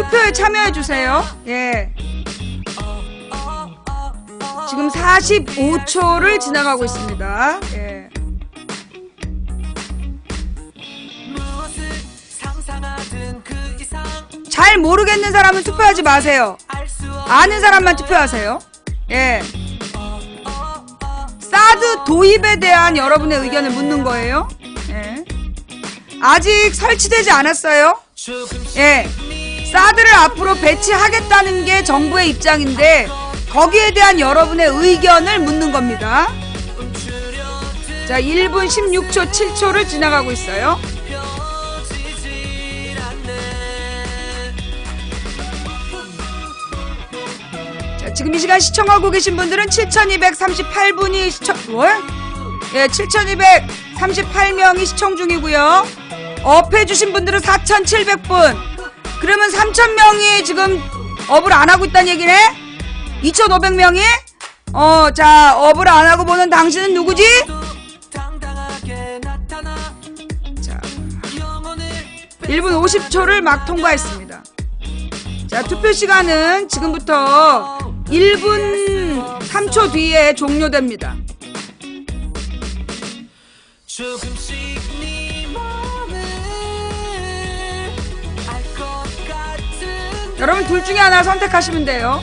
투표에 참여해 주세요. 예. 지금 45초를 지나가고 있습니다. 예. 잘 모르겠는 사람은 투표하지 마세요. 아는 사람만 투표하세요. 예. 사드 도입에 대한 여러분의 의견을 묻는 거예요. 예. 아직 설치되지 않았어요. 예. 사드를 앞으로 배치하겠다는 게 정부의 입장인데 거기에 대한 여러분의 의견을 묻는 겁니다. 자, 1분 16초 7초를 지나가고 있어요. 자, 지금 이 시간 시청하고 계신 분들은 7238분이 예, 7238명이 시청 중이고요. 업해주신 분들은 4700분. 그러면 3000명이 지금 업을 안 하고 있다는 얘기네? 2500명이? 자, 업을 안 하고 보는 당신은 누구지? 자, 1분 50초를 막 통과했습니다. 자, 투표 시간은 지금부터 1분 3초 뒤에 종료됩니다. 여러분 둘 중에 하나 선택하시면 돼요.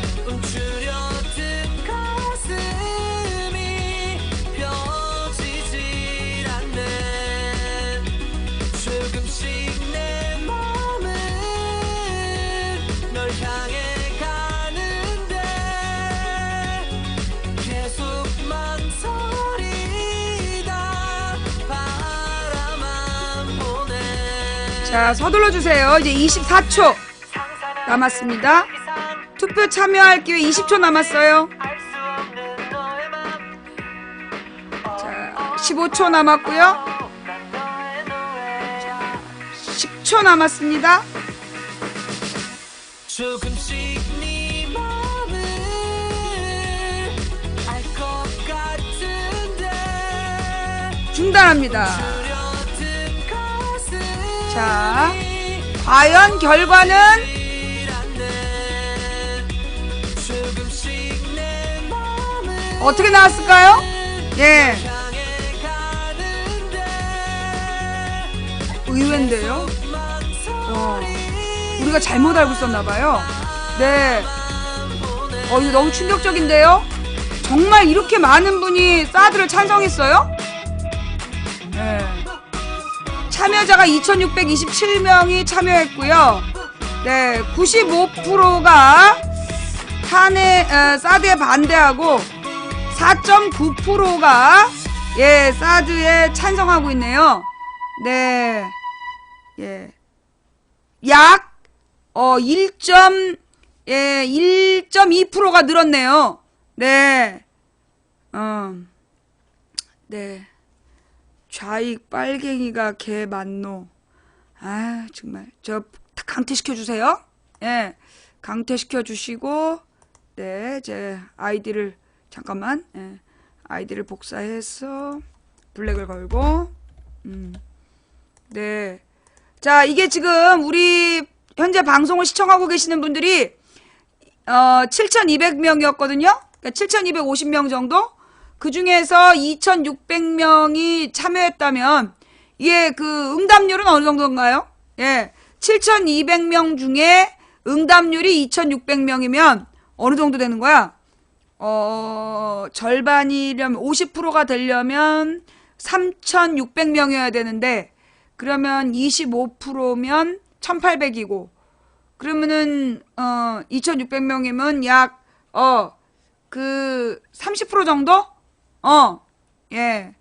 자, 서둘러 주세요. 이제 24초 남았습니다. 투표 참여할 기회 20초 남았어요. 자, 15초 남았고요. 10초 남았습니다. 중단합니다. 자, 과연 결과는 어떻게 나왔을까요? 예, 의외인데요. 우리가 잘못 알고 있었나봐요. 네. 이거 너무 충격적인데요. 정말 이렇게 많은 분이 사드를 찬성했어요? 네. 참여자가 2627명이 참여했고요. 네, 95%가 사드에 반대하고 4.9%가 예, 사드에 찬성하고 있네요. 네. 예. 약 1.2%가 늘었네요. 네. 네. 좌익 빨갱이가 개 맞노. 아, 정말 저 강퇴시켜 주세요. 예. 강퇴시켜 주시고 네, 제 아이디를 잠깐만. 예. 아이디를 복사해서 블랙을 걸고 네. 자, 이게 지금 우리 현재 방송을 시청하고 계시는 분들이 7200명이었거든요. 그러니까 7250명 정도? 그 중에서 2600명이 참여했다면 이게 그 응답률은 어느 정도인가요? 예. 7200명 중에 응답률이 2600명이면 어느 정도 되는 거야? 절반이려면 50%가 되려면 3600명이어야 되는데 그러면 25%면 1800이고 그러면은 2600명이면 약 그 30% 정도? 예.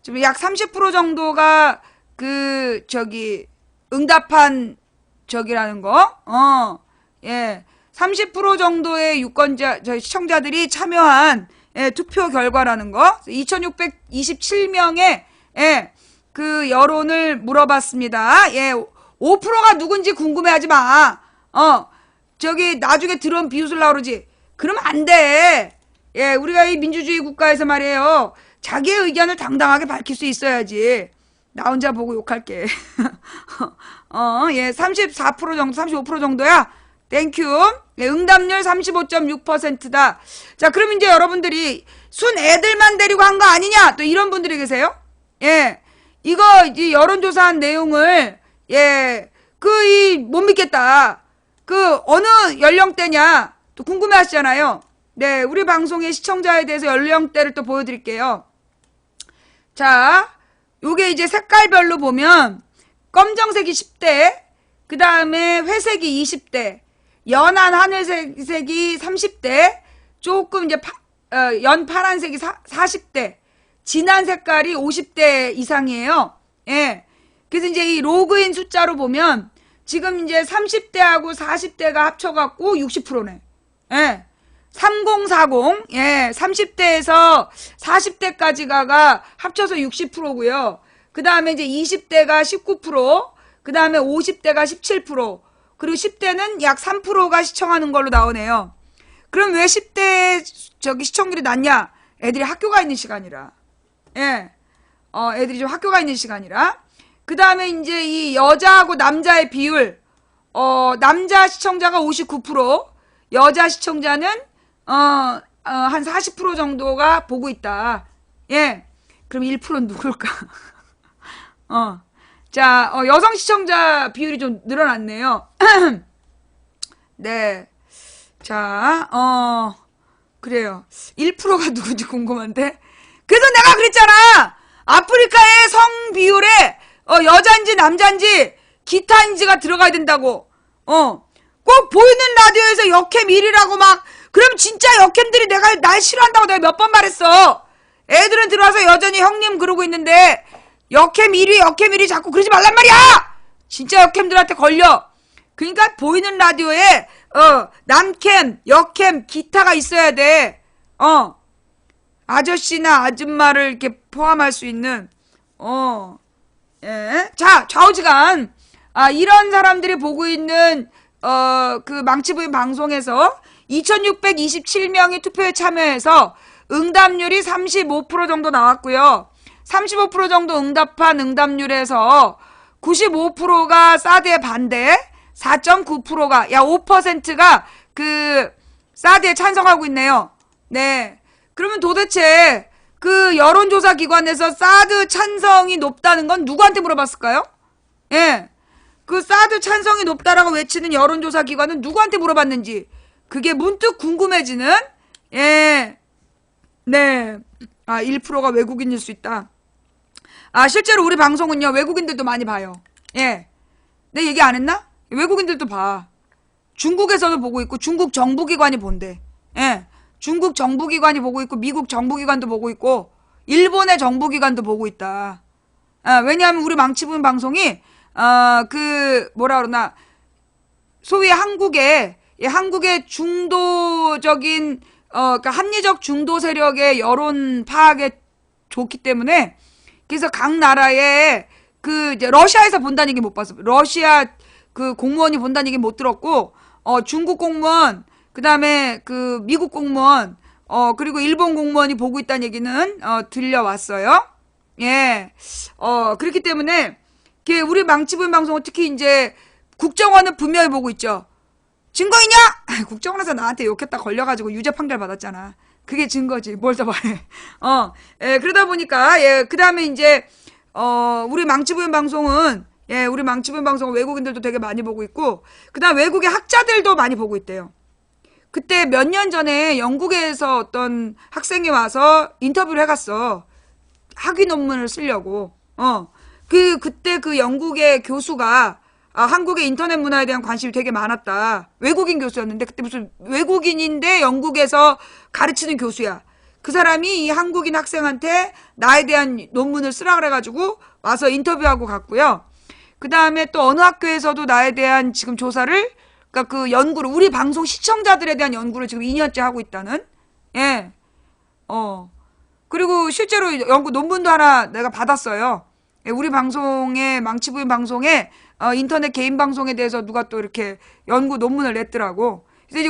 지금 약 30% 정도가 그 저기 응답한 저기라는 거. 예. 30% 정도의 유권자 시청자들이 참여한 예, 투표 결과라는 거. 2627명의 예, 그 여론을 물어봤습니다. 예. 5%가 누군지 궁금해하지 마. 저기 나중에 들어온 비웃으려고 그러지. 그러면 안 돼. 예, 우리가 이 민주주의 국가에서 말이에요. 자기의 의견을 당당하게 밝힐 수 있어야지. 나 혼자 보고 욕할게. 예, 34% 정도, 35% 정도야. 땡큐. 네, 응답률 35.6%다. 자, 그럼 이제 여러분들이 순 애들만 데리고 한 거 아니냐? 또 이런 분들이 계세요. 예. 이거 이제 여론조사한 내용을 못 믿겠다. 어느 연령대냐? 또 궁금해 하시잖아요. 네, 우리 방송의 시청자에 대해서 연령대를 또 보여드릴게요. 자, 요게 이제 색깔별로 보면 검정색이 10대, 그 다음에 회색이 20대, 연한 하늘색이 30대, 조금 이제 연 파란색이 40대, 진한 색깔이 50대 이상이에요. 예. 그래서 이제 이 로그인 숫자로 보면 지금 이제 30대하고 40대가 합쳐갖고 60%네. 예. 3040, 예, 30대에서 40대까지가 합쳐서 60%고요. 그 다음에 이제 20대가 19%, 그 다음에 50대가 17%, 그리고 10대는 약 3%가 시청하는 걸로 나오네요. 그럼 왜 10대 시청률이 낮냐? 애들이 학교가 있는 시간이라. 예. 애들이 좀 학교가 있는 시간이라. 그 다음에 이제 이 여자하고 남자의 비율, 남자 시청자가 59%, 여자 시청자는 한 40% 정도가 보고 있다. 예. 그럼 1%는 누굴까? 자, 여성 시청자 비율이 좀 늘어났네요. 네. 자, 그래요. 1%가 누군지 궁금한데. 그래서 내가 그랬잖아. 아프리카의 성 비율에 여자인지 남자인지 기타인지가 들어가야 된다고. 꼭 보이는 라디오에서 역캠 1위라고 막, 그럼 진짜 역캠들이 날 싫어한다고 내가 몇 번 말했어. 애들은 들어와서 여전히 형님 그러고 있는데 역캠 1위 자꾸 그러지 말란 말이야. 진짜 역캠들한테 걸려. 그러니까 보이는 라디오에 남캠, 역캠, 기타가 있어야 돼. 아저씨나 아줌마를 이렇게 포함할 수 있는 예. 자, 좌우지간 이런 사람들이 보고 있는 그 망치부인 방송에서 2627명이 투표에 참여해서 응답률이 35% 정도 나왔고요. 35% 정도 응답한 응답률에서 95%가 사드에 반대, 4.9%가, 5%가 그 사드에 찬성하고 있네요. 네. 그러면 도대체 그 여론조사 기관에서 사드 찬성이 높다는 건 누구한테 물어봤을까요? 예. 그 사드 찬성이 높다라고 외치는 여론조사 기관은 누구한테 물어봤는지 그게 문득 궁금해지는 예. 네. 1%가 외국인일 수 있다. 실제로 우리 방송은요, 외국인들도 많이 봐요. 예. 내 얘기 안 했나? 외국인들도 봐. 중국에서도 보고 있고, 중국 정부기관이 본대. 예. 중국 정부기관이 보고 있고, 미국 정부기관도 보고 있고, 일본의 정부기관도 보고 있다. 왜냐하면 우리 망치부인 방송이, 뭐라 그러나, 소위 한국의 중도적인, 그러니까 합리적 중도 세력의 여론 파악에 좋기 때문에, 그래서 각 나라의 이제 러시아에서 본다는 얘기 못 봤어. 러시아 그 공무원이 본다는 얘기 못 들었고, 중국 공무원, 그 다음에 미국 공무원, 그리고 일본 공무원이 보고 있다는 얘기는, 들려왔어요. 예. 그렇기 때문에, 우리 망치부인 방송은 특히 이제 국정원은 분명히 보고 있죠. 증거 있냐? 국정원에서 나한테 욕했다 걸려가지고 유죄 판결 받았잖아. 그게 증거지. 뭘 더 말해. 그러다 보니까, 예, 그 다음에 이제, 우리 망치부인 방송은, 예, 우리 망치부인 방송은 외국인들도 되게 많이 보고 있고, 그 다음 외국의 학자들도 많이 보고 있대요. 그때 몇 년 전에 영국에서 어떤 학생이 와서 인터뷰를 해갔어. 학위 논문을 쓰려고. 그때 그 영국의 교수가, 한국의 인터넷 문화에 대한 관심이 되게 많았다. 외국인 교수였는데, 그때 무슨 외국인인데 영국에서 가르치는 교수야. 그 사람이 이 한국인 학생한테 나에 대한 논문을 쓰라 그래가지고 와서 인터뷰하고 갔고요. 그 다음에 또 어느 학교에서도 나에 대한 지금 조사를, 그러니까 그 연구를, 우리 방송 시청자들에 대한 연구를 지금 2년째 하고 있다는, 예. 그리고 실제로 연구 논문도 하나 내가 받았어요. 예, 우리 방송에, 망치부인 방송에, 인터넷 개인 방송에 대해서 누가 또 이렇게 연구 논문을 냈더라고. 그래서 이제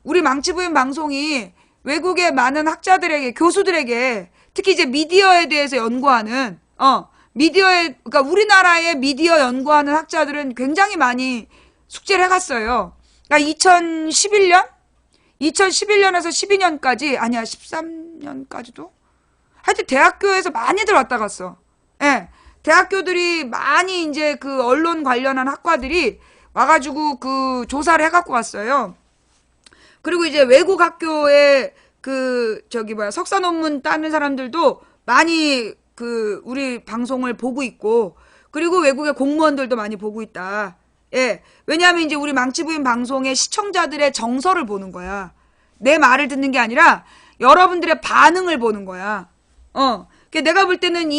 우리 망치부인 방송이 외국의 많은 학자들에게, 교수들에게, 특히 이제 미디어에 대해서 연구하는, 그러니까 우리나라의 미디어 연구하는 학자들은 굉장히 많이 숙제를 해갔어요. 그러니까 2011년? 2011년에서 12년까지, 아니야, 13년까지도? 하여튼 대학교에서 많이들 왔다 갔어. 예. 대학교들이 많이 이제 그 언론 관련한 학과들이 와가지고 그 조사를 해갖고 왔어요. 그리고 이제 외국 학교에 그 저기 뭐야 석사 논문 따는 사람들도 많이 그 우리 방송을 보고 있고, 그리고 외국의 공무원들도 많이 보고 있다. 예. 왜냐하면 이제 우리 망치부인 방송의 시청자들의 정서를 보는 거야. 내 말을 듣는 게 아니라 여러분들의 반응을 보는 거야. 내가 볼 때는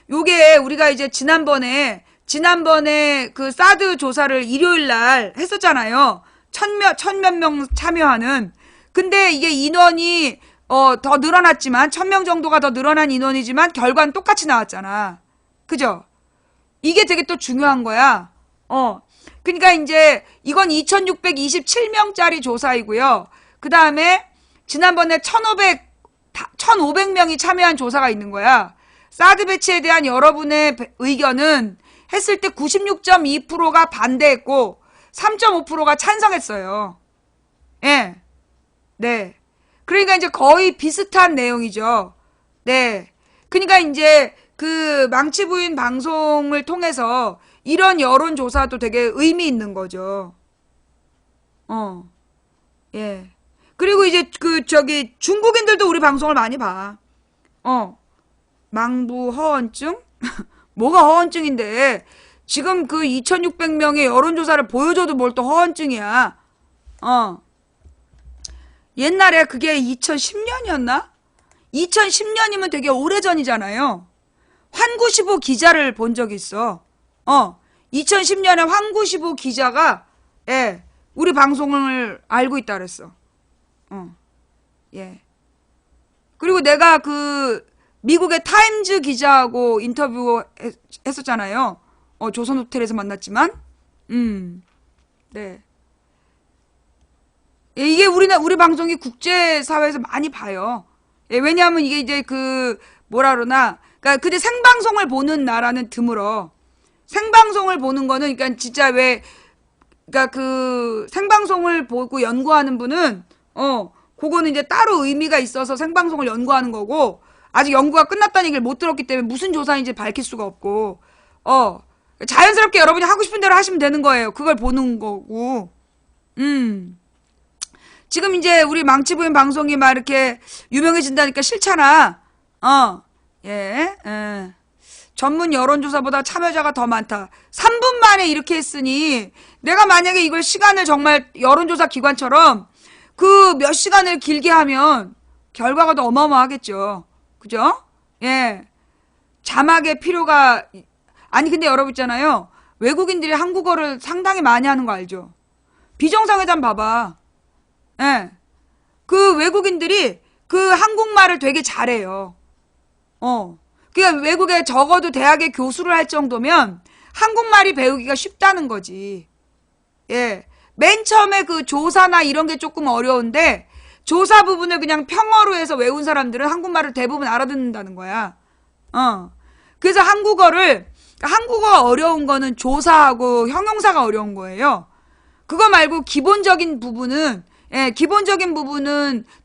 요게 우리가 이제 지난번에 그 사드 조사를 일요일 날 했었잖아요. 천몇 명 참여하는. 근데 이게 인원이 더 늘어났지만 1000명 정도가 더 늘어난 인원이지만 결과는 똑같이 나왔잖아. 그죠? 이게 되게 또 중요한 거야. 그러니까 이제 이건 2627명짜리 조사이고요. 그 다음에 지난번에 1500명이 참여한 조사가 있는 거야. 사드 배치에 대한 여러분의 의견은 했을 때 96.2%가 반대했고 3.5%가 찬성했어요. 예. 네. 그러니까 이제 거의 비슷한 내용이죠. 네. 그러니까 이제 그 망치부인 방송을 통해서 이런 여론조사도 되게 의미 있는 거죠. 예. 그리고 이제 중국인들도 우리 방송을 많이 봐. 망부 허언증? 뭐가 허언증인데, 지금 그 2600명의 여론조사를 보여줘도 뭘 또 허언증이야. 옛날에 그게 2010년이었나? 2010년이면 되게 오래전이잖아요. 환구시보 기자를 본 적이 있어. 2010년에 환구시보 기자가, 예, 우리 방송을 알고 있다 그랬어. 예. 그리고 내가 그 미국의 타임즈 기자하고 인터뷰 했었잖아요. 조선 호텔에서 만났지만. 네. 예, 이게 우리 방송이 국제사회에서 많이 봐요. 예, 왜냐하면 이게 이제 뭐라 그러나. 그러니까 근데 생방송을 보는 나라는 드물어. 생방송을 보는 거는, 그러니까 진짜 그러니까 그 생방송을 보고 연구하는 분은, 그거는 이제 따로 의미가 있어서 생방송을 연구하는 거고, 아직 연구가 끝났다는 얘기를 못 들었기 때문에 무슨 조사인지 밝힐 수가 없고, 자연스럽게 여러분이 하고 싶은 대로 하시면 되는 거예요. 그걸 보는 거고. 지금 이제 우리 망치부인 방송이 막 이렇게 유명해진다니까 싫잖아. 예. 전문 여론조사보다 참여자가 더 많다. 3분 만에 이렇게 했으니 내가 만약에 이걸 시간을 정말 여론조사 기관처럼 그 몇 시간을 길게 하면 결과가 더 어마어마하겠죠. 그죠? 예. 자막의 필요가, 아니 근데 여러분 있잖아요. 외국인들이 한국어를 상당히 많이 하는 거 알죠? 비정상회담 봐봐. 예. 그 외국인들이 그 한국말을 되게 잘해요. 그러니까 외국에 적어도 대학에 교수를 할 정도면 한국말이 배우기가 쉽다는 거지. 예. 맨 처음에 그 조사나 이런 게 조금 어려운데 조사 부분을 그냥 평어로 해서 외운 사람들은 한국말을 대부분 알아듣는다는 거야. 그래서 한국어 어려운 거는 조사하고 형용사가 어려운 거예요. 그거 말고 기본적인 부분은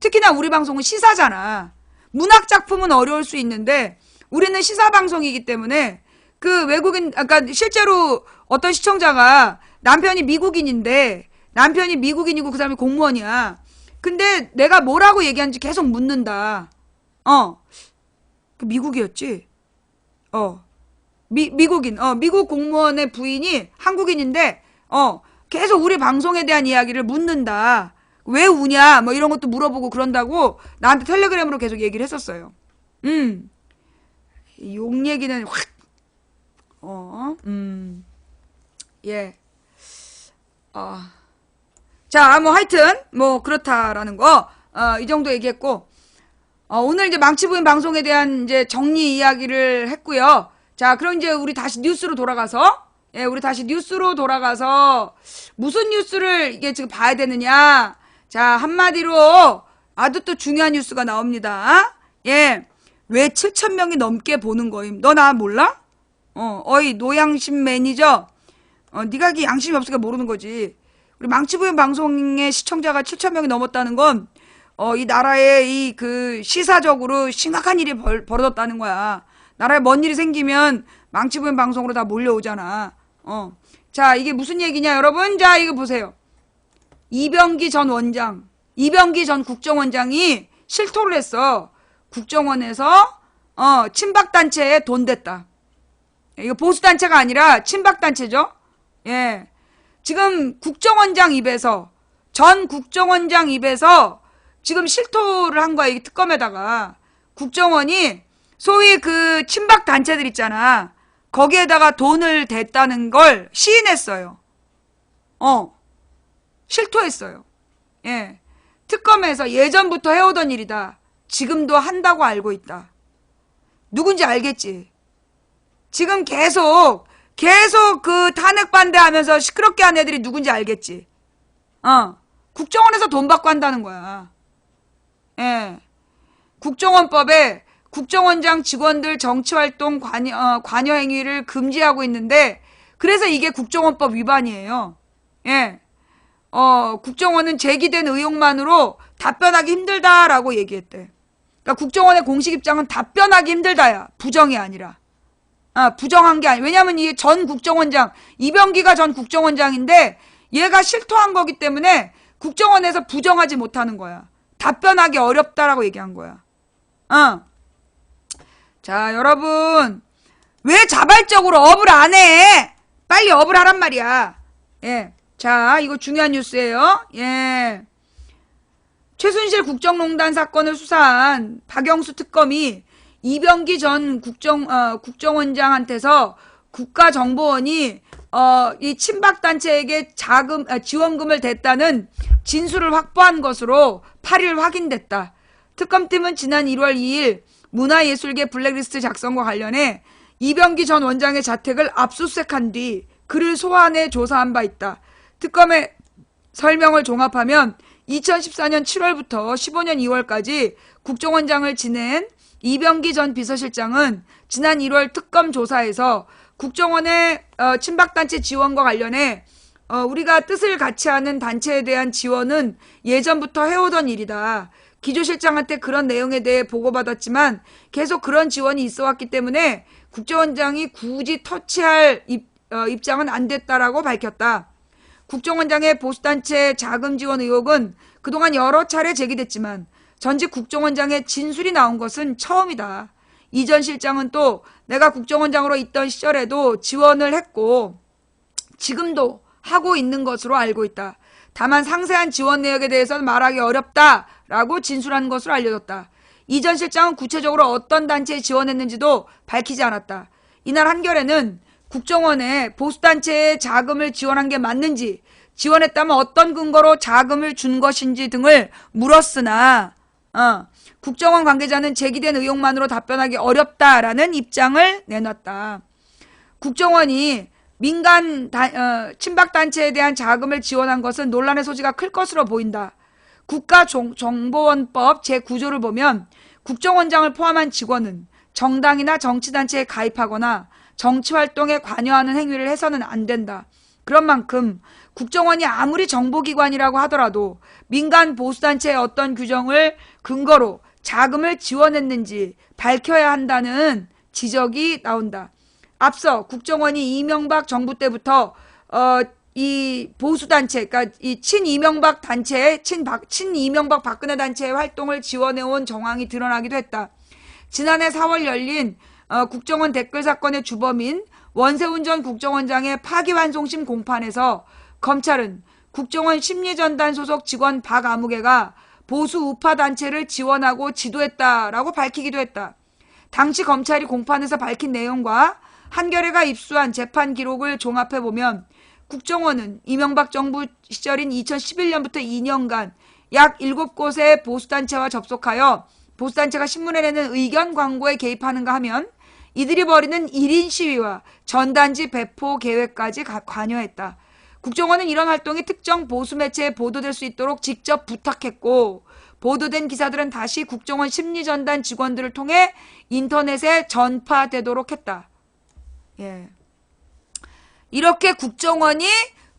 특히나 우리 방송은 시사잖아. 문학 작품은 어려울 수 있는데 우리는 시사 방송이기 때문에 그 외국인, 아까 실제로 어떤 시청자가 남편이 미국인이고 그 사람이 공무원이야. 근데 내가 뭐라고 얘기하는지 계속 묻는다. 그 미국이었지? 미국인. 미국 공무원의 부인이 한국인인데, 계속 우리 방송에 대한 이야기를 묻는다. 왜 우냐? 뭐 이런 것도 물어보고 그런다고 나한테 텔레그램으로 계속 얘기를 했었어요. 욕 얘기는 확, 예. 자, 뭐 하여튼 뭐 그렇다라는 거, 이 정도 얘기했고, 오늘 이제 망치부인 방송에 대한 이제 정리 이야기를 했고요. 자, 그럼 이제 우리 다시 뉴스로 돌아가서, 무슨 뉴스를 이게 지금 봐야 되느냐? 자, 한마디로 아주 또 중요한 뉴스가 나옵니다. 예, 왜 7,000명이 넘게 보는 거임? 너 나 몰라? 어이 노양심 매니저, 네가 그 양심이 없으니까 모르는 거지. 우리 망치부연 방송의 시청자가 7,000명이 넘었다는 건 이 나라에 이 그 시사적으로 심각한 일이 벌어졌다는 거야. 나라에 뭔 일이 생기면 망치부연 방송으로 다 몰려오잖아. 자, 이게 무슨 얘기냐, 여러분? 자, 이거 보세요. 이병기 전 원장, 이병기 전 국정원장이 실토를 했어. 국정원에서 친박단체에 돈 댔다. 이거 보수단체가 아니라 친박단체죠. 예. 지금 국정원장 입에서, 전 국정원장 입에서 지금 실토를 한 거야. 이 특검에다가. 국정원이 소위 그 친박단체들 있잖아. 거기에다가 돈을 댔다는 걸 시인했어요. 실토했어요. 예. 특검에서 예전부터 해오던 일이다. 지금도 한다고 알고 있다. 누군지 알겠지? 지금 계속 그 탄핵 반대하면서 시끄럽게 한 애들이 누군지 알겠지? 국정원에서 돈 받고 한다는 거야. 예. 국정원법에 국정원장 직원들 정치활동 관여 행위를 금지하고 있는데, 그래서 이게 국정원법 위반이에요. 예. 국정원은 제기된 의혹만으로 답변하기 힘들다라고 얘기했대. 그러니까 국정원의 공식 입장은 답변하기 힘들다야. 부정이 아니라. 부정한 게 아니야. 왜냐면 이 전 국정원장, 이병기가 전 국정원장인데 얘가 실토한 거기 때문에 국정원에서 부정하지 못하는 거야. 답변하기 어렵다라고 얘기한 거야. 자, 여러분. 왜 자발적으로 업을 안 해? 빨리 업을 하란 말이야. 예. 자, 이거 중요한 뉴스예요. 예. 최순실 국정농단 사건을 수사한 박영수 특검이 이병기 전 국정원장한테서 국가정보원이 이 친박단체에게 지원금을 댔다는 진술을 확보한 것으로 8일 확인됐다. 특검팀은 지난 1월 2일 문화예술계 블랙리스트 작성과 관련해 이병기 전 원장의 자택을 압수수색한 뒤 그를 소환해 조사한 바 있다. 특검의 설명을 종합하면 2014년 7월부터 15년 2월까지 국정원장을 지낸 이병기 전 비서실장은 지난 1월 특검 조사에서 국정원의 친박단체 지원과 관련해 우리가 뜻을 같이 하는 단체에 대한 지원은 예전부터 해오던 일이다. 기조실장한테 그런 내용에 대해 보고받았지만 계속 그런 지원이 있어왔기 때문에 국정원장이 굳이 터치할 입장은 안 됐다라고 밝혔다. 국정원장의 보수단체 자금 지원 의혹은 그동안 여러 차례 제기됐지만 전직 국정원장의 진술이 나온 것은 처음이다. 이 전 실장은 또 내가 국정원장으로 있던 시절에도 지원을 했고 지금도 하고 있는 것으로 알고 있다. 다만 상세한 지원 내역에 대해서는 말하기 어렵다라고 진술한 것으로 알려졌다. 이 전 실장은 구체적으로 어떤 단체에 지원했는지도 밝히지 않았다. 이날 한겨레는 국정원에 보수단체에 자금을 지원한 게 맞는지, 지원했다면 어떤 근거로 자금을 준 것인지 등을 물었으나 국정원 관계자는 제기된 의혹만으로 답변하기 어렵다라는 입장을 내놨다. 국정원이 민간 친박단체에 대한 자금을 지원한 것은 논란의 소지가 클 것으로 보인다. 국가정보원법 제9조를 보면 국정원장을 포함한 직원은 정당이나 정치단체에 가입하거나 정치활동에 관여하는 행위를 해서는 안 된다. 그런 만큼 국정원이 아무리 정보기관이라고 하더라도 민간 보수단체의 어떤 규정을 근거로 자금을 지원했는지 밝혀야 한다는 지적이 나온다. 앞서 국정원이 이명박 정부 때부터 이 보수단체, 그러니까 이 친이명박 단체, 친이명박 박근혜 단체의 활동을 지원해온 정황이 드러나기도 했다. 지난해 4월 열린 국정원 댓글 사건의 주범인 원세훈 전 국정원장의 파기환송심 공판에서 검찰은 국정원 심리전단 소속 직원 박아무개가 보수 우파 단체를 지원하고 지도했다라고 밝히기도 했다. 당시 검찰이 공판에서 밝힌 내용과 한겨레가 입수한 재판 기록을 종합해보면 국정원은 이명박 정부 시절인 2011년부터 2년간 약 7곳의 보수단체와 접속하여 보수단체가 신문에 내는 의견 광고에 개입하는가 하면 이들이 벌이는 1인 시위와 전단지 배포 계획까지 관여했다. 국정원은 이런 활동이 특정 보수 매체에 보도될 수 있도록 직접 부탁했고 보도된 기사들은 다시 국정원 심리전단 직원들을 통해 인터넷에 전파되도록 했다. 예. 이렇게 국정원이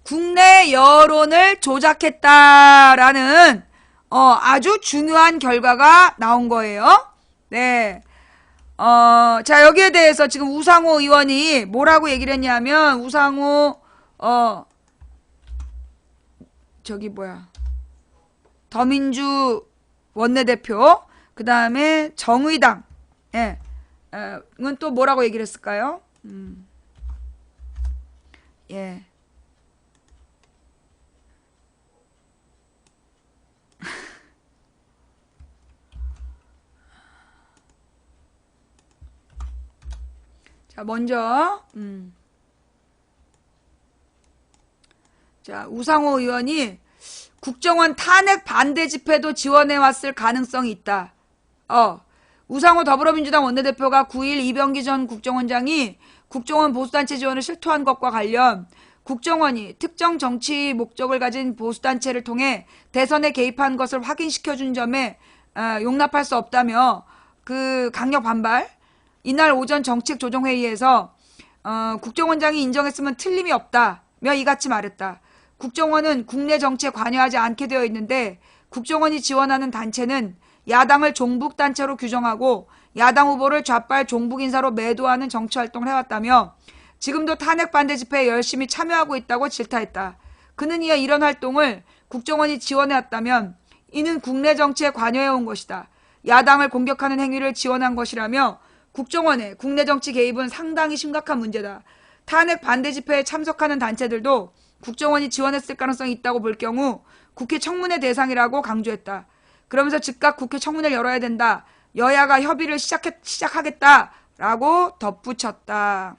국내 여론을 조작했다라는 아주 중요한 결과가 나온 거예요. 네. 자, 여기에 대해서 지금 우상호 의원이 뭐라고 얘기를 했냐면, 우상호, 더민주 원내대표, 그 다음에 정의당, 예, 은 또 뭐라고 얘기를 했을까요? 예. 자, 먼저, 자, 우상호 의원이 국정원 탄핵 반대 집회도 지원해왔을 가능성이 있다. 우상호 더불어민주당 원내대표가 9일 이병기 전 국정원장이 국정원 보수단체 지원을 실토한 것과 관련 국정원이 특정 정치 목적을 가진 보수단체를 통해 대선에 개입한 것을 확인시켜준 점에 용납할 수 없다며 그 강력 반발. 이날 오전 정책조정회의에서 국정원장이 인정했으면 틀림이 없다며 이같이 말했다. 국정원은 국내 정치에 관여하지 않게 되어 있는데 국정원이 지원하는 단체는 야당을 종북단체로 규정하고 야당 후보를 좌빨 종북 인사로 매도하는 정치활동을 해왔다며 지금도 탄핵 반대 집회에 열심히 참여하고 있다고 질타했다. 그는 이어 이런 활동을 국정원이 지원해왔다면 이는 국내 정치에 관여해온 것이다. 야당을 공격하는 행위를 지원한 것이라며 국정원의 국내 정치 개입은 상당히 심각한 문제다. 탄핵 반대 집회에 참석하는 단체들도 국정원이 지원했을 가능성이 있다고 볼 경우 국회 청문회 대상이라고 강조했다. 그러면서 즉각 국회 청문회를 열어야 된다. 여야가 협의를 시작하겠다라고 덧붙였다.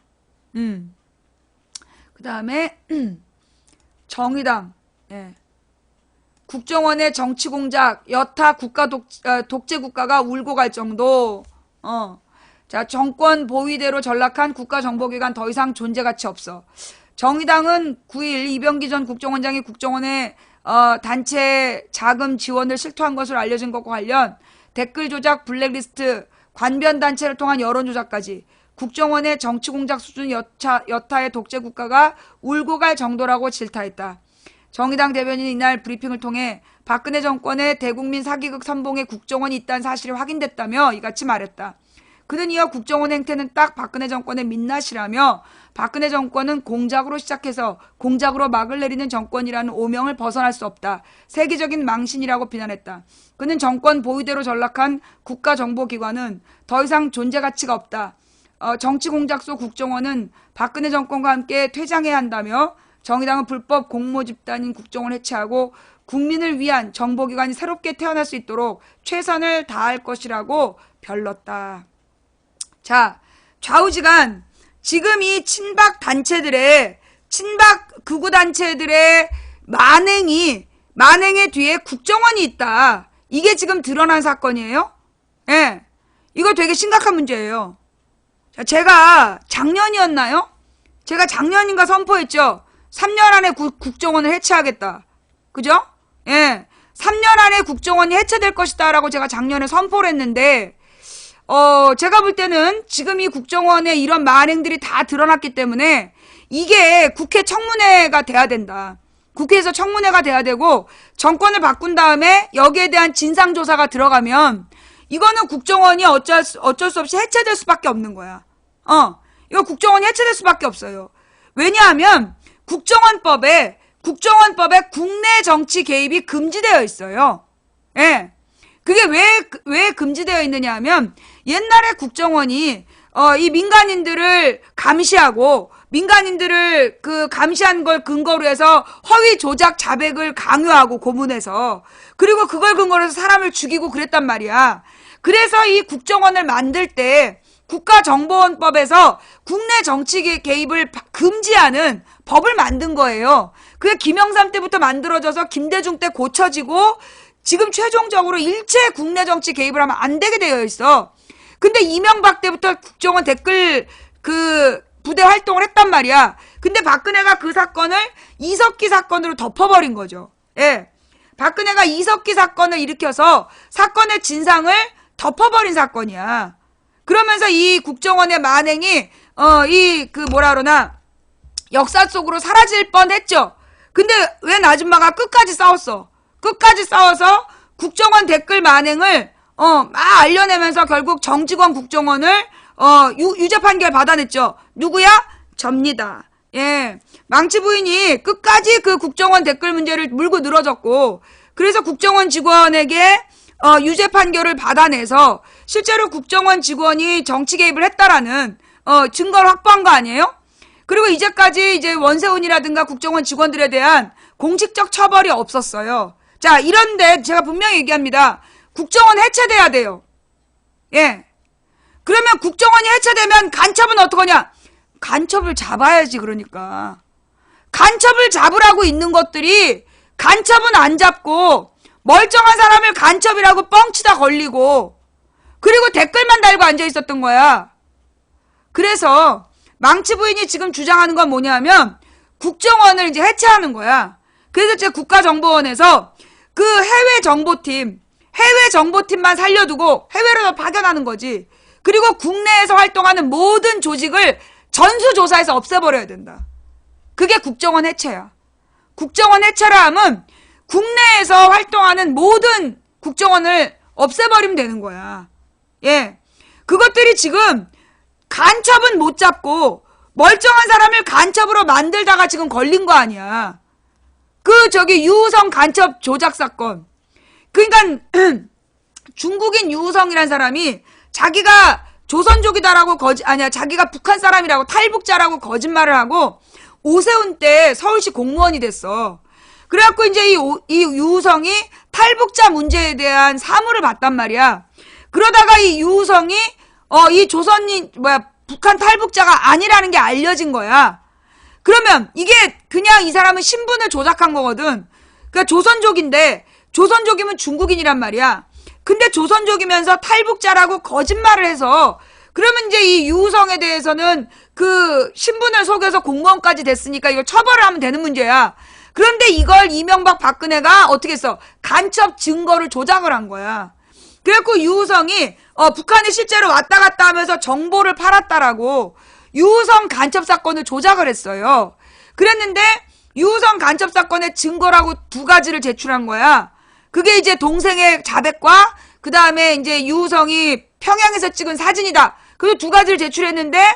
그 다음에 정의당, 예. 국정원의 정치 공작, 여타 국가 독재 국가가 울고 갈 정도. 자, 정권 보위대로 전락한 국가정보기관 더 이상 존재 가치 없어. 정의당은 9일 이병기 전 국정원장이 국정원의 단체 자금 지원을 실토한 것으로 알려진 것과 관련 댓글 조작, 블랙리스트, 관변 단체를 통한 여론 조작까지 국정원의 정치 공작 수준 여타의 독재 국가가 울고 갈 정도라고 질타했다. 정의당 대변인은 이날 브리핑을 통해 박근혜 정권의 대국민 사기극 선봉에 국정원이 있다는 사실이 확인됐다며 이같이 말했다. 그는 이어 국정원 행태는 딱 박근혜 정권의 민낯이라며 박근혜 정권은 공작으로 시작해서 공작으로 막을 내리는 정권이라는 오명을 벗어날 수 없다. 세계적인 망신이라고 비난했다. 그는 정권 보위대로 전락한 국가정보기관은 더 이상 존재 가치가 없다. 정치 공작소 국정원은 박근혜 정권과 함께 퇴장해야 한다며 정의당은 불법 공모 집단인 국정원을 해체하고 국민을 위한 정보기관이 새롭게 태어날 수 있도록 최선을 다할 것이라고 별렀다. 자, 좌우지간 지금 이 친박 단체들의 친박 극우 단체들의 만행의 뒤에 국정원이 있다. 이게 지금 드러난 사건이에요. 예. 이거 되게 심각한 문제예요. 자, 제가 작년이었나요? 제가 작년인가 선포했죠. 3년 안에 국정원을 해체하겠다. 그죠? 예. 3년 안에 국정원이 해체될 것이다 라고 제가 작년에 선포를 했는데 제가 볼 때는 지금 이 국정원의 이런 만행들이 다 드러났기 때문에 이게 국회 청문회가 돼야 된다. 국회에서 청문회가 돼야 되고 정권을 바꾼 다음에 여기에 대한 진상조사가 들어가면 이거는 국정원이 어쩔 수 없이 해체될 수밖에 없는 거야. 이거 국정원이 해체될 수밖에 없어요. 왜냐하면 국정원법에 국내 정치 개입이 금지되어 있어요. 예. 그게 왜 금지되어 있느냐 하면 옛날에 국정원이 이 민간인들을 감시하고 민간인들을 감시한 걸 근거로 해서 허위 조작 자백을 강요하고 고문해서 그리고 그걸 근거로 해서 사람을 죽이고 그랬단 말이야. 그래서 이 국정원을 만들 때 국가정보원법에서 국내 정치 개입을 금지하는 법을 만든 거예요. 그게 김영삼 때부터 만들어져서 김대중 때 고쳐지고 지금 최종적으로 일체 국내 정치 개입을 하면 안 되게 되어 있어. 근데 이명박 때부터 국정원 댓글 부대 활동을 했단 말이야. 근데 박근혜가 그 사건을 이석기 사건으로 덮어버린 거죠. 예. 박근혜가 이석기 사건을 일으켜서 사건의 진상을 덮어버린 사건이야. 그러면서 이 국정원의 만행이 역사 속으로 사라질 뻔했죠. 근데 웬 아줌마가 끝까지 싸웠어. 끝까지 싸워서 국정원 댓글 만행을 막 알려내면서 결국 정직원 국정원을 유죄 판결 받아냈죠. 누구야? 접니다. 예. 망치 부인이 끝까지 그 국정원 댓글 문제를 물고 늘어졌고, 그래서 국정원 직원에게 유죄 판결을 받아내서 실제로 국정원 직원이 정치 개입을 했다라는 증거를 확보한 거 아니에요? 그리고 이제까지 이제 원세훈이라든가 국정원 직원들에 대한 공식적 처벌이 없었어요. 자, 이런데 제가 분명히 얘기합니다. 국정원 해체돼야 돼요. 예. 그러면 국정원이 해체되면 간첩은 어떡하냐? 간첩을 잡아야지. 그러니까 간첩을 잡으라고 있는 것들이 간첩은 안 잡고 멀쩡한 사람을 간첩이라고 뻥치다 걸리고, 그리고 댓글만 달고 앉아 있었던 거야. 그래서 망치 부인이 지금 주장하는 건 뭐냐면 국정원을 이제 해체하는 거야. 그래서 제 국가정보원에서 그 해외 정보팀만 살려두고 해외로 파견하는 거지. 그리고 국내에서 활동하는 모든 조직을 전수조사해서 없애버려야 된다. 그게 국정원 해체야. 국정원 해체라 하면 국내에서 활동하는 모든 국정원을 없애버리면 되는 거야. 예. 그것들이 지금 간첩은 못 잡고 멀쩡한 사람을 간첩으로 만들다가 지금 걸린 거 아니야. 유우성 간첩 조작 사건. 그러니까 중국인 유우성이란 사람이 자기가 조선족이다라고 자기가 북한 사람이라고 탈북자라고 거짓말을 하고 오세훈 때 서울시 공무원이 됐어. 그래갖고 이제 이 유우성이 탈북자 문제에 대한 사무를 받단 말이야. 그러다가 이 유우성이 이 북한 탈북자가 아니라는 게 알려진 거야. 그러면 이게 그냥 이 사람은 신분을 조작한 거거든. 그러니까 조선족이면 중국인이란 말이야. 근데 조선족이면서 탈북자라고 거짓말을 해서, 그러면 이제 이 유우성에 대해서는 그 신분을 속여서 공무원까지 됐으니까 이걸 처벌을 하면 되는 문제야. 그런데 이걸 이명박 박근혜가 어떻게 했어? 간첩 증거를 조작을 한 거야. 그래갖고 유우성이 북한에 실제로 왔다 갔다 하면서 정보를 팔았다라고 유우성 간첩 사건을 조작을 했어요. 그랬는데 유우성 간첩 사건의 증거라고 2가지를 제출한 거야. 그게 이제 동생의 자백과 그 다음에 이제 유우성이 평양에서 찍은 사진이다. 그래서 2가지를 제출했는데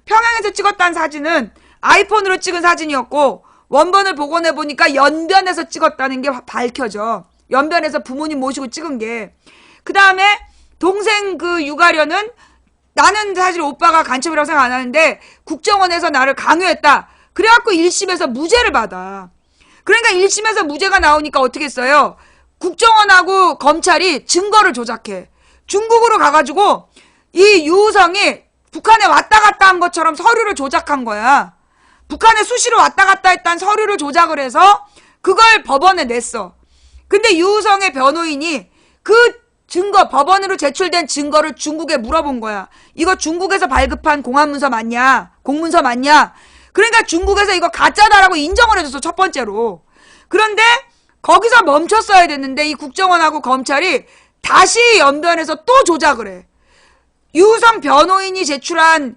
평양에서 찍었다는 사진은 아이폰으로 찍은 사진이었고, 원본을 복원해보니까 연변에서 찍었다는 게 밝혀져. 연변에서 부모님 모시고 찍은 게. 그 다음에 동생 그 유가려는 나는 사실 오빠가 간첩이라고 생각 안 하는데 국정원에서 나를 강요했다. 그래갖고 1심에서 무죄를 받아. 그러니까 1심에서 무죄가 나오니까 어떻게 했어요? 국정원하고 검찰이 증거를 조작해. 중국으로 가가지고 이 유우성이 북한에 왔다 갔다 한 것처럼 서류를 조작한 거야. 북한에 수시로 왔다 갔다 했다는 서류를 조작을 해서 그걸 법원에 냈어. 근데 유우성의 변호인이 그 증거, 법원으로 제출된 증거를 중국에 물어본 거야. 이거 중국에서 발급한 공안문서 맞냐? 공문서 맞냐? 그러니까 중국에서 이거 가짜다라고 인정을 해줬어, 첫 번째로. 그런데 거기서 멈췄어야 됐는데 이 국정원하고 검찰이 다시 연변해서 또 조작을 해. 유우성 변호인이 제출한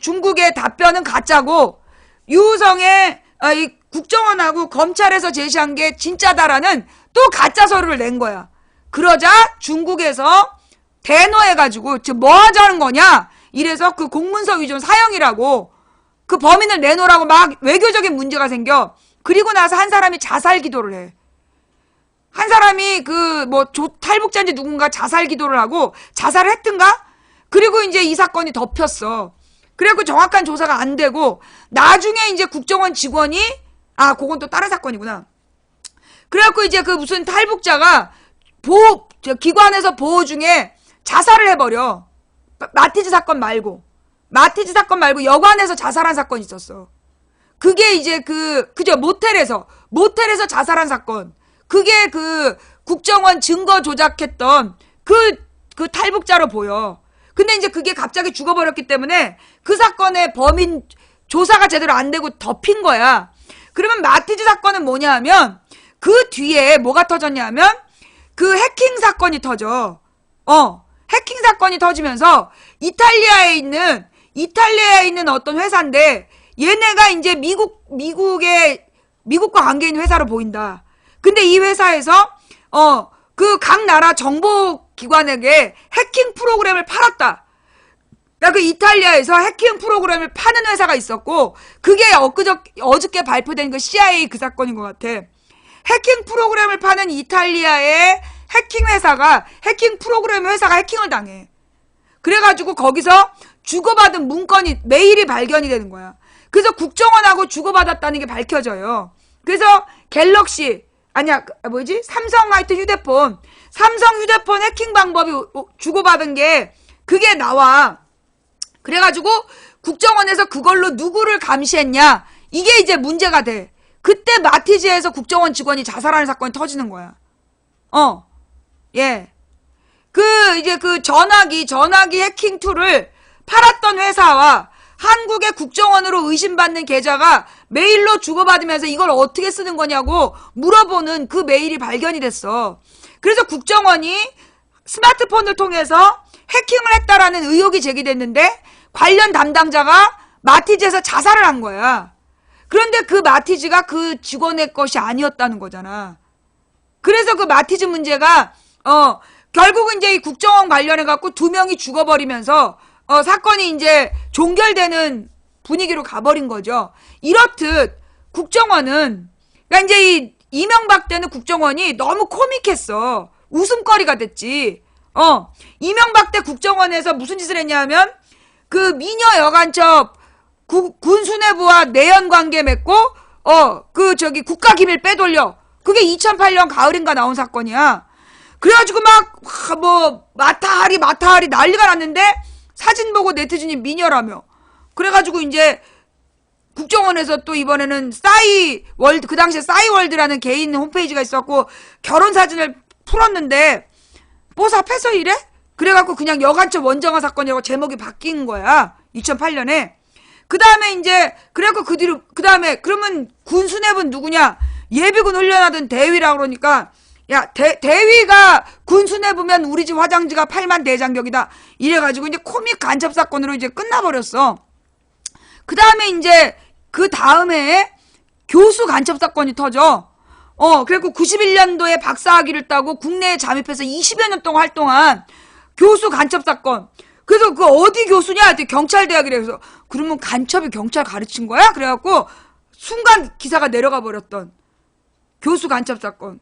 중국의 답변은 가짜고, 유우성의 이 국정원하고 검찰에서 제시한 게 진짜다라는 또 가짜 서류를 낸 거야. 그러자 중국에서 대노해가지고 지금 뭐 하자는 거냐? 이래서 그 공문서 위조 사형이라고 그 범인을 내놓으라고 막 외교적인 문제가 생겨. 그리고 나서 한 사람이 자살 기도를 해. 한 사람이 탈북자인지 누군가 자살 기도를 하고 자살을 했든가? 그리고 이제 이 사건이 덮였어. 그래갖고 정확한 조사가 안 되고 나중에 이제 국정원 직원이 그건 또 다른 사건이구나. 그래갖고 이제 그 무슨 탈북자가 기관에서 보호 중에 자살을 해버려. 마티즈 사건 말고 여관에서 자살한 사건이 있었어. 그게 이제 모텔에서 자살한 사건. 그게 그 국정원 증거 조작했던 그 탈북자로 보여. 근데 이제 그게 갑자기 죽어버렸기 때문에 그 사건의 범인 조사가 제대로 안 되고 덮인 거야. 그러면 마티즈 사건은 뭐냐 하면 그 뒤에 뭐가 터졌냐 하면 그 해킹 사건이 터져. 해킹 사건이 터지면서 이탈리아에 있는 어떤 회사인데 얘네가 이제 미국의 미국과 관계 있는 회사로 보인다. 근데 이 회사에서 그 각 나라 정보기관에게 해킹 프로그램을 팔았다. 그러니까 그 이탈리아에서 해킹 프로그램을 파는 회사가 있었고, 그게 어저께 발표된 그 CIA 그 사건인 것 같아. 해킹 프로그램을 파는 이탈리아의 해킹 프로그램 회사가 해킹을 당해. 그래가지고 거기서 주고받은 문건이, 메일이 발견이 되는 거야. 그래서 국정원하고 주고받았다는 게 밝혀져요. 그래서 삼성 하여튼 삼성 휴대폰 해킹 방법이 주고받은 게 그게 나와. 그래가지고 국정원에서 그걸로 누구를 감시했냐, 이게 이제 문제가 돼. 그때 마티즈에서 국정원 직원이 자살하는 사건이 터지는 거야. 예. 그 전화기 해킹 툴을 팔았던 회사와 한국의 국정원으로 의심받는 계좌가 메일로 주고받으면서 이걸 어떻게 쓰는 거냐고 물어보는 그 메일이 발견이 됐어. 그래서 국정원이 스마트폰을 통해서 해킹을 했다라는 의혹이 제기됐는데, 관련 담당자가 마티즈에서 자살을 한 거야. 그런데 그 마티즈가 그 직원의 것이 아니었다는 거잖아. 그래서 그 마티즈 문제가 결국은 이제 이 국정원 관련해갖고 2명이 죽어버리면서 사건이 이제 종결되는 분위기로 가버린 거죠. 이렇듯 국정원은, 그러니까 이제 이 이명박 때는 국정원이 너무 코믹했어. 웃음거리가 됐지. 이명박 때 국정원에서 무슨 짓을 했냐면, 그 미녀 여간첩 군 수뇌부와 내연 관계 맺고 국가기밀 빼돌려. 그게 2008년 가을인가 나온 사건이야. 그래가지고 마타하리 난리가 났는데, 사진 보고 네티즌이 미녀라며. 그래가지고 이제 국정원에서 또 이번에는 싸이월드, 그 당시에 싸이월드라는 개인 홈페이지가 있었고 결혼 사진을 풀었는데 뽀사패서 이래? 그래갖고 그냥 여간첩 원정화 사건이라고 제목이 바뀐 거야. 2008년에. 그 다음에 이제 그래갖고 그 다음에 그러면 군 수뇌부는 누구냐? 예비군 훈련하던 대위라 그러니까, 야, 대위가 군 수뇌부면 우리 집 화장지가 8만 대장격이다. 이래가지고 이제 코믹 간첩 사건으로 이제 끝나버렸어. 그 다음에 교수 간첩 사건이 터져. 그리고 91년도에 박사학위를 따고 국내에 잠입해서 20여 년 동안 활동한 교수 간첩 사건. 그래서 그 어디 교수냐? 했더니 경찰대학이래. 그래서 그러면 간첩이 경찰 가르친 거야? 그래갖고 순간 기사가 내려가 버렸던 교수 간첩 사건.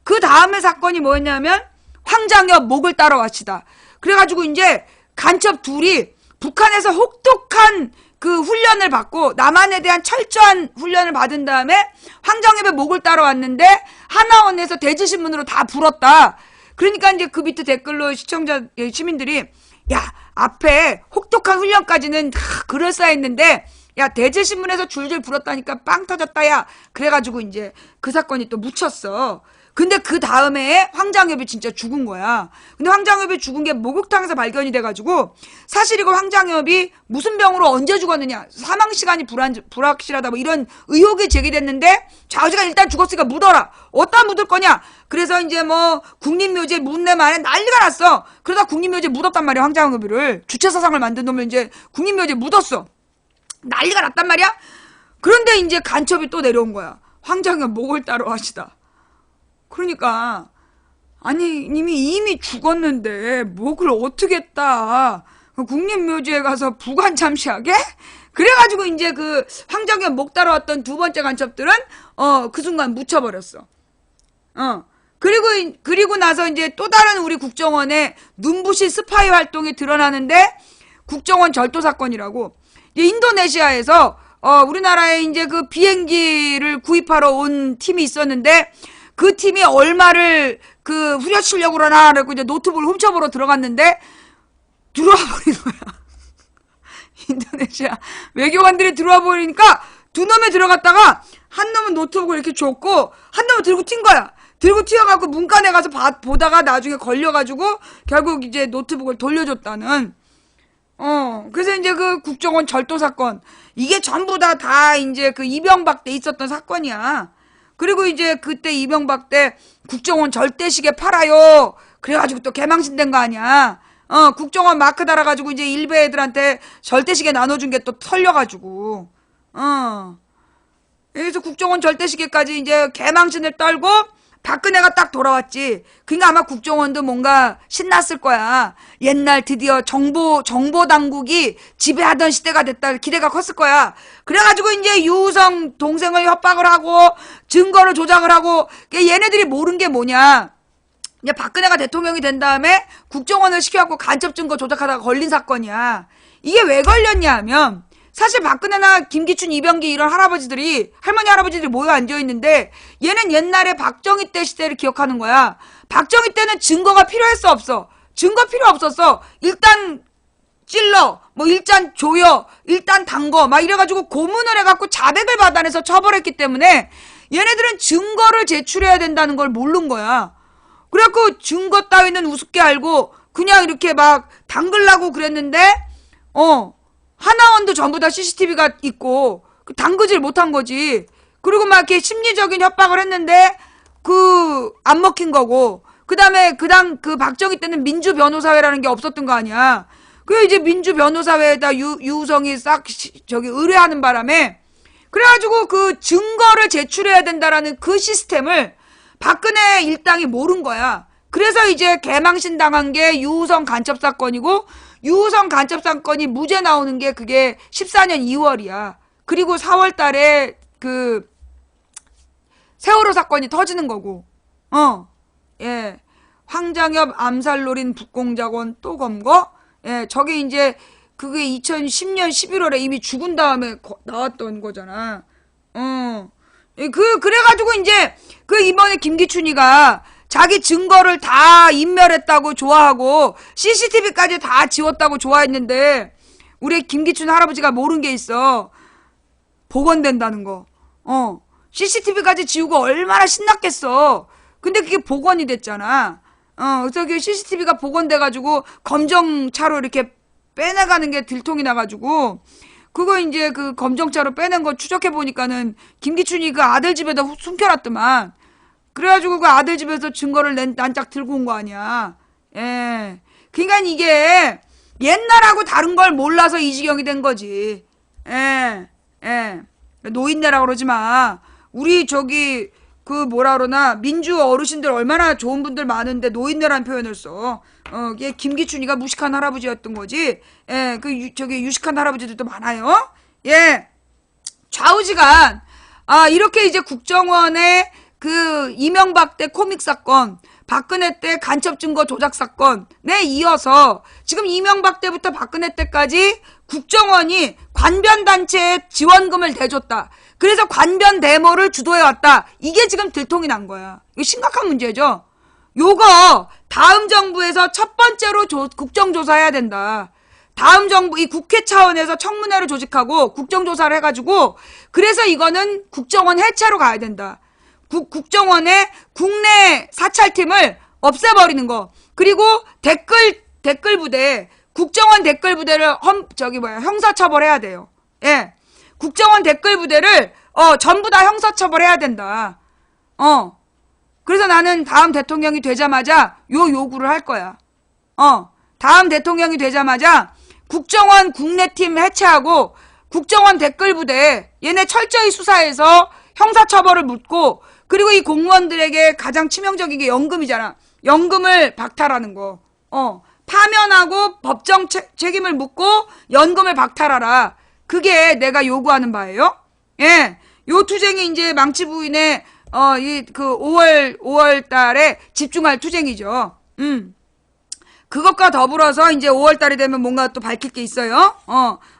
그 다음에 사건이 뭐였냐면 황장엽 목을 따라왔시다. 그래가지고 이제 간첩 둘이 북한에서 혹독한 그 훈련을 받고 남한에 대한 철저한 훈련을 받은 다음에 황장엽의 목을 따라왔는데 하나원에서 대지신문으로 다 불었다. 그러니까 이제 그 밑에 댓글로 시민들이, 야, 앞에 혹독한 훈련까지는 다 그럴싸했는데, 야, 대지신문에서 줄줄 불었다니까 빵 터졌다, 야. 그래가지고 이제 그 사건이 또 묻혔어. 근데 그 다음에 황장엽이 진짜 죽은 거야. 근데 황장엽이 죽은 게 목욕탕에서 발견이 돼가지고, 사실 이거 황장엽이 무슨 병으로 언제 죽었느냐, 사망 시간이 불확실하다, 뭐 이런 의혹이 제기됐는데, 좌우지가 일단 죽었으니까 묻어라. 어디다 묻을 거냐? 그래서 이제 뭐 국립묘지에 묻네 만에 난리가 났어. 그러다 국립묘지에 묻었단 말이야, 황장엽이를. 주체사상을 만든 놈을 이제 국립묘지에 묻었어. 난리가 났단 말이야. 그런데 이제 간첩이 또 내려온 거야. 황장엽 목을 따러 하시다. 그러니까 아니 이미 죽었는데 목을 어떻게 따? 국립묘지에 가서 부관 참시하게? 그래가지고 이제 그 황장엽 목 따라왔던 두 번째 간첩들은 그 순간 묻혀버렸어. 그리고 나서 이제 또 다른 우리 국정원의 눈부신 스파이 활동이 드러나는데, 국정원 절도 사건이라고. 인도네시아에서 우리나라에 이제 그 비행기를 구입하러 온 팀이 있었는데, 그 팀이 얼마를 그 후려치려고 그러나 그러고 이제 노트북을 훔쳐보러 들어갔는데 들어와 버린 거야. 인도네시아 외교관들이 들어와 버리니까 두 놈이 들어갔다가 한 놈은 노트북을 이렇게 줬고 한 놈은 들고 튄 거야. 들고 튀어갖고 문간에 가서 보다가 나중에 걸려가지고 결국 이제 노트북을 돌려줬다는. 그래서 이제 그 국정원 절도 사건, 이게 전부 다 이제 그 이명박 때 있었던 사건이야. 그리고 이제 그때 이명박 때 국정원 절대시계 팔아요. 그래가지고 또 개망신된 거 아니야. 국정원 마크 달아가지고 이제 일베 애들한테 절대시계 나눠준 게 또 털려가지고. 여기서 국정원 절대시계까지 이제 개망신을 떨고 박근혜가 딱 돌아왔지. 그러니까 아마 국정원도 뭔가 신났을 거야. 옛날 드디어 정보 당국이 지배하던 시대가 됐다. 기대가 컸을 거야. 그래가지고 이제 유우성 동생을 협박을 하고 증거를 조작을 하고 얘네들이 모르는 게 뭐냐. 이제 박근혜가 대통령이 된 다음에 국정원을 시켜갖고 간첩 증거 조작하다가 걸린 사건이야. 이게 왜 걸렸냐 하면 사실 박근혜나 김기춘, 이병기 이런 할아버지들이 할머니들이 모여 앉아있는데 얘는 옛날에 박정희 때 시대를 기억하는 거야. 박정희 때는 증거가 필요했어 없어? 증거 필요 없었어. 일단 찔러, 뭐 일단 조여, 일단 담궈 막 이래가지고 고문을 해갖고 자백을 받아내서 처벌했기 때문에 얘네들은 증거를 제출해야 된다는 걸 모르는 거야. 그래갖고 증거 따위는 우습게 알고 그냥 이렇게 막 담글라고 그랬는데 하나원도 전부 다 CCTV가 있고 담그질 못한 거지. 그리고 막 이렇게 심리적인 협박을 했는데 안 먹힌 거고. 그다음에 그 박정희 때는 민주 변호사회라는 게 없었던 거 아니야. 그래 이제 민주 변호사회에다 유우성이 싹 의뢰하는 바람에 그래가지고 그 증거를 제출해야 된다라는 그 시스템을 박근혜 일당이 모른 거야. 그래서 이제 개망신 당한 게 유우성 간첩 사건이고 유우성 간첩 사건이 무죄 나오는 게 그게 14년 2월이야. 그리고 4월 달에 그 세월호 사건이 터지는 거고. 예. 황장엽 암살 노린 북공작원 또 검거. 예, 저게 이제 그게 2010년 11월에 이미 죽은 다음에 나왔던 거잖아. 그래가지고 이제 이번에 김기춘이가 자기 증거를 다 인멸했다고 좋아하고 CCTV까지 다 지웠다고 좋아했는데 우리 김기춘 할아버지가 모르는 게 있어. 복원된다는 거. CCTV까지 지우고 얼마나 신났겠어. 근데 그게 복원이 됐잖아. 그래서 그 CCTV가 복원돼가지고 검정차로 이렇게 빼내가는 게 들통이 나가지고 그거 이제 그 검정차로 빼낸 거 추적해보니까는 김기춘이 그 아들 집에다 숨겨놨더만. 그래가지고 그 아들 집에서 증거를 난짝 들고 온 거 아니야. 예. 그러니까 이게 옛날하고 다른 걸 몰라서 이 지경이 된 거지. 예. 노인네라 그러지 마. 우리 뭐라 그러나 민주 어르신들 얼마나 좋은 분들 많은데 노인네라는 표현을 써. 얘 김기춘이가 무식한 할아버지였던 거지. 예. 유식한 할아버지들도 많아요. 예. 좌우지간 이렇게 이제 국정원의 그 이명박 때 코믹 사건, 박근혜 때 간첩 증거 조작 사건에 이어서 지금 이명박 때부터 박근혜 때까지 국정원이 관변단체에 지원금을 대줬다. 그래서 관변 데모를 주도해왔다. 이게 지금 들통이 난 거야. 이거 심각한 문제죠. 요거 다음 정부에서 첫 번째로 국정조사해야 된다. 다음 정부 이 국회 차원에서 청문회를 조직하고 국정조사를 해가지고 그래서 이거는 국정원 해체로 가야 된다. 국정원의 국내 사찰팀을 없애버리는 거. 그리고 댓글 부대, 국정원 댓글 부대를 형사처벌해야 돼요. 예. 국정원 댓글 부대를, 전부 다 형사처벌해야 된다. 그래서 나는 다음 대통령이 되자마자 요구를 할 거야. 다음 대통령이 되자마자 국정원 국내팀 해체하고 국정원 댓글 부대, 얘네 철저히 수사해서 형사처벌을 묻고 그리고 이 공무원들에게 가장 치명적인 게 연금이잖아. 연금을 박탈하는 거. 파면하고 법정 책임을 묻고 연금을 박탈하라. 그게 내가 요구하는 바예요. 예. 요 투쟁이 이제 망치 부인의 5월 달에 집중할 투쟁이죠. 그것과 더불어서 이제 5월 달이 되면 뭔가 또 밝힐 게 있어요.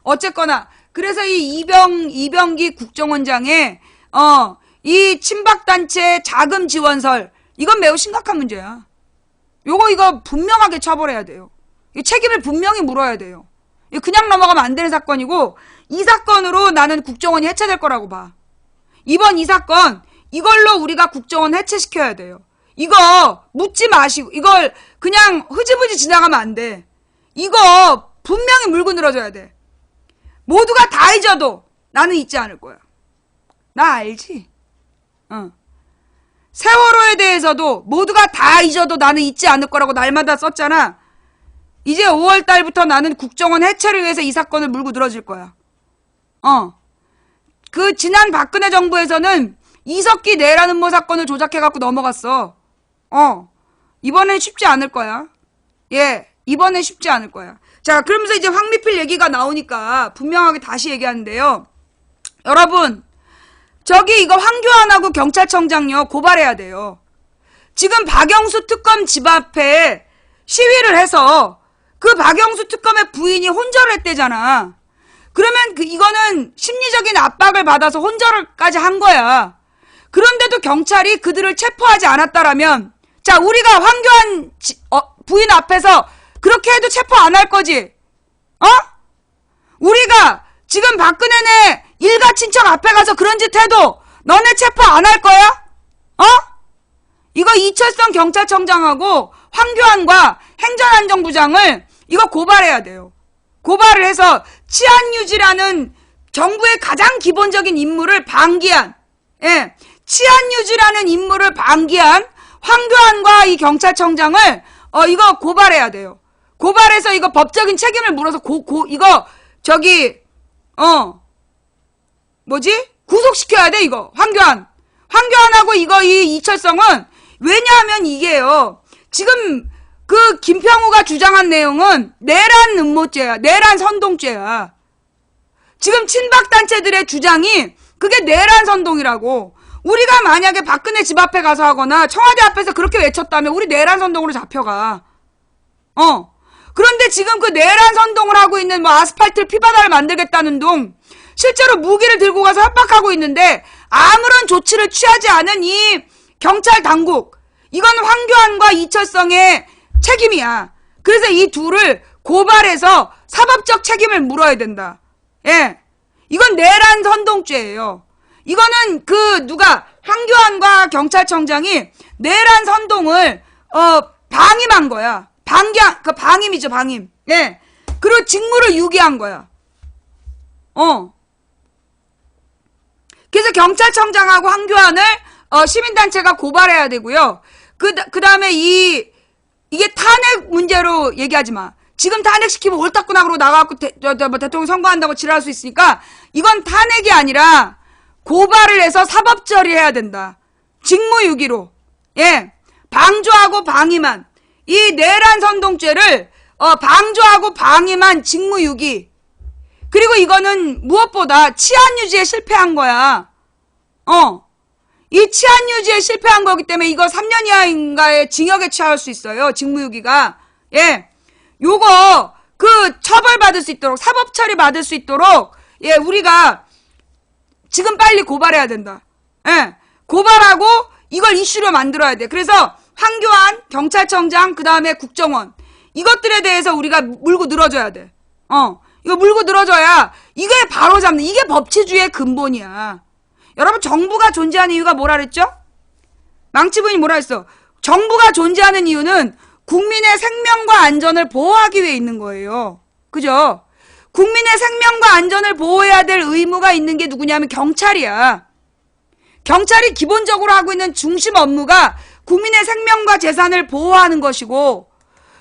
어쨌거나 그래서 이 이병기 국정원장의 이 친박단체 자금 지원설, 이건 매우 심각한 문제야. 이거 분명하게 처벌해야 돼요. 이 책임을 분명히 물어야 돼요. 그냥 넘어가면 안 되는 사건이고, 이 사건으로 나는 국정원이 해체될 거라고 봐. 이번 이 사건, 이걸로 우리가 국정원 해체시켜야 돼요. 이거 묻지 마시고, 이걸 그냥 흐지부지 지나가면 안 돼. 이거 분명히 물고 늘어져야 돼. 모두가 다 잊어도 나는 잊지 않을 거야. 나 알지? 세월호에 대해서도 모두가 다 잊어도 나는 잊지 않을 거라고 날마다 썼잖아. 이제 5월 달부터 나는 국정원 해체를 위해서 이 사건을 물고 늘어질 거야. 그 지난 박근혜 정부에서는 이석기 내란 음모 사건을 조작해갖고 넘어갔어. 이번엔 쉽지 않을 거야. 예, 이번엔 쉽지 않을 거야. 자, 그러면서 이제 황미필 얘기가 나오니까 분명하게 다시 얘기하는데요. 여러분, 저기 이거 황교안하고 경찰청장요 고발해야 돼요. 지금 박영수 특검 집 앞에 시위를 해서 그 박영수 특검의 부인이 혼절을 했대잖아. 그러면 이거는 심리적인 압박을 받아서 혼절까지 한 거야. 그런데도 경찰이 그들을 체포하지 않았다라면, 자, 우리가 황교안 부인 앞에서 그렇게 해도 체포 안 할 거지? 우리가 지금 박근혜네 일가 친척 앞에 가서 그런 짓 해도 너네 체포 안 할 거야? 이거 이철성 경찰청장하고 황교안과 행정안전부장을 이거 고발해야 돼요. 고발을 해서 치안유지라는 정부의 가장 기본적인 임무를 방기한, 예, 치안유지라는 임무를 방기한 황교안과 이 경찰청장을 이거 고발해야 돼요. 고발해서 이거 법적인 책임을 물어서 구속시켜야 돼, 이거. 황교안하고 이 이철성은, 왜냐하면 이게요, 지금 그 김평우가 주장한 내용은 내란 음모죄야. 내란 선동죄야. 지금 친박단체들의 주장이 그게 내란 선동이라고. 우리가 만약에 박근혜 집 앞에 가서 하거나 청와대 앞에서 그렇게 외쳤다면 우리 내란 선동으로 잡혀가. 그런데 지금 그 내란 선동을 하고 있는 아스팔트 피바다를 만들겠다는 둥, 실제로 무기를 들고 가서 협박하고 있는데 아무런 조치를 취하지 않은 이 경찰 당국, 이건 황교안과 이철성의 책임이야. 그래서 이 둘을 고발해서 사법적 책임을 물어야 된다. 예. 이건 내란 선동죄예요. 이거는 황교안과 경찰청장이 내란 선동을 방임한 거야. 방임이죠, 방임. 예. 그리고 직무를 유기한 거야. 그래서 경찰청장하고 황교안을 시민단체가 고발해야 되고요. 그 다음에 이게 탄핵 문제로 얘기하지 마. 지금 탄핵시키면 옳다구나 그러고 나가갖고 대통령 선거한다고 지랄할 수 있으니까 이건 탄핵이 아니라 고발을 해서 사법 처리해야 된다. 직무유기로. 예. 방조하고 방임한 이 내란 선동죄를 방조하고 방임한 직무유기. 그리고 이거는 무엇보다 치안유지에 실패한 거야. 이 치안유지에 실패한 거기 때문에 이거 3년 이하인가의 징역에 처할 수 있어요. 직무유기가. 예. 요거 처벌받을 수 있도록, 사법 처리 받을 수 있도록, 예, 우리가 지금 빨리 고발해야 된다. 예. 고발하고 이걸 이슈로 만들어야 돼. 그래서 황교안, 경찰청장, 그 다음에 국정원, 이것들에 대해서 우리가 물고 늘어줘야 돼. 이거 물고 늘어줘야 이게 바로 잡는, 이게 법치주의의 근본이야. 여러분, 정부가 존재하는 이유가 뭐라 그랬죠? 망치부인이 뭐라 했어? 정부가 존재하는 이유는 국민의 생명과 안전을 보호하기 위해 있는 거예요. 그죠? 국민의 생명과 안전을 보호해야 될 의무가 있는 게 누구냐면 경찰이야. 경찰이 기본적으로 하고 있는 중심 업무가 국민의 생명과 재산을 보호하는 것이고,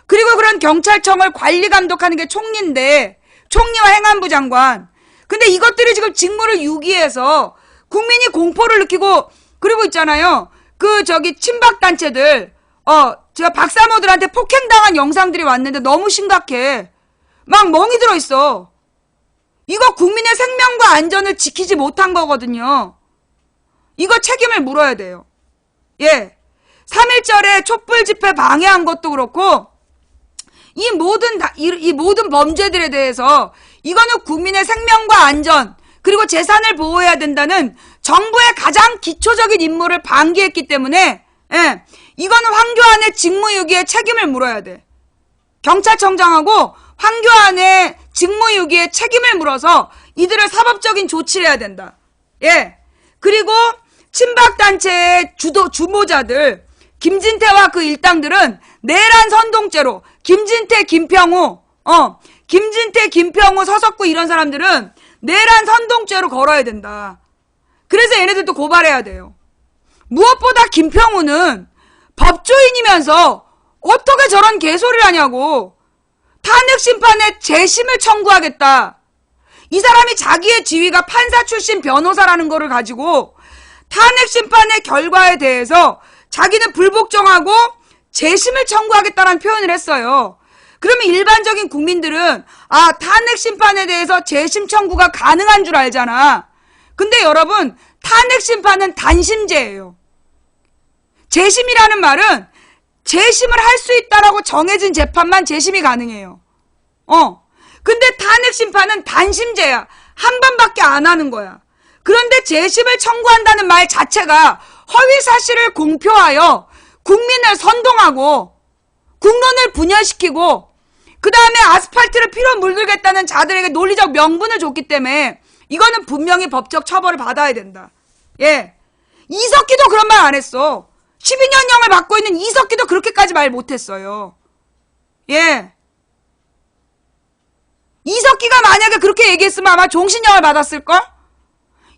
그리고 그런 경찰청을 관리 감독하는 게 총리인데, 총리와 행안부 장관. 근데 이것들이 지금 직무를 유기해서 국민이 공포를 느끼고, 그리고 있잖아요. 친박단체들, 제가 박사모들한테 폭행당한 영상들이 왔는데 너무 심각해. 막 멍이 들어있어. 이거 국민의 생명과 안전을 지키지 못한 거거든요. 이거 책임을 물어야 돼요. 예. 3.1절에 촛불 집회 방해한 것도 그렇고, 이 모든 범죄들에 대해서 이거는 국민의 생명과 안전, 그리고 재산을 보호해야 된다는 정부의 가장 기초적인 임무를 방기했기 때문에, 예, 이거는 황교안의 직무유기에 책임을 물어야 돼. 경찰청장하고 황교안의 직무유기에 책임을 물어서 이들을 사법적인 조치를 해야 된다. 예. 그리고 친박단체의 주모자들, 김진태와 그 일당들은 내란 선동죄로 김진태, 김평우, 서석구 이런 사람들은 내란 선동죄로 걸어야 된다. 그래서 얘네들도 고발해야 돼요. 무엇보다 김평우는 법조인이면서 어떻게 저런 개소리를 하냐고. 탄핵 심판에 재심을 청구하겠다. 이 사람이 자기의 지위가 판사 출신 변호사라는 거를 가지고 탄핵 심판의 결과에 대해서 자기는 불복종하고 재심을 청구하겠다는 표현을 했어요. 그러면 일반적인 국민들은 탄핵 심판에 대해서 재심 청구가 가능한 줄 알잖아. 근데 여러분, 탄핵 심판은 단심제예요. 재심이라는 말은 재심을 할 수 있다라고 정해진 재판만 재심이 가능해요. 근데 탄핵 심판은 단심제야. 한 번밖에 안 하는 거야. 그런데 재심을 청구한다는 말 자체가 허위 사실을 공표하여 국민을 선동하고 국론을 분열시키고 그 다음에 아스팔트를 피로 물들겠다는 자들에게 논리적 명분을 줬기 때문에 이거는 분명히 법적 처벌을 받아야 된다. 예. 이석기도 그런 말 안 했어. 12년형을 받고 있는 이석기도 그렇게까지 말 못했어요. 예. 이석기가 만약에 그렇게 얘기했으면 아마 종신형을 받았을걸?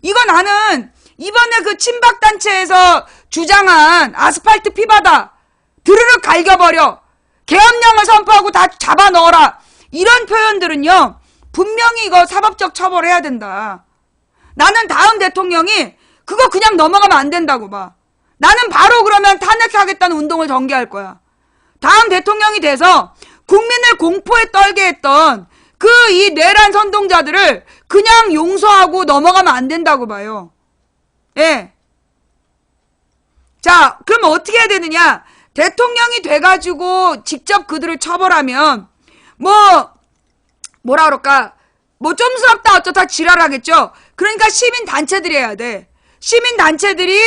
이거 나는 이번에 그 친박단체에서 주장한 아스팔트 피바다 드르륵 갈겨버려 계엄령을 선포하고 다 잡아넣어라 이런 표현들은요 분명히 이거 사법적 처벌해야 된다. 나는 다음 대통령이 그거 그냥 넘어가면 안 된다고 봐. 나는 바로 그러면 탄핵하겠다는 운동을 전개할 거야. 다음 대통령이 돼서 국민을 공포에 떨게 했던 그 이 내란 선동자들을 그냥 용서하고 넘어가면 안 된다고 봐요. 예. 자, 그럼 어떻게 해야 되느냐? 대통령이 돼가지고 직접 그들을 처벌하면 뭐라 그럴까? 뭐 좀스럽다 어쩌다 지랄하겠죠? 그러니까 시민단체들이 해야 돼. 시민단체들이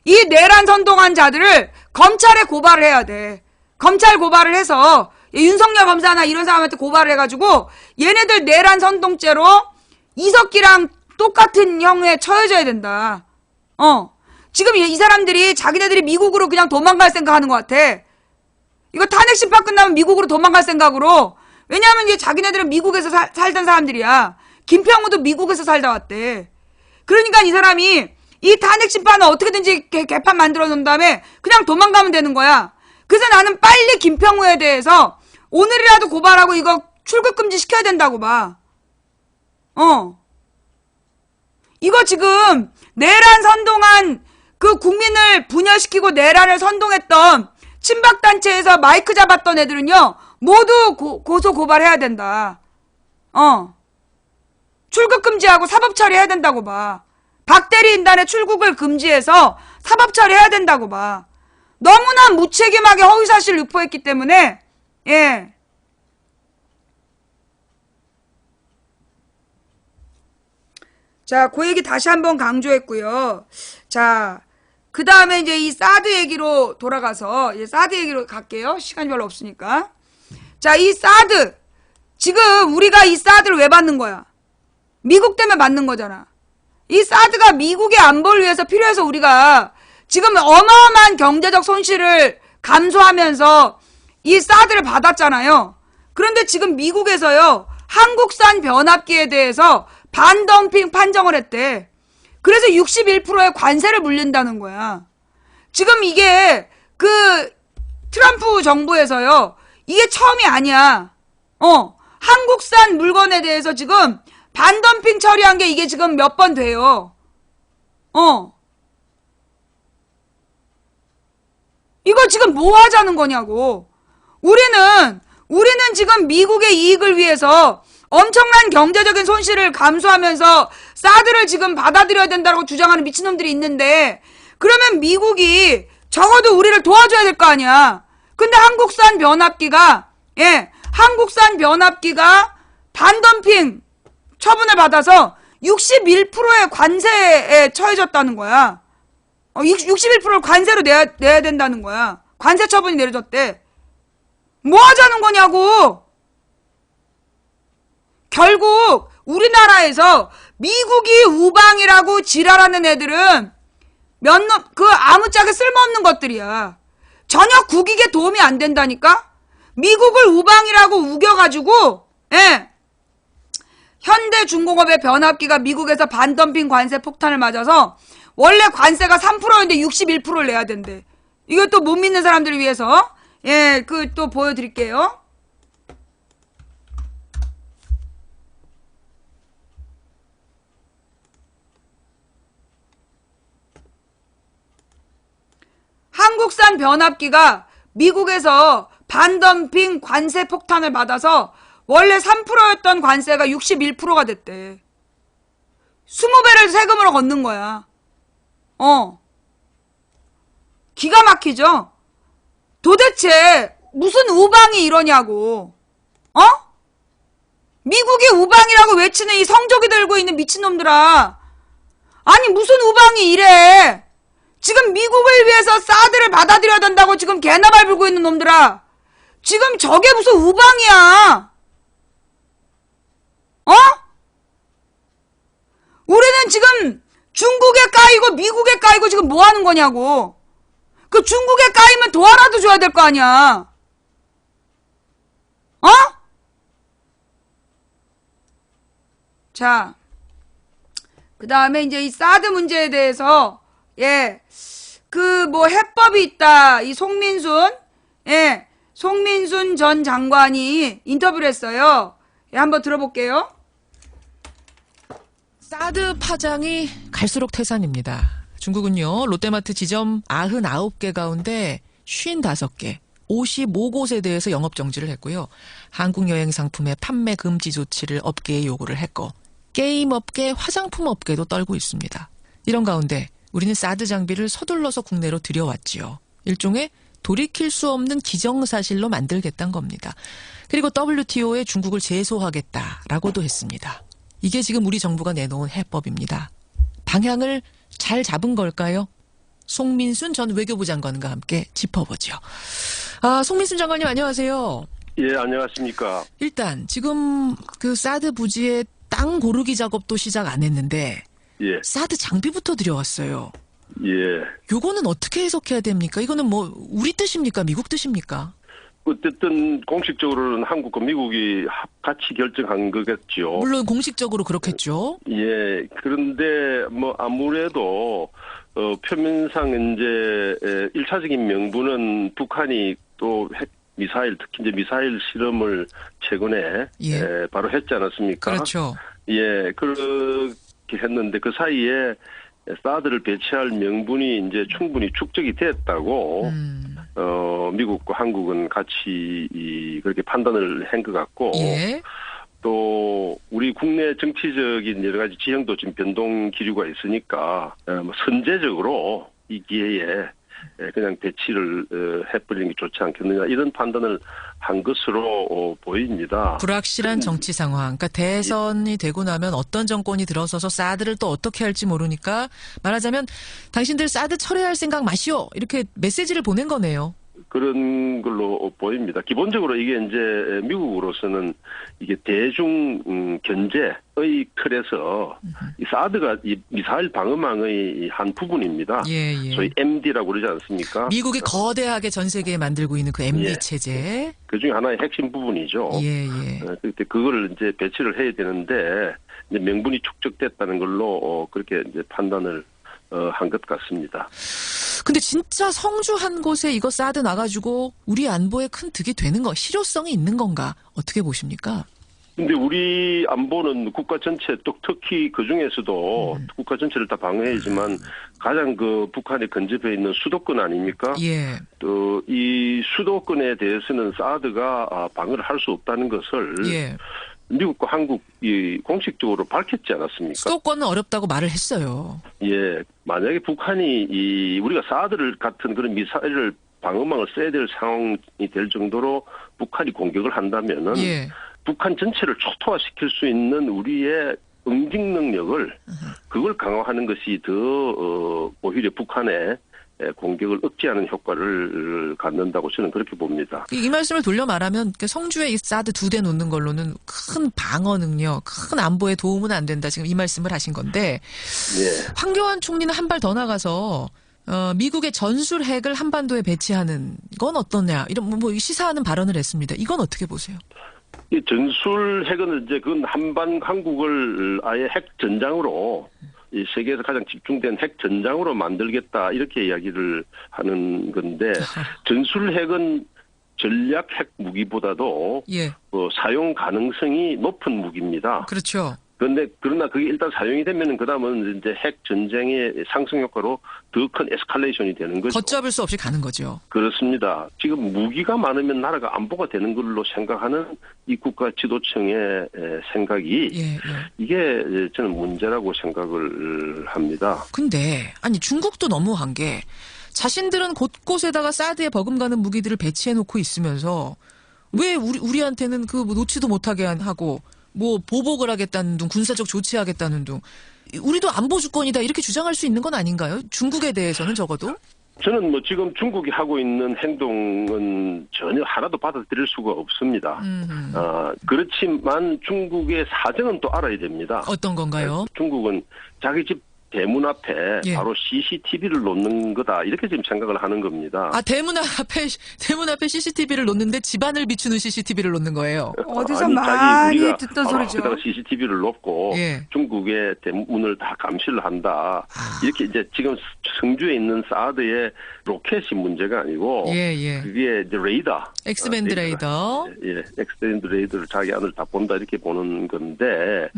이 내란 선동한 자들을 검찰에 고발을 해야 돼. 검찰 고발을 해서 윤석열 검사나 이런 사람한테 고발을 해가지고 얘네들 내란 선동죄로 이석기랑 똑같은 형에 처해져야 된다. 지금 이 사람들이 자기네들이 미국으로 그냥 도망갈 생각하는 것 같아. 이거 탄핵 심판 끝나면 미국으로 도망갈 생각으로. 왜냐하면 이제 자기네들은 미국에서 살던 사람들이야. 김평우도 미국에서 살다 왔대. 그러니까 이 사람이 이 탄핵 심판을 어떻게든지 개판 만들어 놓은 다음에 그냥 도망가면 되는 거야. 그래서 나는 빨리 김평우에 대해서 오늘이라도 고발하고 이거 출국 금지 시켜야 된다고 봐. 이거 지금 내란 선동한 그 국민을 분열시키고 내란을 선동했던 친박단체에서 마이크 잡았던 애들은요 모두 고소 고발해야 된다. 출국 금지하고 사법 처리해야 된다고 봐. 박대리 인단의 출국을 금지해서 사법 처리해야 된다고 봐. 너무나 무책임하게 허위사실을 유포했기 때문에 예. 자, 그 얘기 다시 한번 강조했고요. 자, 그 다음에 이제 이 사드 얘기로 돌아가서 이제 사드 얘기로 갈게요. 시간이 별로 없으니까. 자, 이 사드 지금 우리가 이 사드를 왜 받는 거야? 미국 때문에 받는 거잖아. 이 사드가 미국의 안보를 위해서 필요해서 우리가 지금 어마어마한 경제적 손실을 감수하면서 이 사드를 받았잖아요. 그런데 지금 미국에서요 한국산 변압기에 대해서 반덤핑 판정을 했대. 그래서 61%의 관세를 물린다는 거야. 지금 이게 그 트럼프 정부에서요 이게 처음이 아니야. 한국산 물건에 대해서 지금 반덤핑 처리한 게 이게 지금 몇 번 돼요. 이거 지금 뭐 하자는 거냐고. 우리는 지금 미국의 이익을 위해서 엄청난 경제적인 손실을 감수하면서 사드를 지금 받아들여야 된다고 주장하는 미친놈들이 있는데 그러면 미국이 적어도 우리를 도와줘야 될 거 아니야. 근데 한국산 변압기가 반덤핑 처분을 받아서 61%의 관세에 처해졌다는 거야. 61%를 관세로 내야 된다는 거야. 관세 처분이 내려졌대. 뭐 하자는 거냐고. 결국 우리나라에서 미국이 우방이라고 지랄하는 애들은 아무짝에 쓸모없는 것들이야. 전혀 국익에 도움이 안 된다니까. 미국을 우방이라고 우겨가지고 현대중공업의 변압기가 미국에서 반덤핑 관세 폭탄을 맞아서 원래 관세가 3%였는데 61%를 내야 된대. 이것도 못 믿는 사람들을 위해서 또 보여드릴게요. 한국산 변압기가 미국에서 반덤핑 관세 폭탄을 받아서 원래 3%였던 관세가 61%가 됐대. 20배를 세금으로 걷는 거야. 기가 막히죠? 도대체 무슨 우방이 이러냐고. 미국이 우방이라고 외치는 이 성조기 들고 있는 미친놈들아. 아니 무슨 우방이 이래. 지금 미국을 위해서 사드를 받아들여야 된다고 지금 개나 발불고 있는 놈들아. 지금 저게 무슨 우방이야. 우리는 지금 중국에 까이고 미국에 까이고 지금 뭐 하는 거냐고. 그 중국에 까이면 도와라도 줘야 될 거 아니야. 자, 그 다음에 이제 이 사드 문제에 대해서, 그 뭐 해법이 있다. 이 송민순 전 장관이 인터뷰를 했어요. 한번 들어볼게요. 사드 파장이 갈수록 태산입니다. 중국은요, 롯데마트 지점 99개 가운데 55개, 55곳에 대해서 영업정지를 했고요. 한국 여행 상품의 판매 금지 조치를 업계에 요구를 했고, 게임업계, 화장품업계도 떨고 있습니다. 이런 가운데 우리는 사드 장비를 서둘러서 국내로 들여왔지요. 일종의 돌이킬 수 없는 기정사실로 만들겠다는 겁니다. 그리고 WTO에 중국을 제소하겠다라고도 했습니다. 이게 지금 우리 정부가 내놓은 해법입니다. 방향을 잘 잡은 걸까요? 송민순 전 외교부 장관과 함께 짚어보죠. 송민순 장관님 안녕하세요. 예, 안녕하십니까. 일단 지금 그 사드 부지의 땅 고르기 작업도 시작 안 했는데 예. 사드 장비부터 들여왔어요. 예. 요거는 어떻게 해석해야 됩니까? 이거는 뭐 우리 뜻입니까? 미국 뜻입니까? 어쨌든 공식적으로는 한국과 미국이 같이 결정한 거겠죠. 물론 공식적으로 그렇겠죠. 예. 그런데 뭐 아무래도 표면상 이제 1차적인 명분은 북한이 또 핵 미사일, 특히 이제 미사일 실험을 최근에 바로 했지 않았습니까? 그렇죠. 예, 그렇게 했는데 그 사이에 사드를 배치할 명분이 이제 충분히 축적이 됐다고 미국과 한국은 같이 그렇게 판단을 한 것 같고 또 우리 국내 정치적인 여러 가지 지형도 지금 변동 기류가 있으니까 선제적으로 이 기회에 그냥 배치를 해버리는 게 좋지 않겠느냐 이런 판단을 한 것으로 보입니다. 불확실한 정치 상황. 그러니까 대선이 되고 나면 어떤 정권이 들어서서 사드를 또 어떻게 할지 모르니까 말하자면 당신들 사드 철회할 생각 마시오. 이렇게 메시지를 보낸 거네요. 그런 걸로 보입니다. 기본적으로 이게 이제 미국으로서는 이게 대중 견제의 틀에서 이 사드가 이 미사일 방어망의 한 부분입니다. 저희 MD라고 그러지 않습니까? 미국이 거대하게 전 세계에 만들고 있는 그 MD 체제. 그 중에 하나의 핵심 부분이죠. 그거를 이제 배치를 해야 되는데 이제 명분이 축적됐다는 걸로 그렇게 이제 판단을 한 것 같습니다. 근데 진짜 성주 한 곳에 이거 사드 나가지고 우리 안보에 큰 득이 되는 거, 실효성이 있는 건가? 어떻게 보십니까? 근데 우리 안보는 국가 전체, 또 특히 그 중에서도 국가 전체를 다 방어해야지만 가장 그 북한에 근접해 있는 수도권 아닙니까? 또 이 수도권에 대해서는 사드가 방어를 할 수 없다는 것을 미국과 한국이 공식적으로 밝혔지 않았습니까? 수도권은 어렵다고 말을 했어요. 예, 만약에 북한이 우리가 사드를 같은 그런 미사일을 방어망을 써야 될 상황이 될 정도로 북한이 공격을 한다면은 북한 전체를 초토화시킬 수 있는 우리의 응징 능력을 그걸 강화하는 것이 더 오히려 북한의 공격을 억제하는 효과를 갖는다고 저는 그렇게 봅니다. 이 말씀을 돌려 말하면 성주에 이 사드 2대 놓는 걸로는 큰 방어 능력, 큰 안보에 도움은 안 된다. 지금 이 말씀을 하신 건데 황교안 총리는 한 발 더 나가서 미국의 전술 핵을 한반도에 배치하는 건 어떠냐 이런 뭐 시사하는 발언을 했습니다. 이건 어떻게 보세요? 이 전술 핵은 이제 그건 한국을 아예 핵 전장으로 이 세계에서 가장 집중된 핵 전장으로 만들겠다 이렇게 이야기를 하는 건데 전술 핵은 전략 핵 무기보다도 사용 가능성이 높은 무기입니다. 그렇죠. 그러나 그게 일단 사용이 되면은 그다음은 이제 핵 전쟁의 상승 효과로 더 큰 에스컬레이션이 되는 거죠. 걷잡을 수 없이 가는 거죠. 그렇습니다. 지금 무기가 많으면 나라가 안보가 되는 걸로 생각하는 이 국가 지도층의 생각이 예. 이게 저는 문제라고 생각을 합니다. 근데 아니 중국도 너무한 게 자신들은 곳곳에다가 사드에 버금가는 무기들을 배치해놓고 있으면서 왜 우리한테는 그 뭐 놓지도 못하게 하고 뭐 보복을 하겠다는 둥 군사적 조치하겠다는 둥 우리도 안보 주권이다 이렇게 주장할 수 있는 건 아닌가요? 중국에 대해서는 적어도? 저는 뭐 지금 중국이 하고 있는 행동은 전혀 하나도 받아들일 수가 없습니다. 그렇지만 중국의 사정은 또 알아야 됩니다. 어떤 건가요? 중국은 자기 집 대문 앞에 예. 바로 CCTV를 놓는 거다 이렇게 지금 생각을 하는 겁니다. 아 대문 앞에 CCTV를 놓는데 집안을 비추는 CCTV를 놓는 거예요. 어디서 많이 듣던 바로 소리죠. 앞에다가 CCTV를 놓고 예. 중국의 대문을 다 감시를 한다. 이렇게 이제 지금 성주에 있는 사드의 로켓이 문제가 아니고 예. 그게 이제 레이더. 엑스밴드 레이더. 예, 엑스밴드 레이더를 자기 안을 다 본다 이렇게 보는 건데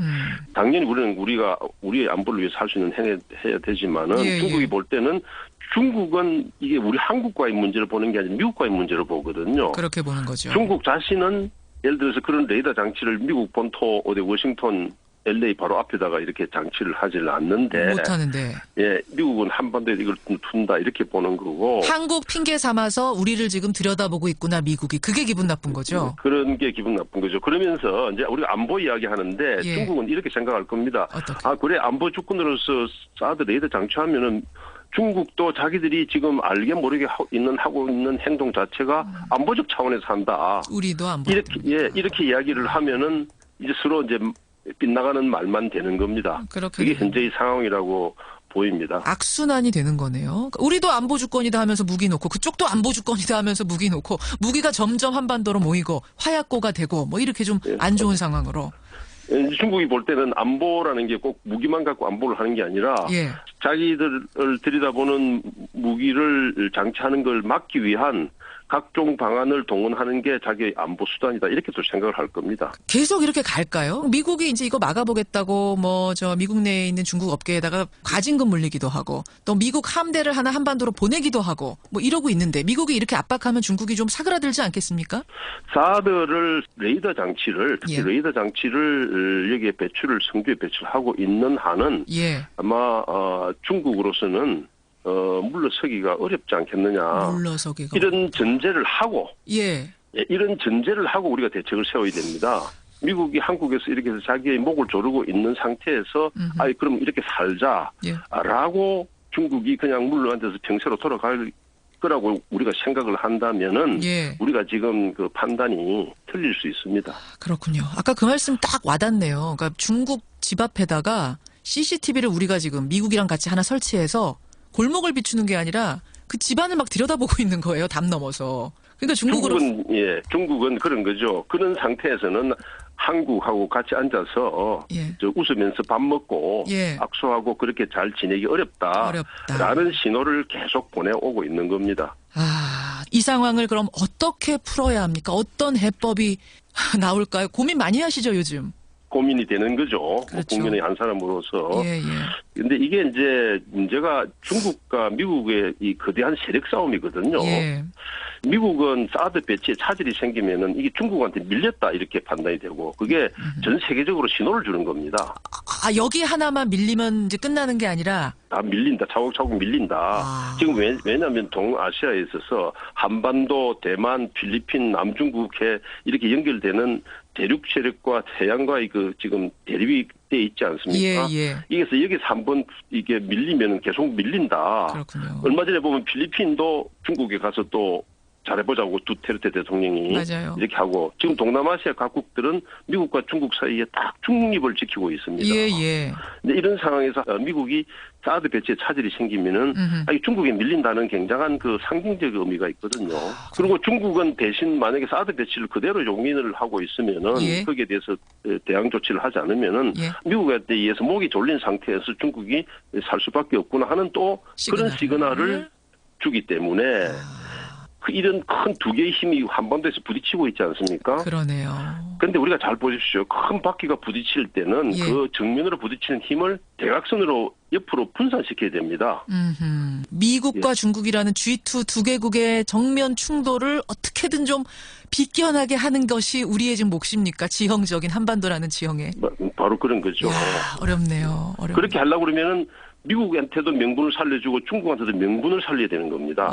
당연히 우리의 안보를 위해서 할 수 있는 해야 되지만은 예. 중국이 볼 때는 중국은 이게 우리 한국과의 문제를 보는 게 아니라 미국과의 문제를 보거든요. 그렇게 보는 거죠. 중국 자신은 예를 들어서 그런 레이더 장치를 미국 본토 어디 워싱턴 LA 바로 앞에다가 이렇게 장치를 하지를 않는데 못하는데 예, 미국은 한반도에 이걸 둔다 이렇게 보는 거고 한국 핑계 삼아서 우리를 지금 들여다보고 있구나 미국이 그게 기분 나쁜 거죠. 그런 게 기분 나쁜 거죠. 그러면서 이제 우리가 안보 이야기 하는데 예. 중국은 이렇게 생각할 겁니다. 어떻게? 아 그래 안보 주권으로서 사드 레이더 장치하면은 중국도 자기들이 지금 알게 모르게 하고 있는 행동 자체가 안보적 차원에서 한다. 우리도 안 보고. 이렇게 이야기를 하면은 이제 서로 이제 빗나가는 말만 되는 겁니다. 그게 현재의 상황이라고 보입니다. 악순환이 되는 거네요. 그러니까 우리도 안보 주권이다 하면서 무기 놓고 그쪽도 안보 주권이다 하면서 무기 놓고 무기가 점점 한반도로 모이고 화약고가 되고 뭐 이렇게 좀 안 좋은 상황으로. 중국이 볼 때는 안보라는 게 꼭 무기만 갖고 안보를 하는 게 아니라 예. 자기들을 들여다보는 무기를 장치하는 걸 막기 위한 각종 방안을 동원하는 게 자기의 안보 수단이다. 이렇게 또 생각을 할 겁니다. 계속 이렇게 갈까요? 미국이 이제 이거 막아보겠다고 미국 내에 있는 중국 업계에다가 과징금 물리기도 하고 또 미국 함대를 하나 한반도로 보내기도 하고 뭐 이러고 있는데 미국이 이렇게 압박하면 중국이 좀 사그라들지 않겠습니까? 사드를 레이더 장치를 특히 예. 레이더 장치를 여기에 성주에 배출하고 있는 한은 예. 아마 중국으로서는 물러서기가 어렵지 않겠느냐. 물러서기가. 이런 전제를 하고 예. 이런 전제를 하고 우리가 대책을 세워야 됩니다. 미국이 한국에서 이렇게 해서 자기의 목을 조르고 있는 상태에서 그럼 이렇게 살자라고 중국이 그냥 물러앉아서 평세로 돌아갈 거라고 우리가 생각을 한다면은 예. 우리가 지금 그 판단이 틀릴 수 있습니다. 그렇군요. 아까 그 말씀 딱 와닿네요. 그러니까 중국 집 앞에다가 CCTV를 우리가 지금 미국이랑 같이 하나 설치해서 골목을 비추는 게 아니라 그 집안을 막 들여다보고 있는 거예요. 담 넘어서. 그러니까 중국은 그런 거죠. 그런 상태에서는 한국하고 같이 앉아서 예. 웃으면서 밥 먹고 예. 악수하고 그렇게 잘 지내기 어렵다라는 신호를 계속 보내오고 있는 겁니다. 이 상황을 그럼 어떻게 풀어야 합니까? 어떤 해법이 나올까요? 고민 많이 하시죠, 요즘? 고민이 되는 거죠. 그렇죠. 국민의 한 사람으로서. 예. 근데 이게 이제 문제가 중국과 미국의 이 거대한 세력 싸움이거든요. 예. 미국은 사드 배치에 차질이 생기면은 이게 중국한테 밀렸다 이렇게 판단이 되고 그게 전 세계적으로 신호를 주는 겁니다. 여기 하나만 밀리면 이제 끝나는 게 아니라 다 밀린다. 차곡차곡 밀린다. 지금 왜냐하면 동아시아에 있어서 한반도, 대만, 필리핀, 남중국해 이렇게 연결되는 대륙 세력과 해양과의 그 지금 대립이 돼 있지 않습니까? 예. 이게서 여기서 한번 이게 밀리면 계속 밀린다. 그렇군요. 얼마 전에 보면 필리핀도 중국에 가서 또 잘해보자고 두테르테 대통령이 맞아요. 이렇게 하고 지금 동남아시아 각국들은 미국과 중국 사이에 딱 중립을 지키고 있습니다. 예. 근데 이런 상황에서 미국이 사드 배치에 차질이 생기면은 중국에 밀린다는 굉장한 그 상징적 의미가 있거든요. 그리고 중국은 대신 만약에 사드 배치를 그대로 용인을 하고 있으면은 예. 거기에 대해서 대항 조치를 하지 않으면은 미국에 의해서 목이 졸린 상태에서 중국이 살 수밖에 없구나 하는 또 그런 시그널을 주기 때문에 이런 큰 두 개의 힘이 한반도에서 부딪히고 있지 않습니까? 그러네요. 그런데 우리가 잘 보십시오. 큰 바퀴가 부딪힐 때는 예. 그 정면으로 부딪히는 힘을 대각선으로 옆으로 분산시켜야 됩니다. 미국과 예. 중국이라는 G2 두 개국의 정면 충돌을 어떻게든 좀 비껴나게 하는 것이 우리의 지금 몫입니까? 지형적인 한반도라는 지형에. 바로 그런 거죠. 야, 어렵네요. 그렇게 하려고 그러면은 미국한테도 명분을 살려주고 중국한테도 명분을 살려야 되는 겁니다.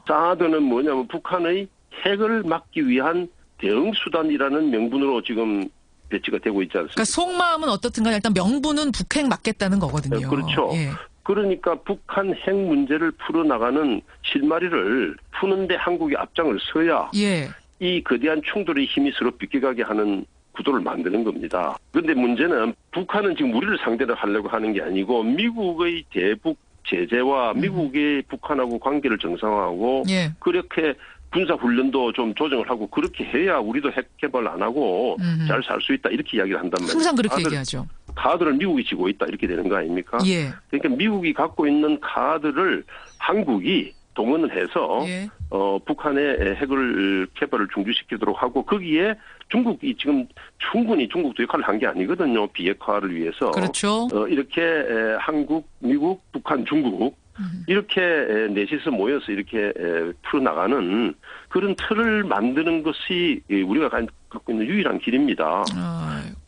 사드는 뭐냐면 북한의 핵을 막기 위한 대응 수단이라는 명분으로 지금 배치가 되고 있지 않습니까? 그러니까 속마음은 어떻든 간에 일단 명분은 북핵 막겠다는 거거든요. 네, 그렇죠. 예. 그러니까 북한 핵 문제를 풀어나가는 실마리를 푸는데 한국이 앞장을 서야 예. 이 거대한 충돌의 힘이 서로 비껴가게 하는 구도를 만드는 겁니다. 그런데 문제는 북한은 지금 우리를 상대로 하려고 하는 게 아니고 미국의 대북 제재와 미국의 북한하고 관계를 정상화하고 예. 그렇게 군사훈련도 좀 조정을 하고 그렇게 해야 우리도 핵 개발 안 하고 잘 살 수 있다 이렇게 이야기를 한단 말이에요. 항상 그렇게 얘기하죠. 카드를 미국이 쥐고 있다 이렇게 되는 거 아닙니까? 예. 그러니까 미국이 갖고 있는 카드를 한국이 동원을 해서 예. 북한의 핵을 개발을 중지시키도록 하고 거기에 중국이 지금 충분히 중국도 역할을 한 게 아니거든요. 비핵화를 위해서. 그렇죠. 이렇게 한국, 미국, 북한, 중국 이렇게 넷이서 모여서 이렇게 풀어나가는 그런 틀을 만드는 것이 우리가 갖고 있는 유일한 길입니다.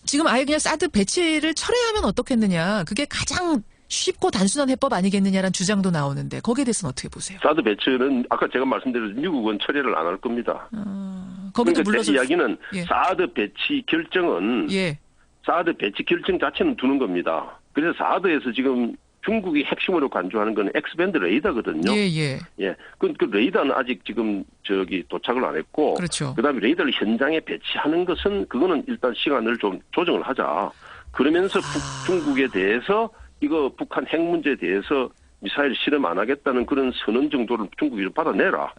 지금 아예 그냥 사드 배치를 철회하면 어떻겠느냐. 그게 가장 쉽고 단순한 해법 아니겠느냐라는 주장도 나오는데 거기에 대해서는 어떻게 보세요? 사드 배치는 아까 제가 말씀드린 미국은 처리를 안 할 겁니다. 거기도 그러니까 물러서 제 이야기는 예. 사드 배치 결정은 예. 사드 배치 결정 자체는 두는 겁니다. 그래서 사드에서 지금 중국이 핵심으로 간주하는 건 엑스밴드 레이더거든요. 예. 예. 그 레이더는 아직 지금 도착을 안 했고. 그렇죠. 그다음에 레이더를 현장에 배치하는 것은 그거는 일단 시간을 좀 조정을 하자. 그러면서 중국에 대해서 이거 북한 핵 문제에 대해서 미사일 실험 안 하겠다는 그런 선언 정도를 중국이 좀 받아내라.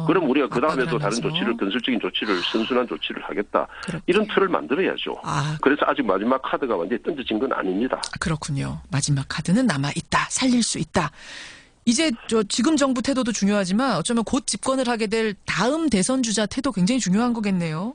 그럼 우리가 그 다음에도 다른 조치를 건설적인 조치를 선순환 조치를 하겠다. 그렇게. 이런 틀을 만들어야죠. 그래서 아직 마지막 카드가 완전히 던져진 건 아닙니다. 그렇군요. 마지막 카드는 남아 있다. 살릴 수 있다. 이제 지금 정부 태도도 중요하지만 어쩌면 곧 집권을 하게 될 다음 대선 주자 태도 굉장히 중요한 거겠네요.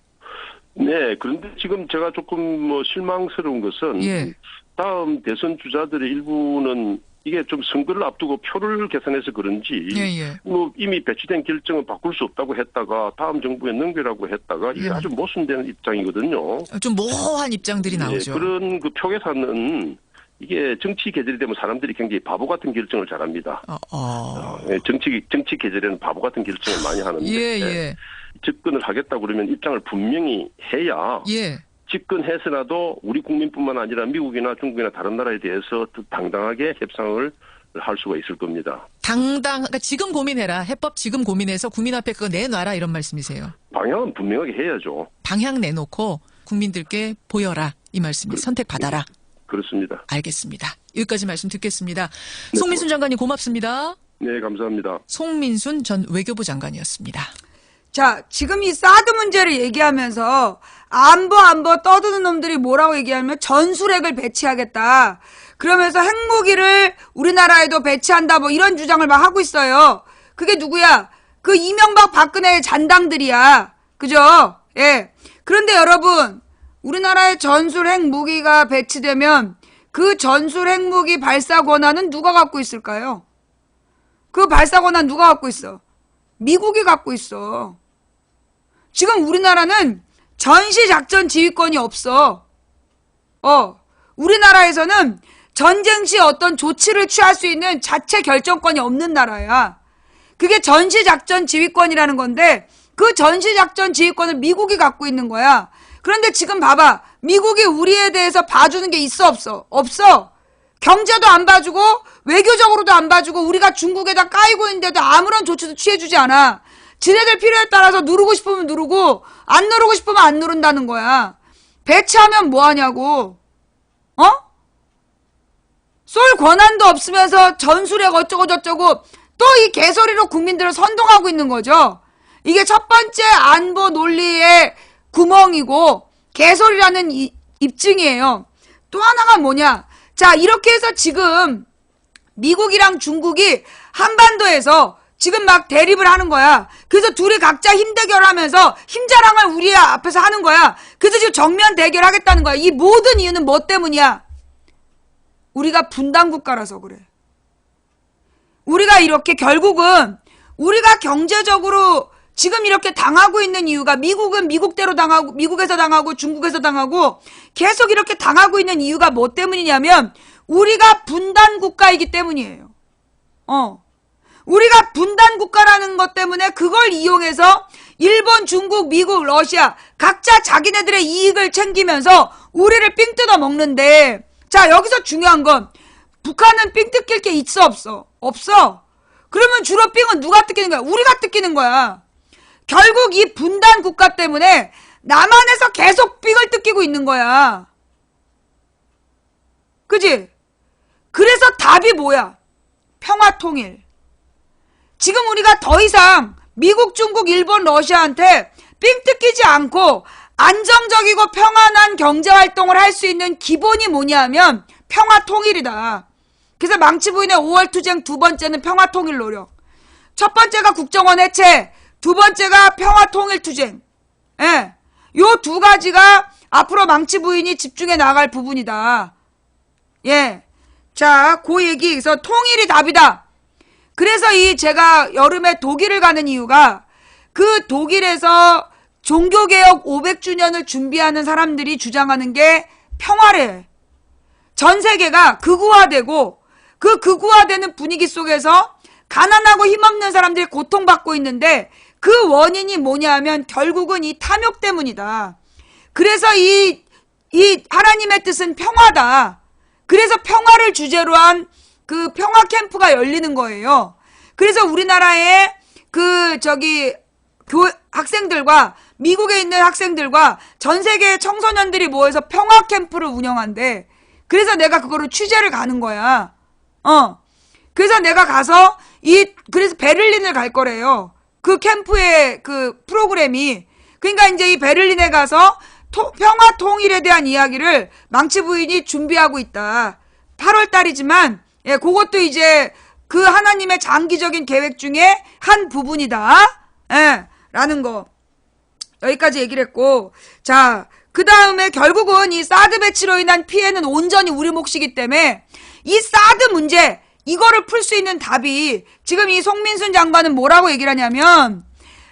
네. 그런데 지금 제가 조금 실망스러운 것은 예. 다음 대선 주자들의 일부는 이게 좀 선거를 앞두고 표를 계산해서 그런지 예. 이미 배치된 결정은 바꿀 수 없다고 했다가 다음 정부에 넘기라고 했다가 이게 아주 모순되는 입장이거든요. 좀 모호한 입장들이 나오죠. 그런 그 표 계산은 이게 정치 계절이 되면 사람들이 굉장히 바보 같은 결정을 잘합니다. 정치 계절에는 바보 같은 결정을 많이 하는데 예. 집권을 하겠다 그러면 입장을 분명히 해야 예. 집권해서라도 우리 국민뿐만 아니라 미국이나 중국이나 다른 나라에 대해서 당당하게 협상을 할 수가 있을 겁니다. 그러니까 지금 고민해라. 해법 지금 고민해서 국민 앞에 그거 내놔라 이런 말씀이세요. 방향은 분명하게 해야죠. 방향 내놓고 국민들께 보여라 이 말씀이 선택받아라. 그렇습니다. 알겠습니다. 여기까지 말씀 듣겠습니다. 송민순 장관님 고맙습니다. 네, 감사합니다. 송민순 전 외교부 장관이었습니다. 자, 지금 이 사드 문제를 얘기하면서 안보 떠드는 놈들이 뭐라고 얘기하면 전술핵을 배치하겠다. 그러면서 핵무기를 우리나라에도 배치한다 뭐 이런 주장을 막 하고 있어요. 그게 누구야? 그 이명박 박근혜의 잔당들이야. 그죠? 예. 그런데 여러분, 우리나라에 전술 핵무기가 배치되면 그 전술 핵무기 발사 권한은 누가 갖고 있을까요? 그 발사 권한 누가 갖고 있어? 미국이 갖고 있어. 지금 우리나라는 전시작전 지휘권이 없어. 우리나라에서는 전쟁 시 어떤 조치를 취할 수 있는 자체 결정권이 없는 나라야. 그게 전시작전 지휘권이라는 건데 그 전시작전 지휘권을 미국이 갖고 있는 거야. 그런데 지금 봐봐. 미국이 우리에 대해서 봐주는 게 있어 없어? 없어. 경제도 안 봐주고 외교적으로도 안 봐주고 우리가 중국에다 까이고 있는데도 아무런 조치도 취해주지 않아. 지네들 필요에 따라서 누르고 싶으면 누르고 안 누르고 싶으면 안 누른다는 거야. 배치하면 뭐하냐고. 쏠 권한도 없으면서 전술핵 어쩌고 저쩌고 또 이 개소리로 국민들을 선동하고 있는 거죠. 이게 첫 번째 안보 논리의 구멍이고 개소리라는 입증이에요. 또 하나가 뭐냐. 자, 이렇게 해서 지금 미국이랑 중국이 한반도에서 지금 막 대립을 하는 거야. 그래서 둘이 각자 힘 대결하면서 힘자랑을 우리 앞에서 하는 거야. 그래서 지금 정면 대결하겠다는 거야. 이 모든 이유는 뭐 때문이야? 우리가 분단국가라서 그래. 우리가 이렇게 결국은 우리가 경제적으로 지금 이렇게 당하고 있는 이유가 미국은 미국대로 당하고 미국에서 당하고 중국에서 당하고 계속 이렇게 당하고 있는 이유가 뭐 때문이냐면 우리가 분단국가이기 때문이에요. 우리가 분단국가라는 것 때문에 그걸 이용해서 일본, 중국, 미국, 러시아 각자 자기네들의 이익을 챙기면서 우리를 삥 뜯어 먹는데 자 여기서 중요한 건 북한은 삥 뜯길 게 있어 없어? 없어. 그러면 주로 삥은 누가 뜯기는 거야? 우리가 뜯기는 거야. 결국 이 분단 국가 때문에 남한에서 계속 삥을 뜯기고 있는 거야. 그지? 그래서 답이 뭐야? 평화통일. 지금 우리가 더 이상 미국, 중국, 일본, 러시아한테 삥 뜯기지 않고 안정적이고 평안한 경제활동을 할 수 있는 기본이 뭐냐면 평화통일이다. 그래서 망치부인의 5월 투쟁 두 번째는 평화통일 노력. 첫 번째가 국정원 해체, 두 번째가 평화통일 투쟁. 예. 요 두 가지가 앞으로 망치부인이 집중해 나갈 부분이다. 예. 자, 그 얘기에서 통일이 답이다. 그래서 제가 여름에 독일을 가는 이유가 그 독일에서 종교개혁 500주년을 준비하는 사람들이 주장하는 게 평화래. 전 세계가 극우화되고 그 극우화되는 분위기 속에서 가난하고 힘없는 사람들이 고통받고 있는데 그 원인이 뭐냐면 결국은 이 탐욕 때문이다. 그래서 이 하나님의 뜻은 평화다. 그래서 평화를 주제로 한 그 평화 캠프가 열리는 거예요. 그래서 우리나라의 학생들과 미국에 있는 학생들과 전 세계의 청소년들이 모여서 평화 캠프를 운영한대. 그래서 내가 그거를 취재를 가는 거야. 그래서 내가 가서 그래서 베를린을 갈 거래요. 그 캠프의 그 프로그램이. 그러니까 이제 이 베를린에 가서 평화 통일에 대한 이야기를 망치 부인이 준비하고 있다. 8월 달이지만 예, 그것도 이제 그 하나님의 장기적인 계획 중에 한 부분이다. 예, 라는 거. 여기까지 얘기를 했고. 자, 그 다음에 결국은 이 사드 배치로 인한 피해는 온전히 우리 몫이기 때문에 이 사드 문제, 이거를 풀 수 있는 답이 지금 이 송민순 장관은 뭐라고 얘기를 하냐면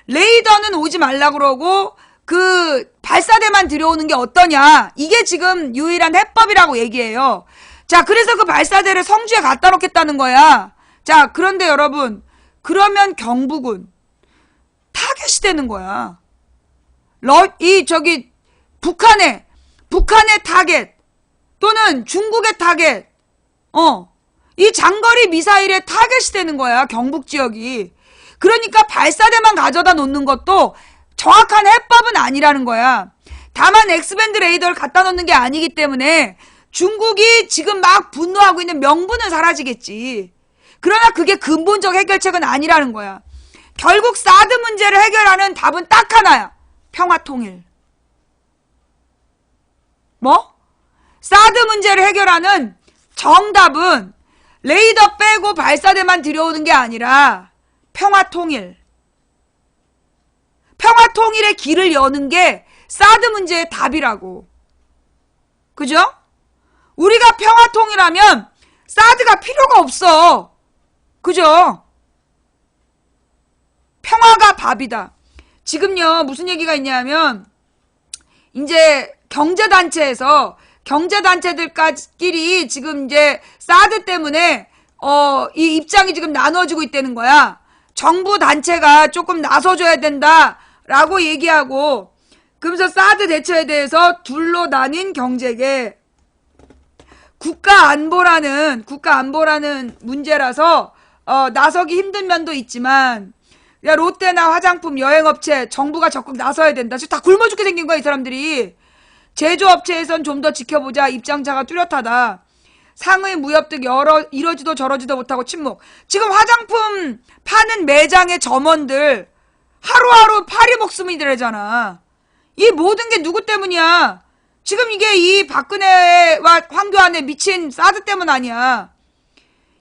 레이더는 오지 말라 그러고 그 발사대만 들여오는 게 어떠냐. 이게 지금 유일한 해법이라고 얘기해요. 자, 그래서 그 발사대를 성주에 갖다 놓겠다는 거야. 자, 그런데 여러분, 그러면 경북은 타겟이 되는 거야. 북한의 타겟 또는 중국의 타겟, 이 장거리 미사일의 타겟이 되는 거야, 경북 지역이. 그러니까 발사대만 가져다 놓는 것도 정확한 해법은 아니라는 거야. 다만 X밴드 레이더를 갖다 놓는 게 아니기 때문에 중국이 지금 막 분노하고 있는 명분은 사라지겠지. 그러나 그게 근본적 해결책은 아니라는 거야. 결국 사드 문제를 해결하는 답은 딱 하나야. 평화통일. 뭐? 사드 문제를 해결하는 정답은 레이더 빼고 발사대만 들여오는 게 아니라 평화통일. 평화통일의 길을 여는 게 사드 문제의 답이라고. 그죠? 우리가 평화통일하면 사드가 필요가 없어. 그죠? 평화가 밥이다. 지금요, 무슨 얘기가 있냐면, 이제 경제단체들끼리 지금 이제 사드 때문에, 이 입장이 지금 나눠지고 있다는 거야. 정부 단체가 조금 나서줘야 된다라고 얘기하고, 그러면서 사드 대처에 대해서 둘로 나뉜 경제계. 국가 안보라는 문제라서 나서기 힘든 면도 있지만 야 롯데나 화장품 여행업체 정부가 적극 나서야 된다. 지금 다 굶어 죽게 생긴 거야 이 사람들이. 제조업체에선 좀 더 지켜보자. 입장차가 뚜렷하다. 상의 무협 등 이러지도 저러지도 못하고 침묵. 지금 화장품 파는 매장의 점원들 하루하루 파리 목숨이 되잖아. 이 모든 게 누구 때문이야? 지금 이게 이 박근혜와 황교안에 미친 사드 때문 아니야.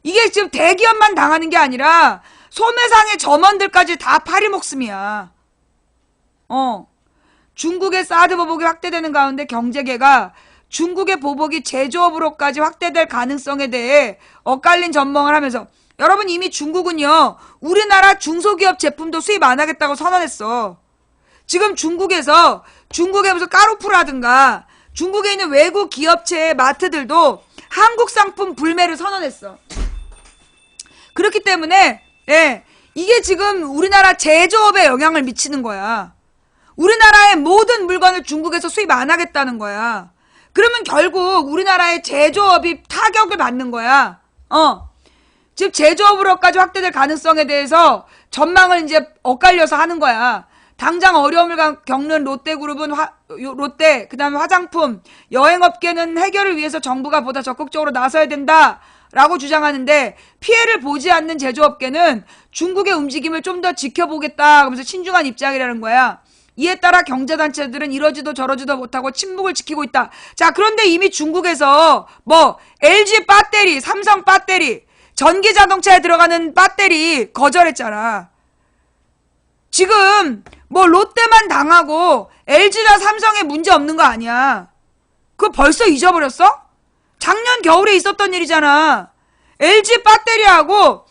이게 지금 대기업만 당하는 게 아니라 소매상의 점원들까지 다 파리목숨이야. 중국의 사드 보복이 확대되는 가운데 경제계가 중국의 보복이 제조업으로까지 확대될 가능성에 대해 엇갈린 전망을 하면서, 여러분 이미 중국은요 우리나라 중소기업 제품도 수입 안 하겠다고 선언했어. 지금 중국에서 중국의 무슨 까르푸라든가 중국에 있는 외국 기업체의 마트들도 한국 상품 불매를 선언했어. 그렇기 때문에 이게 지금 우리나라 제조업에 영향을 미치는 거야. 우리나라의 모든 물건을 중국에서 수입 안 하겠다는 거야. 그러면 결국 우리나라의 제조업이 타격을 받는 거야. 지금 제조업으로까지 확대될 가능성에 대해서 전망을 이제 엇갈려서 하는 거야. 당장 어려움을 겪는 롯데그룹은 롯데, 그 다음에 화장품, 여행업계는 해결을 위해서 정부가 보다 적극적으로 나서야 된다라고 주장하는데, 피해를 보지 않는 제조업계는 중국의 움직임을 좀 더 지켜보겠다 하면서 신중한 입장이라는 거야. 이에 따라 경제단체들은 이러지도 저러지도 못하고 침묵을 지키고 있다. 자, 그런데 이미 중국에서 LG 배터리, 삼성 배터리, 전기자동차에 들어가는 배터리 거절했잖아. 지금 롯데만 당하고 LG나 삼성에 문제 없는 거 아니야. 그거 벌써 잊어버렸어? 작년 겨울에 있었던 일이잖아. LG 배터리하고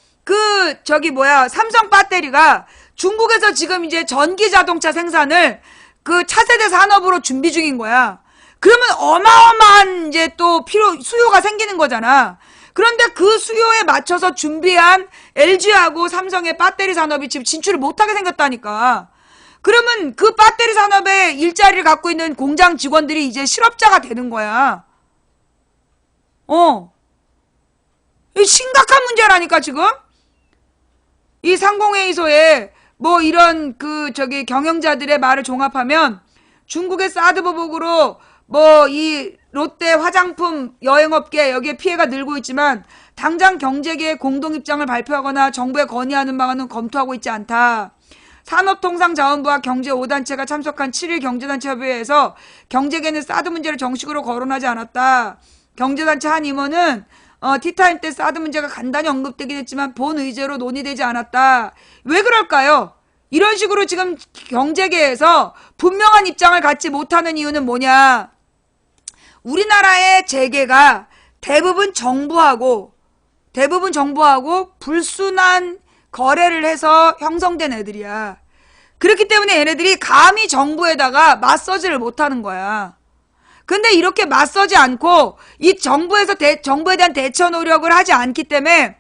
삼성 배터리가 중국에서 지금 이제 전기자동차 생산을 그 차세대 산업으로 준비 중인 거야. 그러면 어마어마한 이제 또 수요가 생기는 거잖아. 그런데 그 수요에 맞춰서 준비한 LG하고 삼성의 배터리 산업이 지금 진출을 못하게 생겼다니까. 그러면 그 배터리 산업에 일자리를 갖고 있는 공장 직원들이 이제 실업자가 되는 거야. 이 심각한 문제라니까, 지금? 이 상공회의소에 이런 경영자들의 말을 종합하면 중국의 사드 보복으로 이 롯데 화장품 여행업계 여기에 피해가 늘고 있지만 당장 경제계의 공동 입장을 발표하거나 정부에 건의하는 방안은 검토하고 있지 않다. 산업통상자원부와 경제 5단체가 참석한 7일 경제단체 협의회에서 경제계는 사드 문제를 정식으로 거론하지 않았다. 경제단체 한 임원은 티타임 때 사드 문제가 간단히 언급되긴 했지만 본 의제로 논의되지 않았다. 왜 그럴까요? 이런 식으로 지금 경제계에서 분명한 입장을 갖지 못하는 이유는 뭐냐? 우리나라의 재계가 대부분 정부하고 불순한 거래를 해서 형성된 애들이야. 그렇기 때문에 얘네들이 감히 정부에다가 맞서지를 못하는 거야. 근데 이렇게 맞서지 않고 이 정부에 대한 대처 노력을 하지 않기 때문에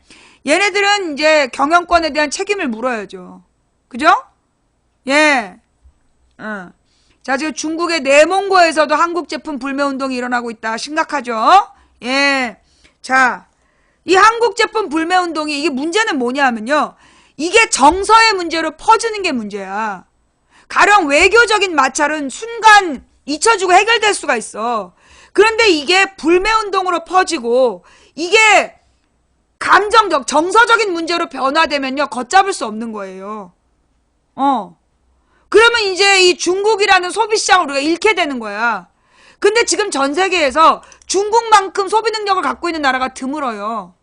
얘네들은 이제 경영권에 대한 책임을 물어야죠. 그죠? 예. 자, 지금 중국의 내몽고에서도 한국 제품 불매 운동이 일어나고 있다. 심각하죠? 예. 자, 이 한국 제품 불매 운동이 이게 문제는 뭐냐 하면요. 이게 정서의 문제로 퍼지는 게 문제야. 가령 외교적인 마찰은 순간 잊혀지고 해결될 수가 있어. 그런데 이게 불매 운동으로 퍼지고 이게 감정적, 정서적인 문제로 변화되면요. 걷잡을 수 없는 거예요. 그러면 이제 이 중국이라는 소비시장을 우리가 잃게 되는 거야. 근데 지금 전 세계에서 중국만큼 소비 능력을 갖고 있는 나라가 드물어요.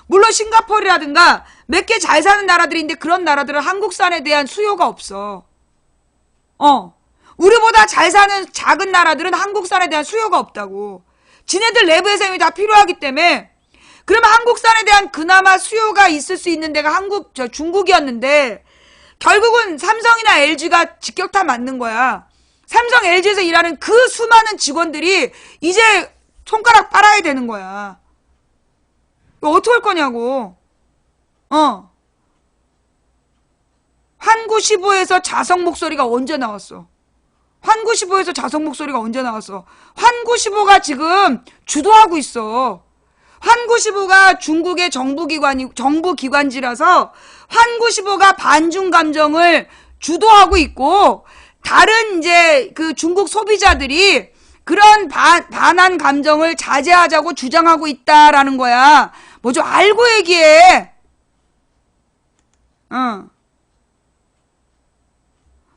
물론 싱가포르라든가 몇 개 잘 사는 나라들인데 그런 나라들은 한국산에 대한 수요가 없어. 우리보다 잘 사는 작은 나라들은 한국산에 대한 수요가 없다고. 지네들 내부의 생이 다 필요하기 때문에. 그러면 한국산에 대한 그나마 수요가 있을 수 있는 데가 중국이었는데 결국은 삼성이나 LG가 직격탄 맞는 거야. 삼성, LG에서 일하는 그 수많은 직원들이 이제 손가락 빨아야 되는 거야. 어떡할 거냐고. 환구15에서 자성 목소리가 언제 나왔어? 환구15에서 자성 목소리가 언제 나왔어? 환구15가 지금 주도하고 있어. 환구15가 중국의 정부 기관지라서 환구15가 반중 감정을 주도하고 있고 다른 이제 그 중국 소비자들이 그런 반한 감정을 자제하자고 주장하고 있다라는 거야. 뭐 좀 알고 얘기해.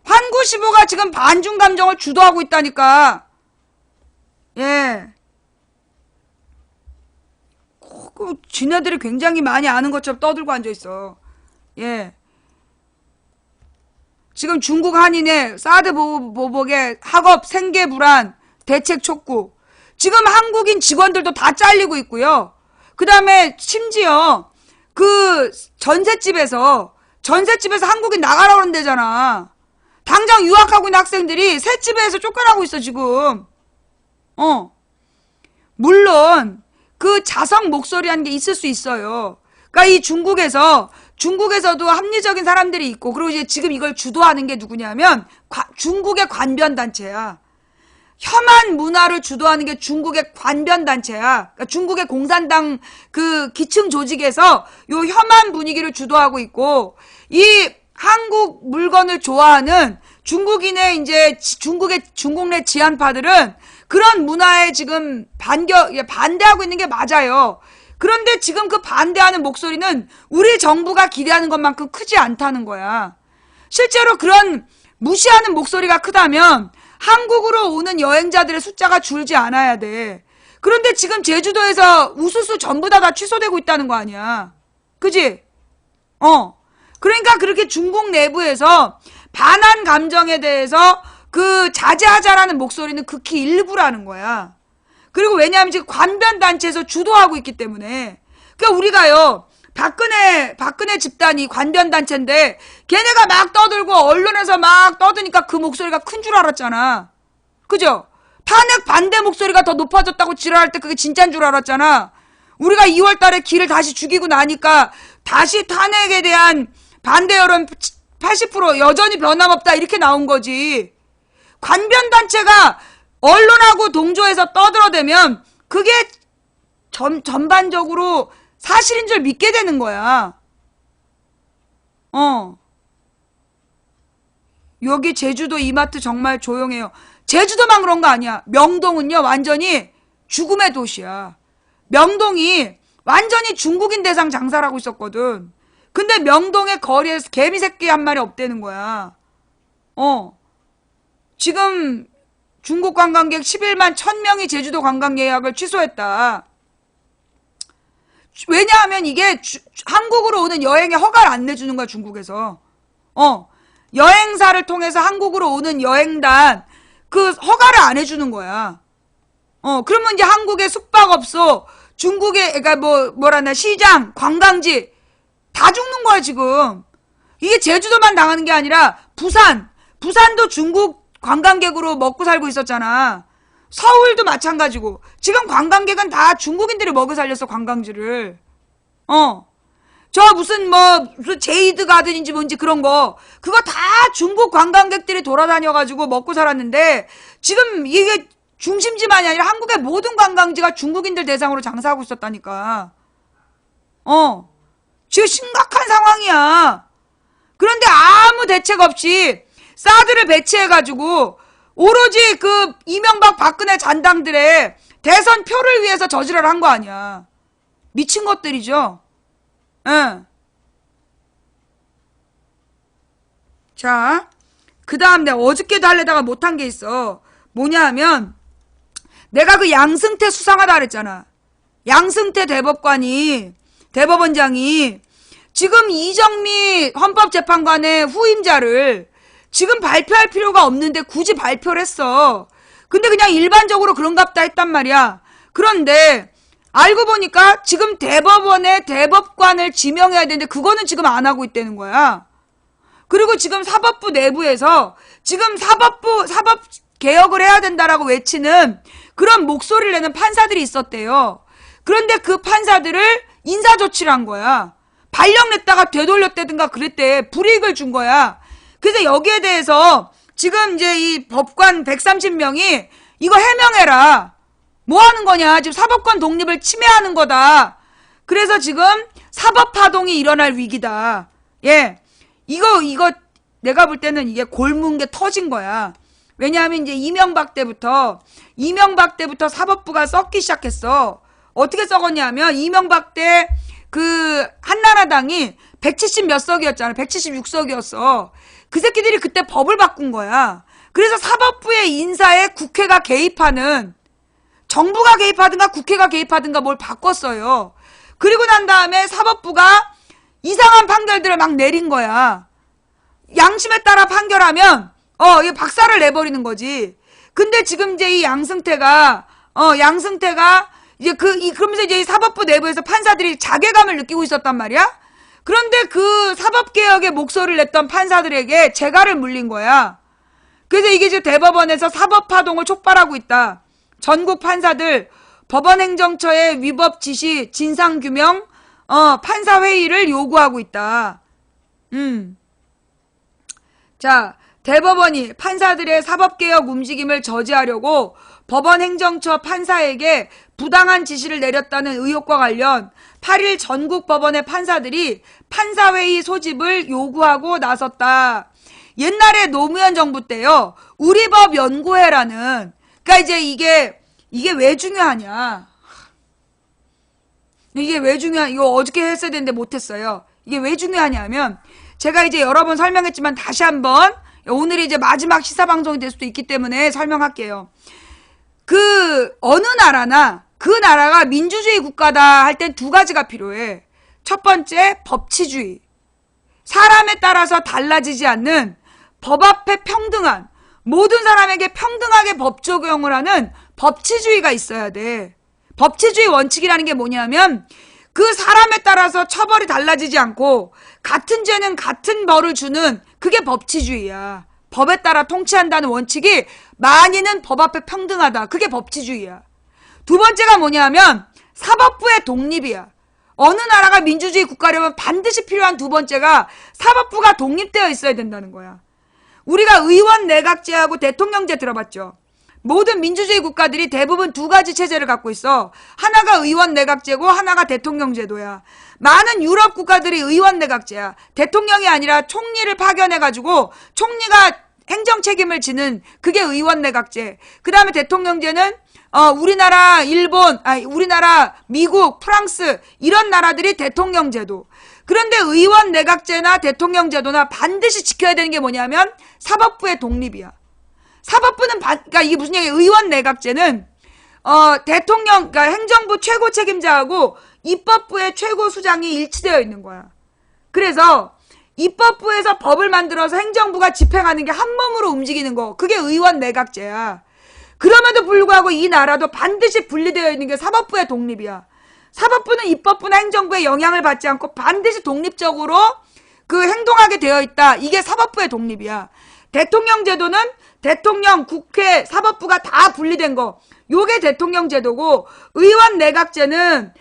환구15가 지금 반중 감정을 주도하고 있다니까. 예. 지네들이 굉장히 많이 아는 것처럼 떠들고 앉아있어. 예. 지금 중국 한인의 사드 보복의 학업 생계 불안, 대책 촉구. 지금 한국인 직원들도 다 잘리고 있고요. 그 다음에 심지어 그 전셋집에서 한국인 나가라고 그런 데잖아. 당장 유학하고 있는 학생들이 셋집에서 쫓겨나고 있어 지금. 물론 그 자성 목소리라는 게 있을 수 있어요. 그러니까 이 중국에서도 합리적인 사람들이 있고, 그리고 이제 지금 이걸 주도하는 게 누구냐면 중국의 관변단체야. 혐한 문화를 주도하는 게 중국의 관변단체야. 그러니까 중국의 공산당 그 기층 조직에서 요 혐한 분위기를 주도하고 있고, 이 한국 물건을 좋아하는 중국인의 이제 중국 내 지한파들은 그런 문화에 지금 반대하고 있는 게 맞아요. 그런데 지금 그 반대하는 목소리는 우리 정부가 기대하는 것만큼 크지 않다는 거야. 실제로 그런 무시하는 목소리가 크다면 한국으로 오는 여행자들의 숫자가 줄지 않아야 돼. 그런데 지금 제주도에서 우수수 전부 다 취소되고 있다는 거 아니야. 그지? 그러니까 그렇게 중국 내부에서 반한 감정에 대해서 그 자제하자라는 목소리는 극히 일부라는 거야. 그리고 왜냐하면 지금 관변단체에서 주도하고 있기 때문에. 그러니까 우리가요, 박근혜 집단이 관변단체인데 걔네가 막 떠들고 언론에서 막 떠드니까 그 목소리가 큰 줄 알았잖아. 그죠? 탄핵 반대 목소리가 더 높아졌다고 지랄할 때 그게 진짜인 줄 알았잖아. 우리가 2월 달에 기를 다시 죽이고 나니까 다시 탄핵에 대한 반대 여론 80% 여전히 변함없다 이렇게 나온 거지. 관변단체가 언론하고 동조해서 떠들어대면 그게 전반적으로 사실인 줄 믿게 되는 거야. 여기 제주도 이마트 정말 조용해요. 제주도만 그런 거 아니야. 명동은요 완전히 죽음의 도시야. 명동이 완전히 중국인 대상 장사를 하고 있었거든. 근데 명동의 거리에서 개미 새끼 한 마리 없대는 거야. 지금 중국 관광객 11만 1000명이 제주도 관광 예약을 취소했다. 왜냐하면 이게 한국으로 오는 여행에 허가를 안 내주는 거야, 중국에서. 여행사를 통해서 한국으로 오는 여행단 그 허가를 안 해주는 거야. 그러면 이제 한국의 숙박업소, 중국의 그러니까 뭐라나 시장, 관광지 다 죽는 거야 지금. 이게 제주도만 당하는 게 아니라 부산도 중국 관광객으로 먹고 살고 있었잖아. 서울도 마찬가지고. 지금 관광객은 다 중국인들이 먹여 살렸어, 관광지를. 저 무슨 제이드 가든인지 뭔지 그런 거. 그거 다 중국 관광객들이 돌아다녀가지고 먹고 살았는데, 지금 이게 중심지만이 아니라 한국의 모든 관광지가 중국인들 대상으로 장사하고 있었다니까. 지금 심각한 상황이야. 그런데 아무 대책 없이 사드를 배치해가지고 오로지 그 이명박 박근혜 잔당들의 대선 표를 위해서 저지랄 한 거 아니야. 미친 것들이죠. 자, 그 다음 내가 어저께도 하려다가 못한 게 있어. 뭐냐 하면 내가 그 양승태 수상하다 그랬잖아. 양승태 대법원장이 지금 이정미 헌법재판관의 후임자를 지금 발표할 필요가 없는데 굳이 발표를 했어. 근데 그냥 일반적으로 그런갑다 했단 말이야. 그런데 알고 보니까 지금 대법원에 대법관을 지명해야 되는데 그거는 지금 안 하고 있다는 거야. 그리고 지금 사법부 내부에서 지금 사법 개혁을 해야 된다라고 외치는 그런 목소리를 내는 판사들이 있었대요. 그런데 그 판사들을 인사조치를 한 거야. 발령 냈다가 되돌렸다든가 그랬대. 불이익을 준 거야. 그래서 여기에 대해서 지금 이제 이 법관 130명이 이거 해명해라. 뭐 하는 거냐. 지금 사법권 독립을 침해하는 거다. 그래서 지금 사법파동이 일어날 위기다. 예. 이거 내가 볼 때는 이게 골문 게 터진 거야. 왜냐하면 이제 이명박 때부터 사법부가 썩기 시작했어. 어떻게 썩었냐면 이명박 때 그 한나라당이 170 몇 석이었잖아. 176석이었어. 그 새끼들이 그때 법을 바꾼 거야. 그래서 사법부의 인사에 국회가 개입하는, 정부가 개입하든가 국회가 개입하든가 뭘 바꿨어요. 그리고 난 다음에 사법부가 이상한 판결들을 막 내린 거야. 양심에 따라 판결하면 이 박살을 내버리는 거지. 근데 지금 이제 이 양승태가 이제 그러면서 이제 이 사법부 내부에서 판사들이 자괴감을 느끼고 있었단 말이야. 그런데 그 사법개혁의 목소리를 냈던 판사들에게 재갈을 물린 거야. 그래서 이게 지금 대법원에서 사법파동을 촉발하고 있다. 전국 판사들 법원행정처의 위법 지시 진상규명 판사회의를 요구하고 있다. 자, 대법원이 판사들의 사법개혁 움직임을 저지하려고 법원행정처 판사에게 부당한 지시를 내렸다는 의혹과 관련 8일 전국 법원의 판사들이 판사회의 소집을 요구하고 나섰다. 옛날에 노무현 정부 때요, 우리법연구회라는, 그러니까 이제 이게 왜 중요하냐. 이거 어저께 했어야 되는데 못했어요. 이게 왜 중요하냐면, 제가 이제 여러 번 설명했지만 다시 한번, 오늘이 이제 마지막 시사방송이 될 수도 있기 때문에 설명할게요. 어느 나라나 그 나라가 민주주의 국가다 할 땐 두 가지가 필요해. 첫 번째, 법치주의. 사람에 따라서 달라지지 않는 법 앞에 평등한, 모든 사람에게 평등하게 법 적용을 하는 법치주의가 있어야 돼. 법치주의 원칙이라는 게 뭐냐면 그 사람에 따라서 처벌이 달라지지 않고 같은 죄는 같은 벌을 주는, 그게 법치주의야. 법에 따라 통치한다는 원칙이 만인은 법 앞에 평등하다. 그게 법치주의야. 두 번째가 뭐냐면 사법부의 독립이야. 어느 나라가 민주주의 국가려면 반드시 필요한 두 번째가 사법부가 독립되어 있어야 된다는 거야. 우리가 의원 내각제하고 대통령제 들어봤죠. 모든 민주주의 국가들이 대부분 두 가지 체제를 갖고 있어. 하나가 의원 내각제고 하나가 대통령제도야. 많은 유럽 국가들이 의원 내각제야. 대통령이 아니라 총리를 파견해가지고 총리가 행정 책임을 지는, 그게 의원 내각제. 그 다음에 대통령제는 우리나라, 우리나라, 미국, 프랑스 이런 나라들이 대통령제도. 그런데 의원 내각제나 대통령제도나 반드시 지켜야 되는 게 뭐냐면 사법부의 독립이야. 사법부는 그러니까 이게 무슨 얘기야? 의원 내각제는 대통령, 그러니까 행정부 최고 책임자하고 입법부의 최고 수장이 일치되어 있는 거야. 그래서 입법부에서 법을 만들어서 행정부가 집행하는 게 한 몸으로 움직이는 거, 그게 의원 내각제야. 그럼에도 불구하고 이 나라도 반드시 분리되어 있는 게 사법부의 독립이야. 사법부는 입법부나 행정부의 영향을 받지 않고 반드시 독립적으로 행동하게 되어 있다. 이게 사법부의 독립이야. 대통령 제도는 대통령, 국회, 사법부가 다 분리된 거, 요게 대통령 제도고, 의원 내각제는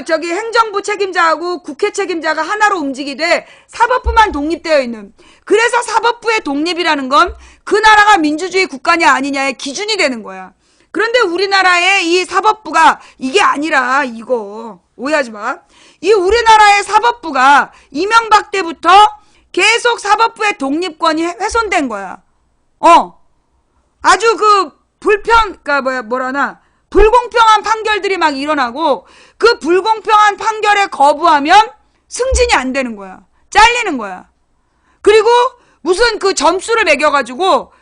행정부 책임자하고 국회 책임자가 하나로 움직이되 사법부만 독립되어 있는, 그래서 사법부의 독립이라는 건 그 나라가 민주주의 국가냐 아니냐의 기준이 되는 거야. 그런데 우리나라의 이 사법부가 이게 아니라, 이거 오해하지 마. 이 우리나라의 사법부가 이명박 때부터 계속 사법부의 독립권이 훼손된 거야. 아주 불공평한 판결들이 막 일어나고, 그 불공평한 판결에 거부하면 승진이 안 되는 거야. 잘리는 거야. 그리고 무슨 점수를 매겨가지고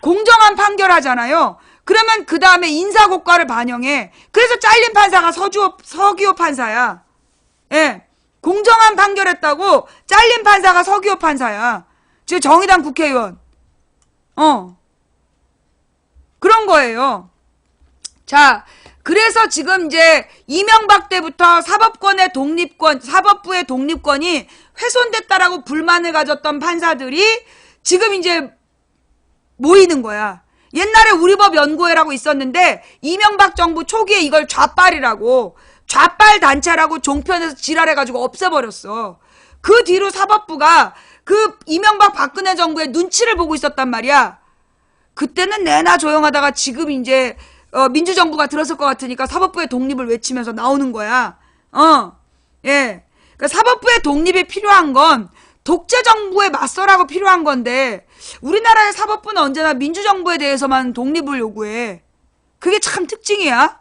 공정한 판결 하잖아요. 그러면 그 다음에 인사고과를 반영해. 그래서 잘린 판사가 서기호 판사야. 예. 공정한 판결했다고 잘린 판사가 서기호 판사야. 지금 정의당 국회의원. 그런 거예요. 자, 그래서 지금 이제 이명박 때부터 사법부의 독립권이 훼손됐다라고 불만을 가졌던 판사들이 지금 이제 모이는 거야. 옛날에 우리법연구회라고 있었는데 이명박 정부 초기에 이걸 좌빨이라고, 좌빨 단체라고 종편에서 지랄해가지고 없애버렸어. 그 뒤로 사법부가 이명박 박근혜 정부의 눈치를 보고 있었단 말이야. 그때는 내나 조용하다가 지금 이제 민주정부가 들었을 것 같으니까 사법부의 독립을 외치면서 나오는 거야. 예. 그러니까 사법부의 독립이 필요한 건 독재정부에 맞서라고 필요한 건데, 우리나라의 사법부는 언제나 민주정부에 대해서만 독립을 요구해. 그게 참 특징이야.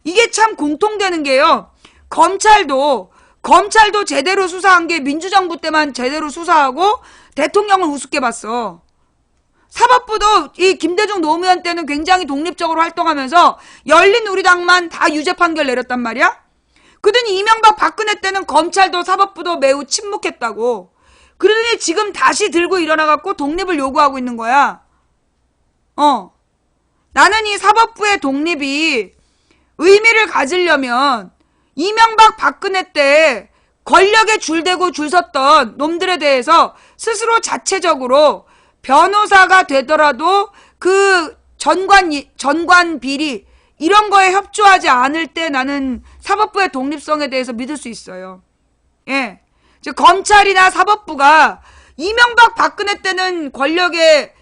이게 참 공통되는 게요. 검찰도 제대로 수사한 게 민주정부 때만 제대로 수사하고 대통령을 우습게 봤어. 사법부도 이 김대중 노무현 때는 굉장히 독립적으로 활동하면서 열린우리당만 다 유죄 판결 내렸단 말이야. 그러더니 이명박 박근혜 때는 검찰도 사법부도 매우 침묵했다고. 그러더니 지금 다시 들고 일어나갖고 독립을 요구하고 있는 거야. 나는 이 사법부의 독립이 의미를 가지려면 이명박 박근혜 때 권력에 줄대고 줄 섰던 놈들에 대해서 스스로 자체적으로 변호사가 되더라도 그 전관 비리 이런 거에 협조하지 않을 때 나는 사법부의 독립성에 대해서 믿을 수 있어요. 예. 즉 검찰이나 사법부가 이명박 박근혜 때는 권력에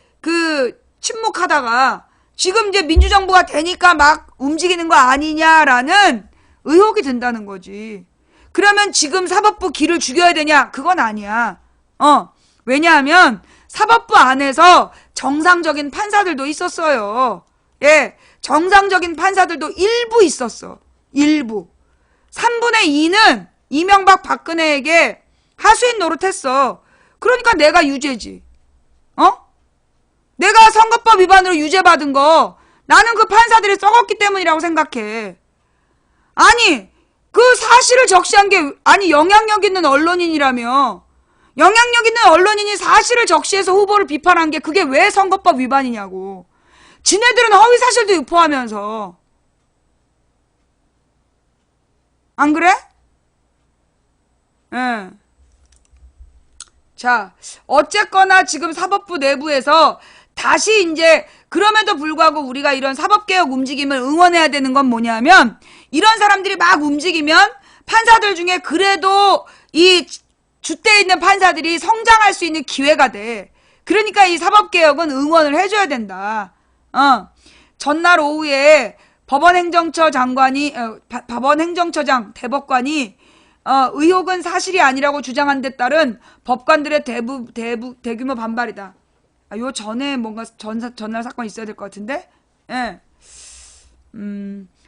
침묵하다가 지금 이제 민주정부가 되니까 막 움직이는 거 아니냐라는 의혹이 든다는 거지. 그러면 지금 사법부 기를 죽여야 되냐? 그건 아니야. 왜냐하면 사법부 안에서 정상적인 판사들도 있었어요. 예. 정상적인 판사들도 일부 있었어. 일부. 3분의 2는 이명박 박근혜에게 하수인 노릇했어. 그러니까 내가 유죄지. 내가 선거법 위반으로 유죄받은 거 나는 그 판사들이 썩었기 때문이라고 생각해. 아니 그 사실을 적시한 게 영향력 있는 언론인이라며. 영향력 있는 언론인이 사실을 적시해서 후보를 비판한 게 그게 왜 선거법 위반이냐고. 지네들은 허위사실도 유포하면서. 안 그래? 예. 자, 어쨌거나 지금 사법부 내부에서 다시 이제 그럼에도 불구하고 우리가 이런 사법개혁 움직임을 응원해야 되는 건 뭐냐면 이런 사람들이 막 움직이면 판사들 중에 그래도 이 줏대에 있는 판사들이 성장할 수 있는 기회가 돼. 그러니까 이 사법개혁은 응원을 해줘야 된다. 전날 오후에 법원행정처장 대법관이 의혹은 사실이 아니라고 주장한 데 따른 법관들의 대규모 반발이다. 요 전에 뭔가 전날 사건이 있어야 될 것 같은데? 예.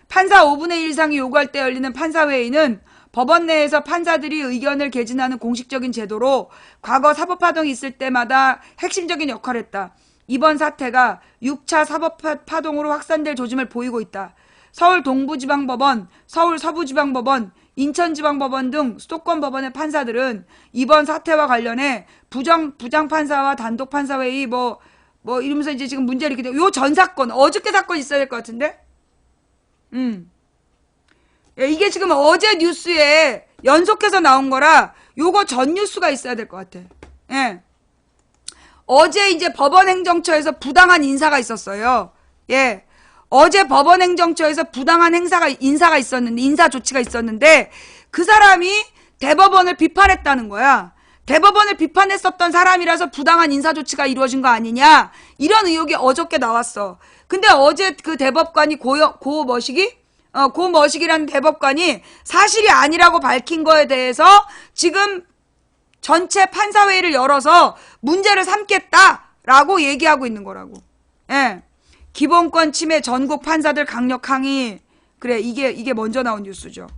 판사 5분의 1 이상이 요구할 때 열리는 판사회의는 법원 내에서 판사들이 의견을 개진하는 공식적인 제도로 과거 사법파동이 있을 때마다 핵심적인 역할을 했다. 이번 사태가 6차 사법파동으로 확산될 조짐을 보이고 있다. 서울 동부지방법원, 서울 서부지방법원, 인천지방법원 등 수도권 법원의 판사들은 이번 사태와 관련해 부장판사와 단독판사회의 이러면서 이제 지금 문제를 일으키는데 요 전 사건, 어저께 사건 있어야 될 것 같은데? 예, 이게 지금 어제 뉴스에 연속해서 나온 거라 요거 전 뉴스가 있어야 될 것 같아. 예. 어제 이제 법원행정처에서 부당한 인사가 있었어요. 예. 어제 법원행정처에서 부당한 인사 조치가 있었는데 그 사람이 대법원을 비판했다는 거야. 대법원을 비판했었던 사람이라서 부당한 인사 조치가 이루어진 거 아니냐 이런 의혹이 어저께 나왔어. 근데 어제 그 대법관이 고머식이라는 대법관이 사실이 아니라고 밝힌 거에 대해서 지금 전체 판사회의를 열어서 문제를 삼겠다라고 얘기하고 있는 거라고. 예. 기본권 침해 전국 판사들 강력 항의. 그래, 이게 먼저 나온 뉴스죠.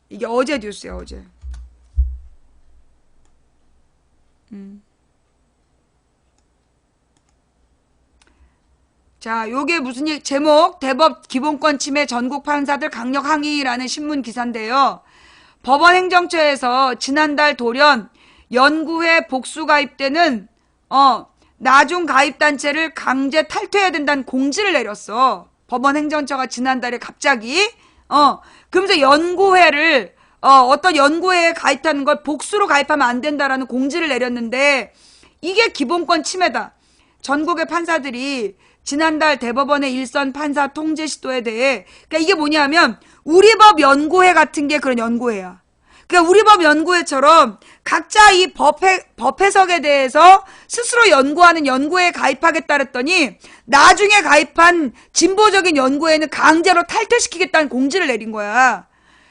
이게 어제 뉴스야, 어제. 자, 요게 무슨 제목, 대법 기본권 침해 전국 판사들 강력 항의라는 신문 기사인데요. 법원행정처에서 지난달 돌연 연구회 복수 가입되는 나중 가입단체를 강제 탈퇴해야 된다는 공지를 내렸어. 법원행정처가 지난달에 갑자기 그러면서 연구회를 어떤 연구회에 가입하는 걸 복수로 가입하면 안 된다라는 공지를 내렸는데 이게 기본권 침해다. 전국의 판사들이 지난달 대법원의 일선 판사 통제 시도에 대해 그러니까 이게 뭐냐면 우리법 연구회 같은 게 그런 연구회야. 그러니까 우리법 연구회처럼 각자 이 법 해석에 대해서 스스로 연구하는 연구회에 가입하겠다 그랬더니 나중에 가입한 진보적인 연구회는 강제로 탈퇴시키겠다는 공지를 내린 거야.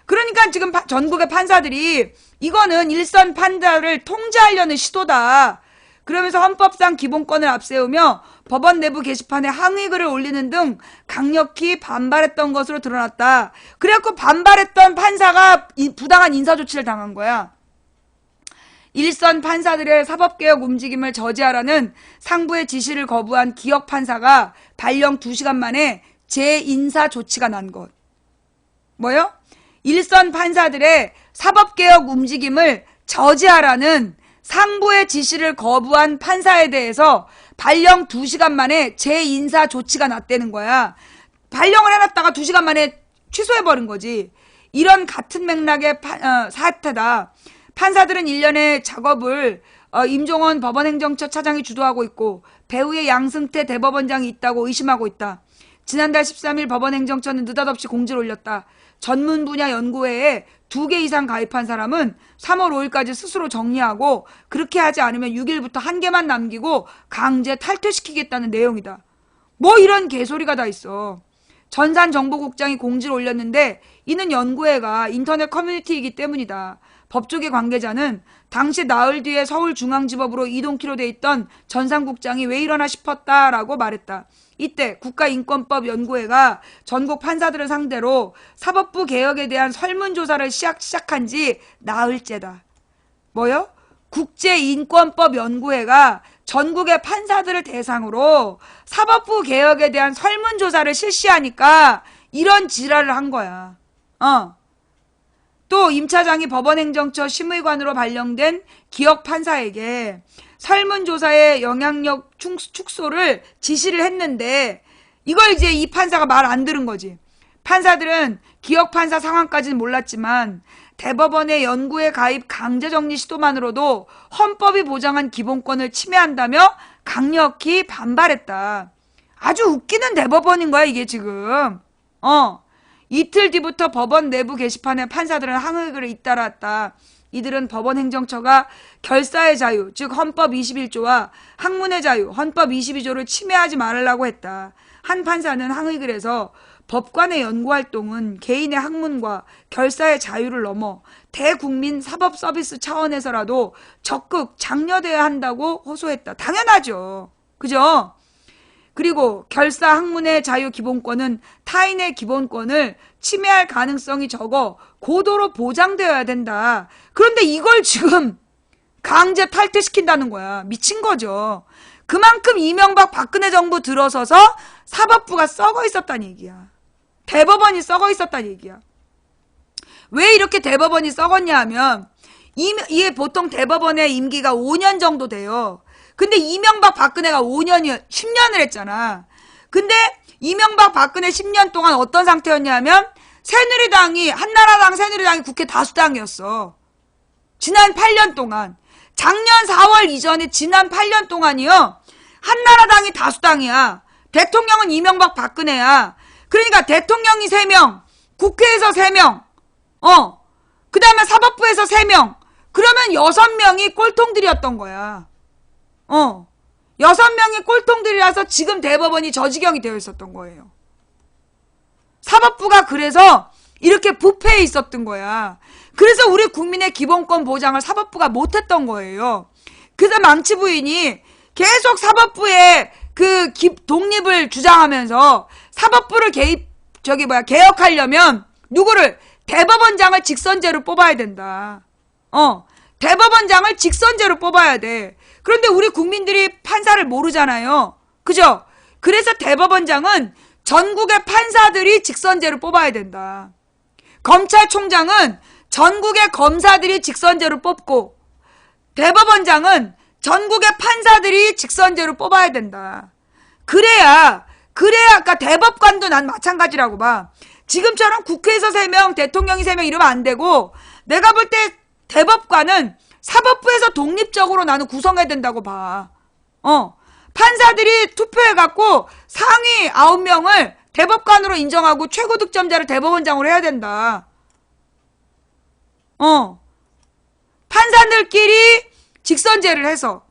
그러니까 지금 전국의 판사들이 이거는 일선 판사를 통제하려는 시도다. 그러면서 헌법상 기본권을 앞세우며 법원 내부 게시판에 항의글을 올리는 등 강력히 반발했던 것으로 드러났다. 그래갖고 반발했던 판사가 부당한 인사조치를 당한 거야. 일선 판사들의 사법개혁 움직임을 저지하라는 상부의 지시를 거부한 기역 판사가 발령 2시간 만에 재인사 조치가 난 것. 뭐요? 일선 판사들의 사법개혁 움직임을 저지하라는 상부의 지시를 거부한 판사에 대해서 발령 2시간 만에 재인사 조치가 났다는 거야. 발령을 해놨다가 2시간 만에 취소해버린 거지. 이런 같은 맥락의 사태다. 판사들은 일련의 작업을 임종원 법원행정처 차장이 주도하고 있고 배후에 양승태 대법원장이 있다고 의심하고 있다. 지난달 13일 법원행정처는 느닷없이 공지를 올렸다. 전문 분야 연구회에 2개 이상 가입한 사람은 3월 5일까지 스스로 정리하고 그렇게 하지 않으면 6일부터 1개만 남기고 강제 탈퇴시키겠다는 내용이다. 뭐 이런 개소리가 다 있어. 전산정보국장이 공지를 올렸는데 이는 연구회가 인터넷 커뮤니티이기 때문이다. 법조계 관계자는 당시 나흘 뒤에 서울중앙지법으로 이동키로 돼 있던 전산국장이 왜 이러나 싶었다라고 말했다. 이때 국가인권법연구회가 전국 판사들을 상대로 사법부 개혁에 대한 설문조사를 시작한 지 나흘째다. 뭐요? 국제인권법연구회가 전국의 판사들을 대상으로 사법부 개혁에 대한 설문조사를 실시하니까 이런 지랄을 한 거야. 또 임 차장이 법원행정처 심의관으로 발령된 기억 판사에게 설문조사의 영향력 축소를 지시를 했는데 이걸 이제 이 판사가 말 안 들은 거지. 판사들은 기억 판사 상황까지는 몰랐지만 대법원의 연구에 가입 강제정리 시도만으로도 헌법이 보장한 기본권을 침해한다며 강력히 반발했다. 아주 웃기는 대법원인 거야 이게 지금. 이틀 뒤부터 법원 내부 게시판에 판사들은 항의글을 잇따랐다. 이들은 법원 행정처가 결사의 자유, 즉 헌법 21조와 학문의 자유, 헌법 22조를 침해하지 말라고 했다. 한 판사는 항의글에서 법관의 연구활동은 개인의 학문과 결사의 자유를 넘어 대국민 사법 서비스 차원에서라도 적극 장려돼야 한다고 호소했다. 당연하죠. 그죠? 그리고 결사 학문의 자유 기본권은 타인의 기본권을 침해할 가능성이 적어 고도로 보장되어야 된다. 그런데 이걸 지금 강제 탈퇴시킨다는 거야. 미친 거죠. 그만큼 이명박 박근혜 정부 들어서서 사법부가 썩어 있었다는 얘기야. 대법원이 썩어 있었다는 얘기야. 왜 이렇게 대법원이 썩었냐 하면 이게 보통 대법원의 임기가 5년 정도 돼요. 근데 이명박 박근혜가 10년을 했잖아. 근데 이명박 박근혜 10년 동안 어떤 상태였냐면 한나라당 새누리당이 국회 다수당이었어. 지난 8년 동안. 작년 4월 이전에 지난 8년 동안이요. 한나라당이 다수당이야. 대통령은 이명박 박근혜야. 그러니까 대통령이 3명, 국회에서 3명, 그 다음에 사법부에서 3명. 그러면 6명이 꼴통들이었던 거야. 6명이 꼴통들이라서 지금 대법원이 저 지경이 되어 있었던 거예요. 사법부가 그래서 이렇게 부패해 있었던 거야. 그래서 우리 국민의 기본권 보장을 사법부가 못했던 거예요. 그래서 망치 부인이 계속 사법부의 독립을 주장하면서 사법부를 개혁하려면 누구를? 대법원장을 직선제로 뽑아야 된다. 대법원장을 직선제로 뽑아야 돼. 그런데 우리 국민들이 판사를 모르잖아요. 그죠? 그래서 대법원장은 전국의 판사들이 직선제로 뽑아야 된다. 검찰총장은 전국의 검사들이 직선제로 뽑고 대법원장은 전국의 판사들이 직선제로 뽑아야 된다. 그래야 그러니까 대법관도 난 마찬가지라고 봐. 지금처럼 국회에서 3명, 대통령이 3명 이러면 안 되고 내가 볼 때 대법관은 사법부에서 독립적으로 나는 구성해야 된다고 봐. 판사들이 투표해갖고 상위 9명을 대법관으로 인정하고 최고 득점자를 대법원장으로 해야 된다. 판사들끼리 직선제를 해서.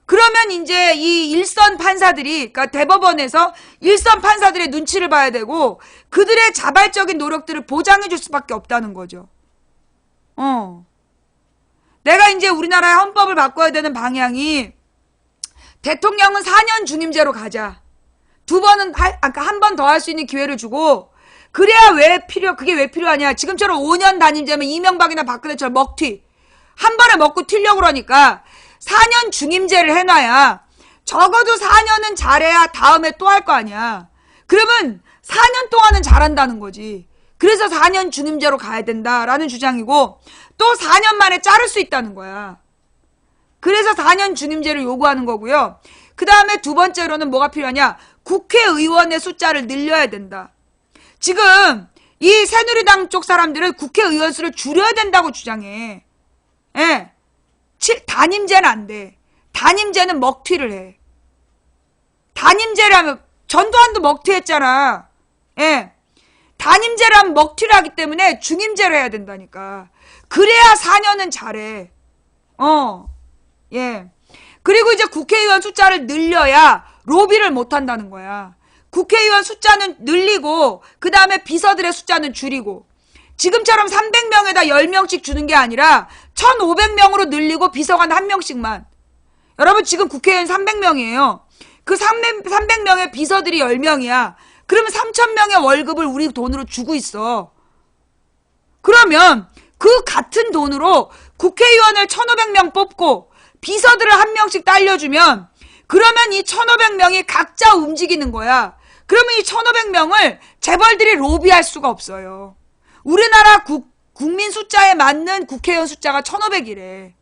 그러면 이제 이 일선 판사들이, 그러니까 대법원에서 일선 판사들의 눈치를 봐야 되고 그들의 자발적인 노력들을 보장해 줄 수밖에 없다는 거죠. 내가 이제 우리나라의 헌법을 바꿔야 되는 방향이 대통령은 4년 중임제로 가자. 한 번 더 할 수 있는 기회를 주고 그래야 그게 왜 필요하냐. 지금처럼 5년 단임제면 이명박이나 박근혜처럼 먹튀. 한 번에 먹고 튀려고 그러니까 4년 중임제를 해놔야 적어도 4년은 잘해야 다음에 또 할 거 아니야. 그러면 4년 동안은 잘한다는 거지. 그래서 4년 중임제로 가야 된다라는 주장이고, 또 4년 만에 자를 수 있다는 거야. 그래서 4년 중임제를 요구하는 거고요. 그 다음에 두 번째로는 뭐가 필요하냐? 국회의원의 숫자를 늘려야 된다. 지금 이 새누리당 쪽 사람들은 국회의원 수를 줄여야 된다고 주장해. 예. 단임제는 안 돼. 단임제는 먹튀를 해. 단임제라면 전두환도 먹튀했잖아. 예. 단임제라면 먹튀를 하기 때문에 중임제를 해야 된다니까. 그래야 4년은 잘해. 예. 그리고 이제 국회의원 숫자를 늘려야 로비를 못 한다는 거야. 국회의원 숫자는 늘리고 그 다음에 비서들의 숫자는 줄이고, 지금처럼 300명에다 10명씩 주는 게 아니라 1500명으로 늘리고 비서관 1명씩만. 여러분 지금 국회의원 300명이에요. 그 300명의 비서들이 10명이야. 그러면 3000명의 월급을 우리 돈으로 주고 있어. 그러면 그 같은 돈으로 국회의원을 1500명 뽑고 비서들을 1명씩 딸려주면, 그러면 이 1500명이 각자 움직이는 거야. 그러면 이 1500명을 재벌들이 로비할 수가 없어요. 우리나라 국민 숫자에 맞는 국회의원 숫자가 1500이래.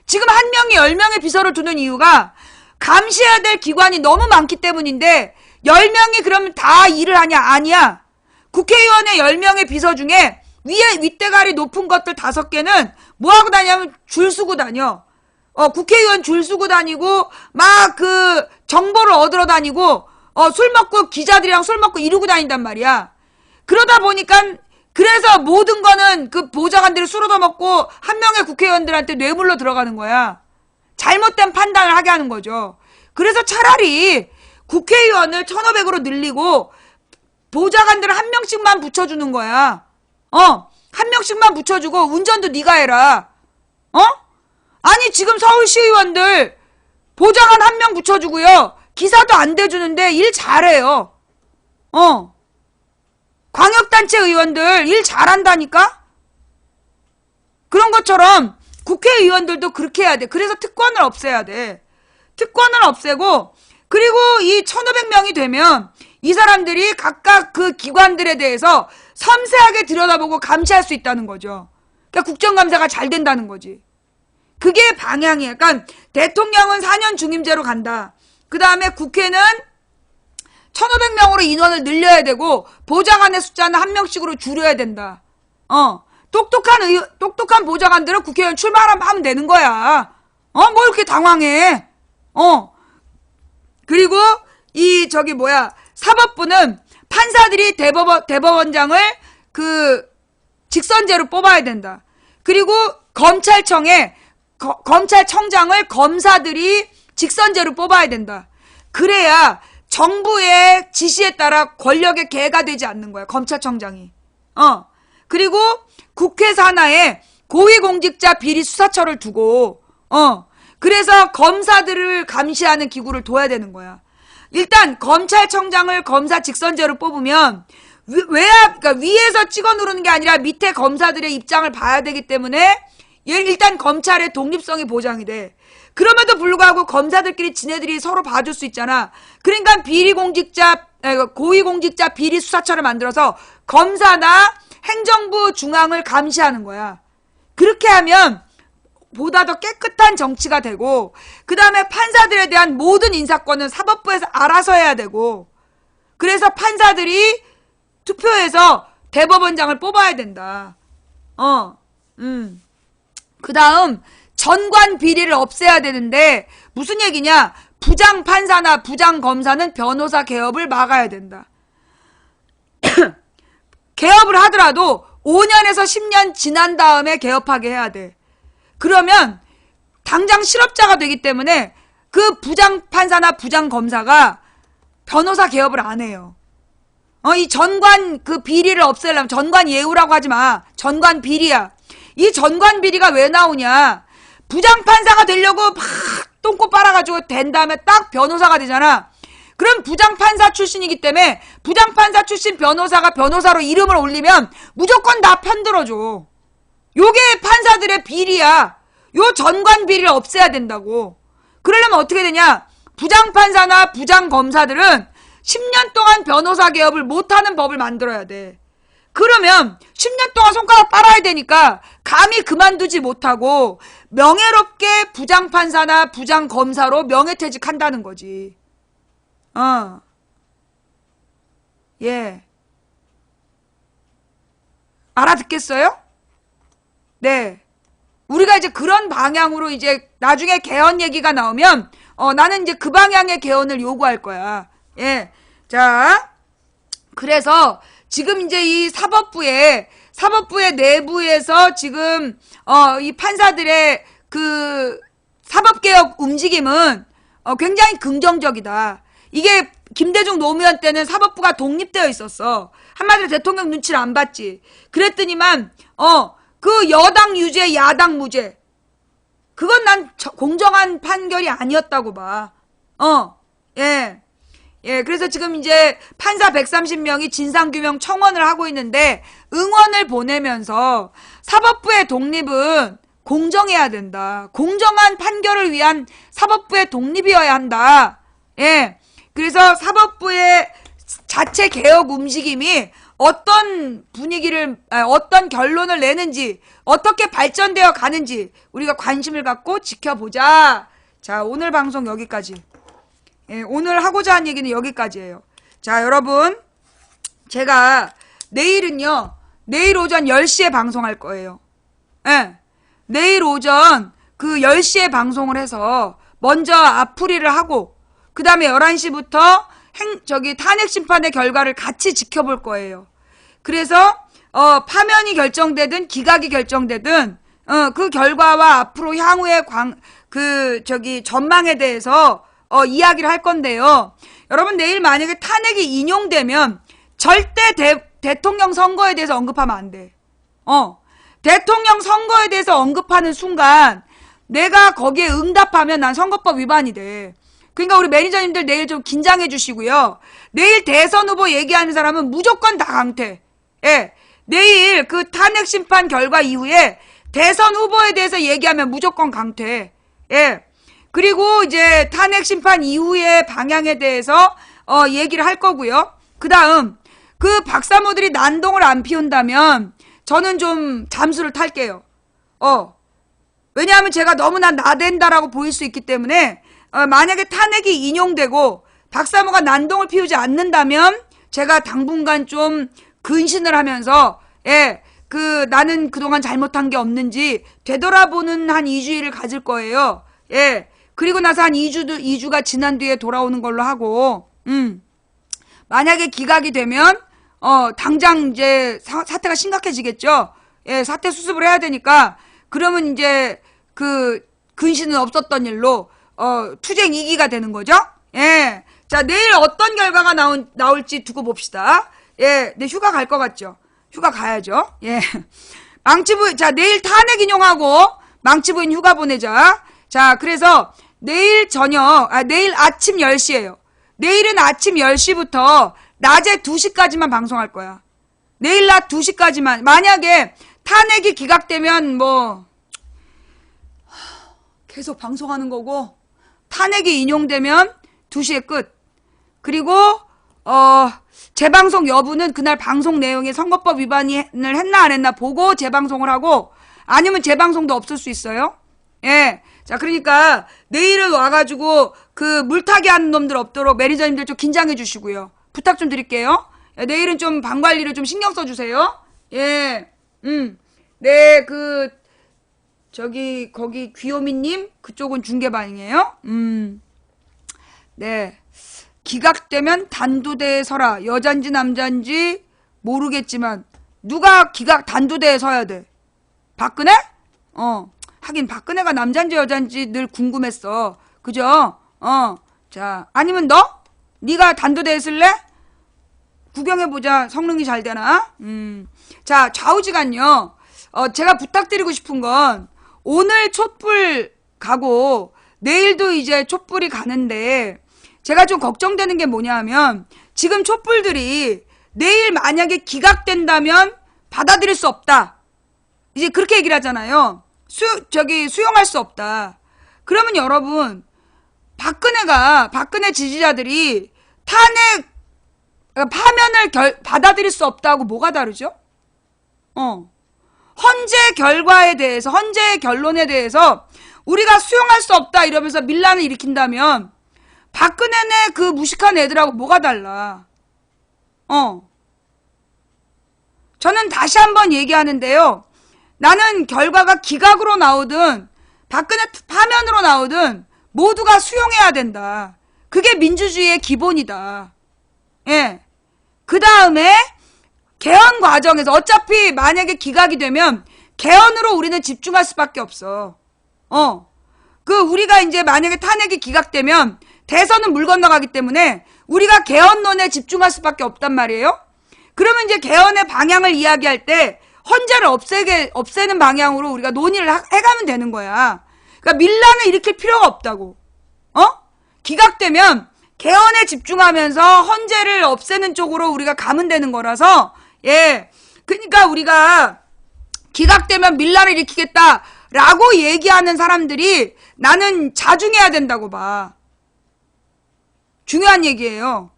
지금 한 명이 10명의 비서를 두는 이유가 감시해야 될 기관이 너무 많기 때문인데, 10명이 그러면 다 일을 하냐? 아니야. 국회의원의 10명의 비서 중에 윗대가리 높은 것들 5개는 뭐하고 다니냐면 줄 서고 다녀. 국회의원 줄 서고 다니고, 막 정보를 얻으러 다니고, 술 먹고, 기자들이랑 술 먹고 이러고 다닌단 말이야. 그러다 보니까, 그래서 모든 거는 그 보좌관들이 술 얻어먹고, 한 명의 국회의원들한테 뇌물로 들어가는 거야. 잘못된 판단을 하게 하는 거죠. 그래서 차라리 국회의원을 1500으로 늘리고, 보좌관들을 1명씩만 붙여주는 거야. 1명씩만 붙여주고, 운전도 네가 해라. 아니 지금 서울시의원들 보좌관 1명 붙여주고요. 기사도 안 대주는데 일 잘해요. 광역단체 의원들 일 잘한다니까? 그런 것처럼 국회의원들도 그렇게 해야 돼. 그래서 특권을 없애야 돼. 특권을 없애고, 그리고 이 1500명이 되면 이 사람들이 각각 그 기관들에 대해서 섬세하게 들여다보고 감시할 수 있다는 거죠. 그러니까 국정감사가 잘 된다는 거지. 그게 방향이에요. 그러니까 대통령은 4년 중임제로 간다. 그 다음에 국회는 1500명으로 인원을 늘려야 되고, 보좌관의 숫자는 1명씩으로 줄여야 된다. 똑똑한 보좌관들은 국회의원 출마하면 되는 거야. 뭘 이렇게 당황해. 그리고 사법부는 판사들이 대법원장을 직선제로 뽑아야 된다. 그리고 검찰청장을 검사들이 직선제로 뽑아야 된다. 그래야 정부의 지시에 따라 권력의 개가 되지 않는 거야, 검찰청장이. 그리고 국회 산하에 고위공직자 비리 수사처를 두고, 그래서 검사들을 감시하는 기구를 둬야 되는 거야. 일단 검찰청장을 검사 직선제로 뽑으면 그러니까 위에서 찍어 누르는 게 아니라 밑에 검사들의 입장을 봐야 되기 때문에 일단 검찰의 독립성이 보장이 돼. 그럼에도 불구하고 검사들끼리 지네들이 서로 봐줄 수 있잖아. 그러니까 고위공직자 비리 수사처를 만들어서 검사나 행정부 중앙을 감시하는 거야. 그렇게 하면 보다 더 깨끗한 정치가 되고, 그 다음에 판사들에 대한 모든 인사권은 사법부에서 알아서 해야 되고, 그래서 판사들이 투표해서 대법원장을 뽑아야 된다. 그 다음 전관 비리를 없애야 되는데, 무슨 얘기냐? 부장 판사나 부장 검사는 변호사 개업을 막아야 된다. 개업을 하더라도 5년에서 10년 지난 다음에 개업하게 해야 돼. 그러면 당장 실업자가 되기 때문에 그 부장 판사나 부장 검사가 변호사 개업을 안 해요. 이 전관 비리를 없애려면, 전관 예우라고 하지 마. 전관 비리야. 이 전관 비리가 왜 나오냐? 부장 판사가 되려고 막 똥꼬 빨아가지고 된 다음에 딱 변호사가 되잖아. 그럼 부장 판사 출신이기 때문에 부장 판사 출신 변호사가 변호사로 이름을 올리면 무조건 다 편들어줘. 요게 판사들의 비리야. 요 전관 비리를 없애야 된다고. 그러려면 어떻게 되냐? 부장판사나 부장검사들은 10년 동안 변호사 개업을 못하는 법을 만들어야 돼. 그러면 10년 동안 손가락 빨아야 되니까 감히 그만두지 못하고 명예롭게 부장판사나 부장검사로 명예퇴직한다는 거지. 예. 알아듣겠어요? 네. 우리가 이제 그런 방향으로 이제 나중에 개헌 얘기가 나오면 나는 이제 그 방향의 개헌을 요구할 거야. 예. 자, 그래서 지금 이제 이 사법부의 내부에서 지금 이 판사들의 그 사법개혁 움직임은 굉장히 긍정적이다. 이게 김대중 노무현 때는 사법부가 독립되어 있었어. 한마디로 대통령 눈치를 안 봤지. 그랬더니만 그 여당 유죄, 야당 무죄. 그건 난 공정한 판결이 아니었다고 봐. 예. 예, 그래서 지금 이제 판사 130명이 진상규명 청원을 하고 있는데 응원을 보내면서 사법부의 독립은 공정해야 된다. 공정한 판결을 위한 사법부의 독립이어야 한다. 예. 그래서 사법부의 자체 개혁 움직임이 어떤 분위기를, 어떤 결론을 내는지, 어떻게 발전되어 가는지 우리가 관심을 갖고 지켜보자. 자, 오늘 방송 여기까지. 예, 오늘 하고자 한 얘기는 여기까지예요. 자, 여러분, 제가 내일은요, 내일 오전 10시에 방송할 거예요. 예, 내일 오전 그 10시에 방송을 해서 먼저 앞풀이를 하고 그 다음에 11시부터 탄핵 심판의 결과를 같이 지켜볼 거예요. 그래서 파면이 결정되든 기각이 결정되든 그 결과와 앞으로 향후의 전망에 대해서 이야기를 할 건데요. 여러분, 내일 만약에 탄핵이 인용되면 절대 대통령 선거에 대해서 언급하면 안 돼. 대통령 선거에 대해서 언급하는 순간 내가 거기에 응답하면 난 선거법 위반이 돼. 그러니까 우리 매니저님들 내일 좀 긴장해 주시고요. 내일 대선 후보 얘기하는 사람은 무조건 다 강퇴. 예. 내일 그 탄핵 심판 결과 이후에 대선 후보에 대해서 얘기하면 무조건 강퇴. 예. 그리고 이제 탄핵 심판 이후의 방향에 대해서 얘기를 할 거고요. 그다음 그 박사모들이 난동을 안 피운다면 저는 좀 잠수를 탈게요. 왜냐하면 제가 너무나 나댄다라고 보일 수 있기 때문에 만약에 탄핵이 인용되고 박사모가 난동을 피우지 않는다면 제가 당분간 좀 근신을 하면서 나는 그동안 잘못한 게 없는지 되돌아보는 한 2주일을 가질 거예요. 예. 그리고 나서 한 2주가 지난 뒤에 돌아오는 걸로 하고, 만약에 기각이 되면, 당장 이제 사태가 심각해지겠죠? 예, 사태 수습을 해야 되니까, 그러면 이제 근신은 없었던 일로, 투쟁 2기가 되는 거죠? 예. 자, 내일 어떤 결과가 나올지 두고 봅시다. 예, 내 휴가 갈 것 같죠? 휴가 가야죠? 예. 내일 탄핵 인용하고, 망치부인 휴가 보내자. 자, 그래서, 내일 아침 10시에요. 내일은 아침 10시부터 낮에 2시까지만 방송할 거야. 내일 낮 2시까지만. 만약에 탄핵이 기각되면 계속 방송하는 거고, 탄핵이 인용되면 2시에 끝. 그리고 재방송 여부는 그날 방송 내용에 선거법 위반을 했나 안 했나 보고 재방송을 하고, 아니면 재방송도 없을 수 있어요. 예. 자, 그러니까 내일은 와가지고 그 물타기 하는 놈들 없도록 매니저님들 좀 긴장해 주시고요. 부탁 좀 드릴게요. 예, 내일은 좀 방 관리를 좀 신경 써 주세요. 예. 네, 거기 귀요미님 그쪽은 중계반이에요. 네. 기각되면 단두대에 서라. 여잔지 남잔지 모르겠지만 누가 단두대에 서야 돼? 박근혜? 하긴 박근혜가 남잔지 여잔지 늘 궁금했어. 그죠? 자, 아니면 너? 네가 단두대에 쓸래? 구경해보자. 성능이 잘 되나? 자, 좌우지간요. 제가 부탁드리고 싶은 건 오늘 촛불 가고 내일도 이제 촛불이 가는데 제가 좀 걱정되는 게 뭐냐 하면 지금 촛불들이 내일 만약에 기각된다면 받아들일 수 없다. 이제 그렇게 얘기를 하잖아요. 수용할 수 없다. 그러면 여러분, 박근혜 지지자들이 탄핵 파면을 받아들일 수 없다고 뭐가 다르죠? 헌재 결과에 대해서, 헌재의 결론에 대해서 우리가 수용할 수 없다 이러면서 밀란을 일으킨다면 박근혜네 그 무식한 애들하고 뭐가 달라? 저는 다시 한번 얘기하는데요. 나는 결과가 기각으로 나오든 박근혜 파면으로 나오든 모두가 수용해야 된다. 그게 민주주의의 기본이다. 예. 그 다음에 개헌 과정에서 어차피 만약에 기각이 되면 개헌으로 우리는 집중할 수밖에 없어. 우리가 이제 만약에 탄핵이 기각되면 대선은 물 건너가기 때문에 우리가 개헌론에 집중할 수밖에 없단 말이에요. 그러면 이제 개헌의 방향을 이야기할 때 헌재를 없애는 방향으로 우리가 논의를 해가면 되는 거야. 그러니까 밀란을 일으킬 필요가 없다고. 기각되면 개헌에 집중하면서 헌재를 없애는 쪽으로 우리가 가면 되는 거라서, 예. 그러니까 우리가 기각되면 밀란을 일으키겠다라고 얘기하는 사람들이 나는 자중해야 된다고 봐. 중요한 얘기예요.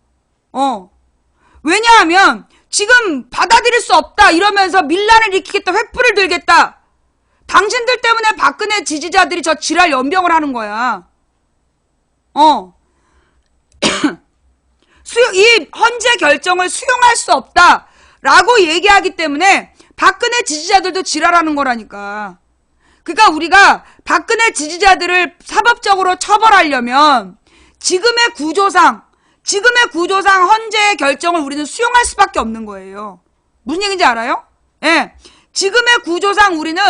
왜냐하면 지금 받아들일 수 없다 이러면서 밀란을 일으키겠다, 횃불을 들겠다. 당신들 때문에 박근혜 지지자들이 저 지랄 연병을 하는 거야. 이 헌재 결정을 수용할 수 없다라고 얘기하기 때문에 박근혜 지지자들도 지랄하는 거라니까. 그러니까 우리가 박근혜 지지자들을 사법적으로 처벌하려면 지금의 구조상 헌재의 결정을 우리는 수용할 수밖에 없는 거예요. 무슨 얘기인지 알아요? 예. 지금의 구조상 우리는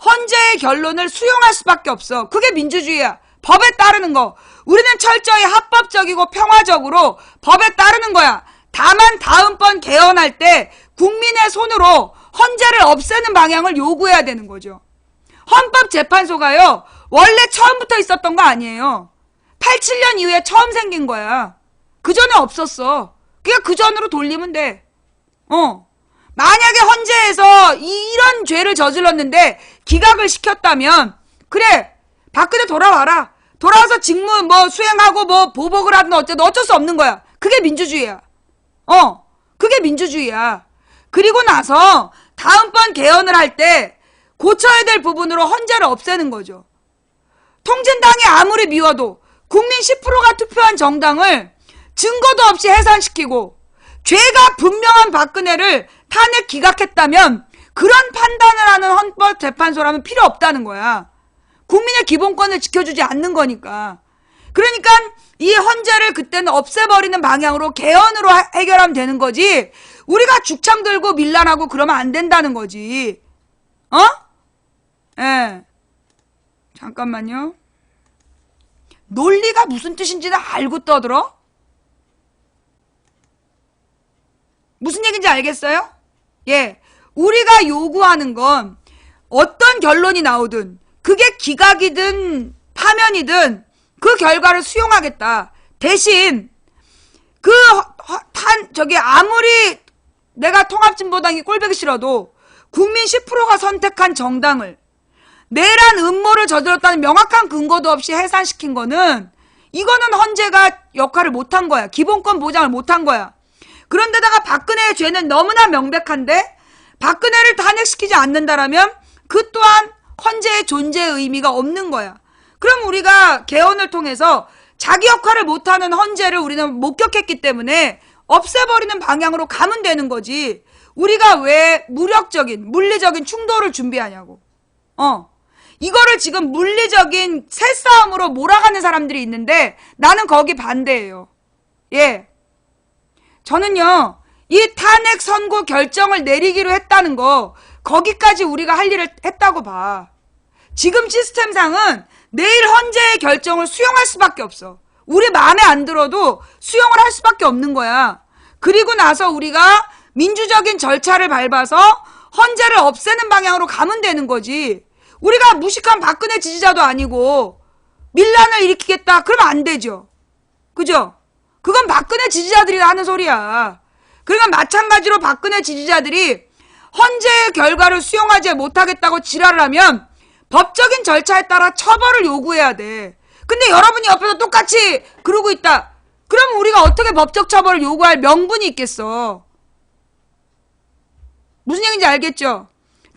헌재의 결론을 수용할 수밖에 없어. 그게 민주주의야. 법에 따르는 거. 우리는 철저히 합법적이고 평화적으로 법에 따르는 거야. 다만 다음번 개헌할 때 국민의 손으로 헌재를 없애는 방향을 요구해야 되는 거죠. 헌법재판소가요, 원래 처음부터 있었던 거 아니에요. 87년 이후에 처음 생긴 거야. 그 전에 없었어. 그러니까 그 전으로 돌리면 돼. 만약에 헌재에서 이런 죄를 저질렀는데 기각을 시켰다면, 그래, 박근혜 돌아와라. 돌아와서 직무 수행하고 보복을 하든 어쨌든 어쩔 수 없는 거야. 그게 민주주의야. 그게 민주주의야. 그리고 나서 다음번 개헌을 할 때 고쳐야 될 부분으로 헌재를 없애는 거죠. 통진당이 아무리 미워도 국민 10%가 투표한 정당을 증거도 없이 해산시키고 죄가 분명한 박근혜를 탄핵 기각했다면 그런 판단을 하는 헌법재판소라면 필요 없다는 거야. 국민의 기본권을 지켜주지 않는 거니까. 그러니까 이 헌재를 그때는 없애버리는 방향으로 개헌으로 해결하면 되는 거지. 우리가 죽창 들고 밀란하고 그러면 안 된다는 거지. 예. 잠깐만요. 논리가 무슨 뜻인지는 알고 떠들어? 무슨 얘기인지 알겠어요? 예. 우리가 요구하는 건 어떤 결론이 나오든 그게 기각이든 파면이든 그 결과를 수용하겠다. 대신 아무리 내가 통합진보당이 꼴보기 싫어도 국민 10%가 선택한 정당을 내란 음모를 저질렀다는 명확한 근거도 없이 해산시킨 거는, 이거는 헌재가 역할을 못한 거야. 기본권 보장을 못한 거야. 그런데다가 박근혜의 죄는 너무나 명백한데 박근혜를 탄핵시키지 않는다라면 그 또한 헌재의 존재의 의미가 없는 거야. 그럼 우리가 개헌을 통해서 자기 역할을 못하는 헌재를 우리는 목격했기 때문에 없애버리는 방향으로 가면 되는 거지. 우리가 왜 물리적인 충돌을 준비하냐고. 이거를 지금 물리적인 새싸움으로 몰아가는 사람들이 있는데 나는 거기 반대예요. 예. 저는요, 이 탄핵 선고 결정을 내리기로 했다는 거, 거기까지 우리가 할 일을 했다고 봐. 지금 시스템상은 내일 헌재의 결정을 수용할 수밖에 없어. 우리 마음에 안 들어도 수용을 할 수밖에 없는 거야. 그리고 나서 우리가 민주적인 절차를 밟아서 헌재를 없애는 방향으로 가면 되는 거지. 우리가 무식한 박근혜 지지자도 아니고 밀란을 일으키겠다 그러면 안 되죠. 그죠? 그건 박근혜 지지자들이 하는 소리야. 그러니까 마찬가지로 박근혜 지지자들이 헌재의 결과를 수용하지 못하겠다고 지랄을 하면 법적인 절차에 따라 처벌을 요구해야 돼. 근데 여러분이 옆에서 똑같이 그러고 있다. 그러면 우리가 어떻게 법적 처벌을 요구할 명분이 있겠어? 무슨 얘기인지 알겠죠?